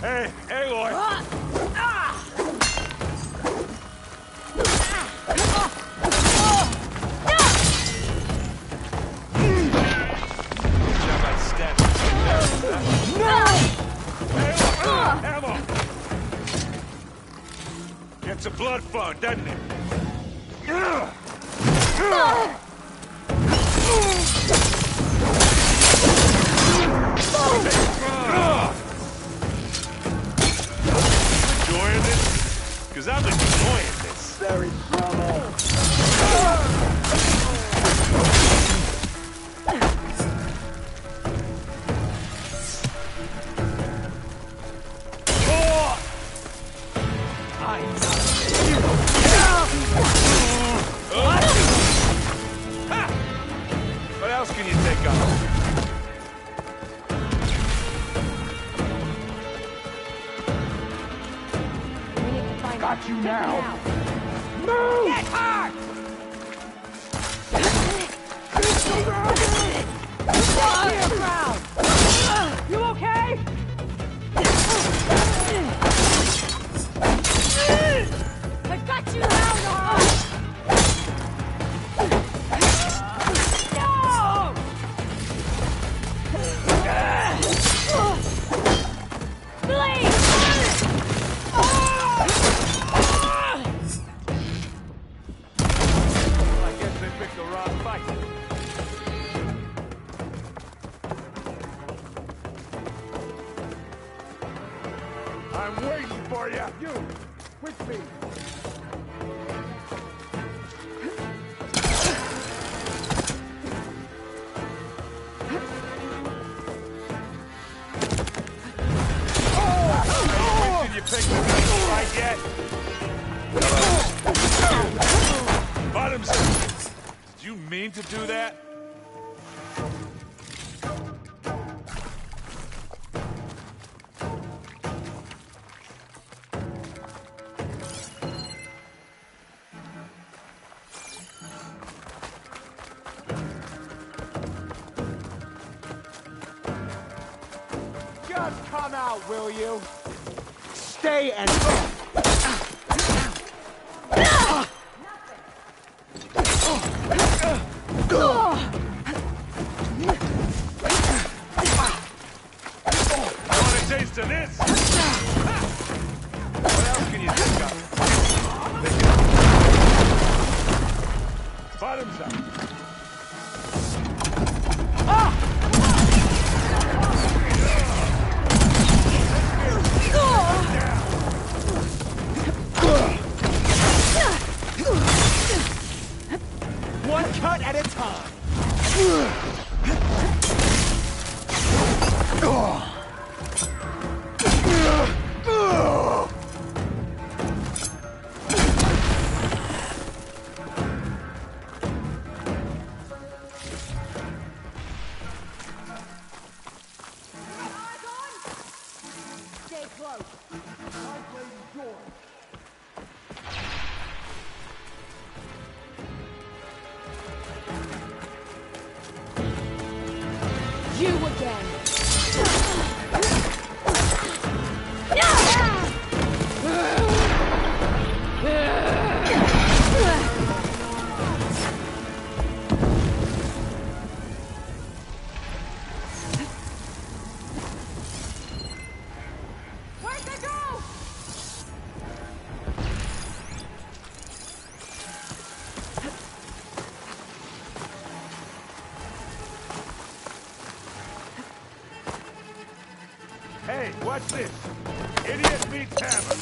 Hey, Aloy! Ammo! Gets the blood flowing, doesn't it? Enjoying this? Because I'm enjoying this. Very trouble. What else can you take on? Got you now. Move! Get hard! You okay? I'm waiting for you! You! With me! Did you pick the middle right yet? Bottoms! Did you mean to do that? Just come out, will you? Stay and... Want a taste of this? What else can you think of? Bottoms up. One cut at a time. Stay close. You again! Where'd they go? Hey, what's this? Idiot meets hammer.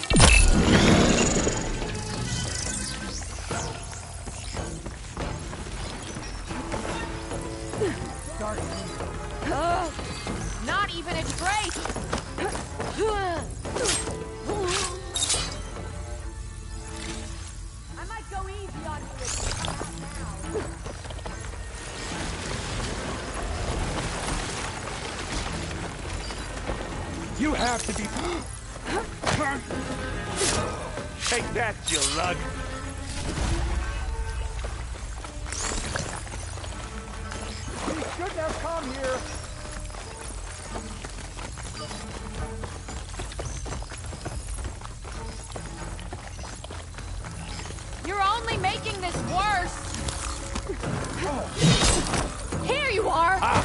Oh, not even a break. I might go easy on you if you come out now. You have to be... Take that, you lug. You shouldn't have come here. You're only making this worse. Here you are. I'll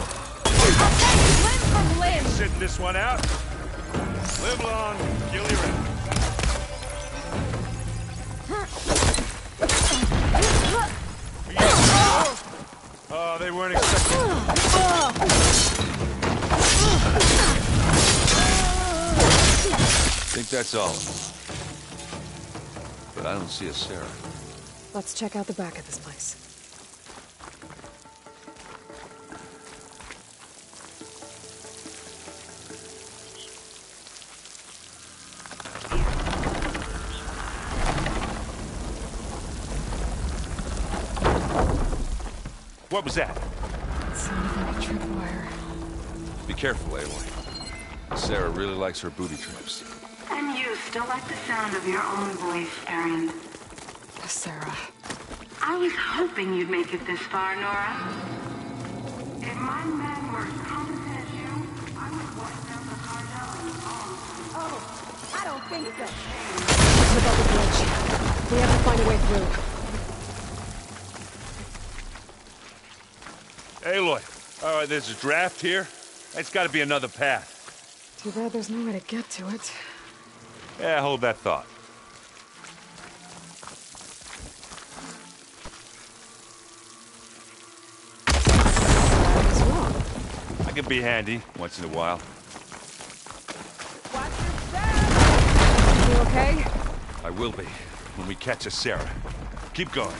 take you limb from limb. Sitting this one out. Live long, kill your enemy. Oh, they weren't expecting. I think that's all. But I don't see a Sarah. Let's check out the back of this place. What was that? It sounded like a tripwire. Be careful, Aloy. Sarah really likes her booby traps. And you still like the sound of your own voice, Arian. Sarah. I was hoping you'd make it this far, Nora. If my men were as competent as you, I would wipe out the cartel in all. Oh, I don't think so. It's above the bridge. We have to find a way through. Aloy, all right, there's a draft here. It's got to be another path. Too bad there's no way to get to it. Yeah, hold that thought. What's wrong? I can be handy once in a while. Watch your step! I will be, when we catch a Sarah. Keep going.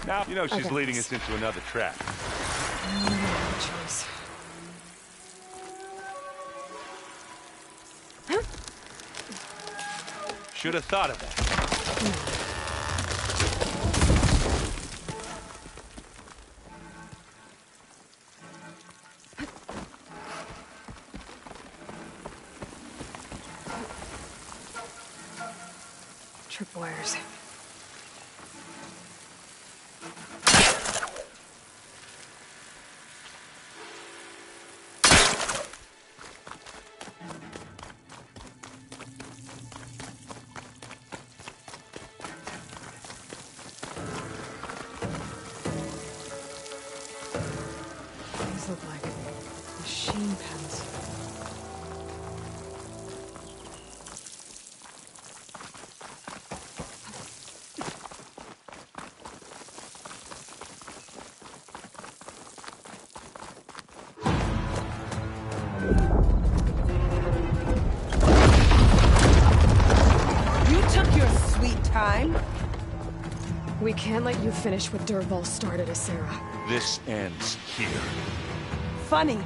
Now, you know she's leading us into another trap. No choice. Should have thought of that. Tripwires. These look like machine pens. You took your sweet time. We can't let you finish what Dervahl started, Sarah. This ends here. Funny.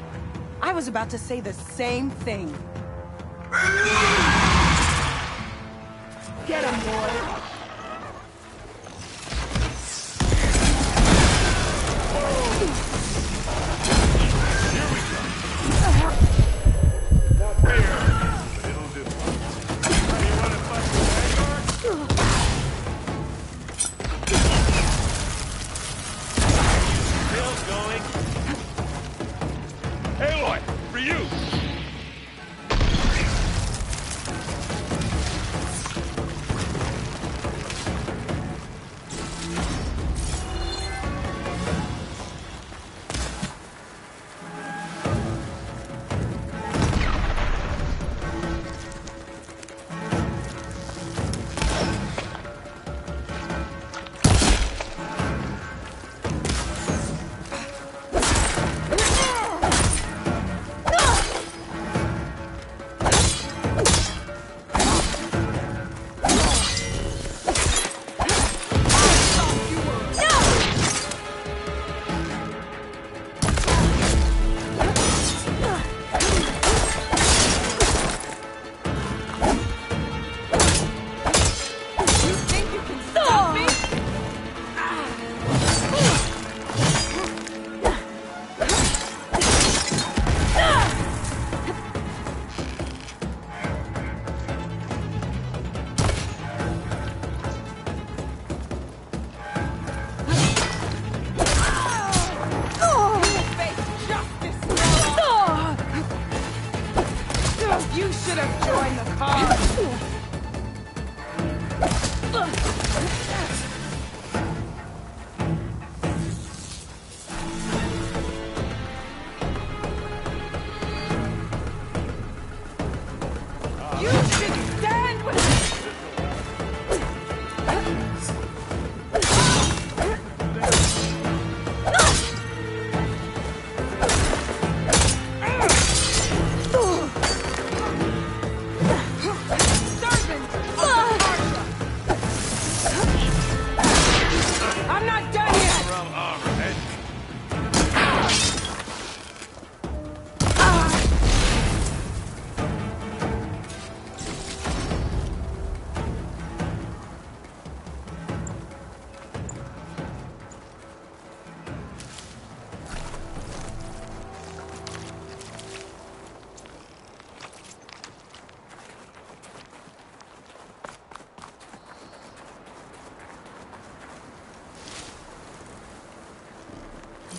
I was about to say the same thing. Get him, boy.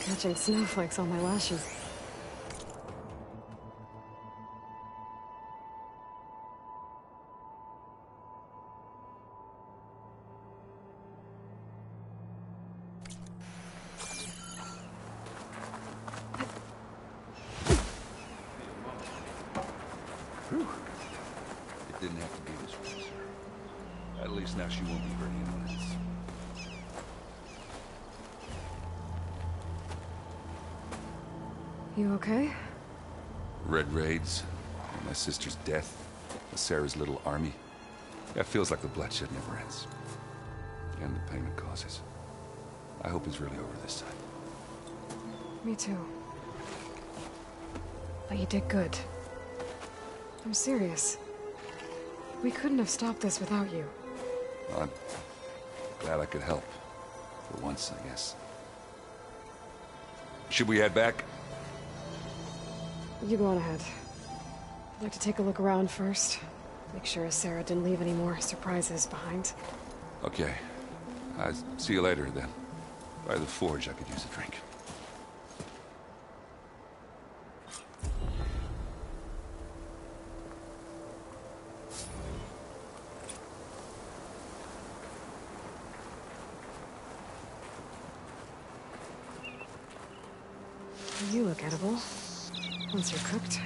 Catching snowflakes on my lashes. Whew. It didn't have to be this way, sir. At least now she won't be hurt anyone else. You okay? Red raids, my sister's death, Sarah's little army. That feels like the bloodshed never ends. And the pain it causes. I hope it's really over this time. Me too. But you did good. I'm serious. We couldn't have stopped this without you. I'm glad I could help. For once, I guess. Should we head back? You go on ahead. I'd like to take a look around first. Make sure Sarah didn't leave any more surprises behind. Okay. I'll see you later, then. By the forge, I could use a drink. You look edible. Once you're cooked.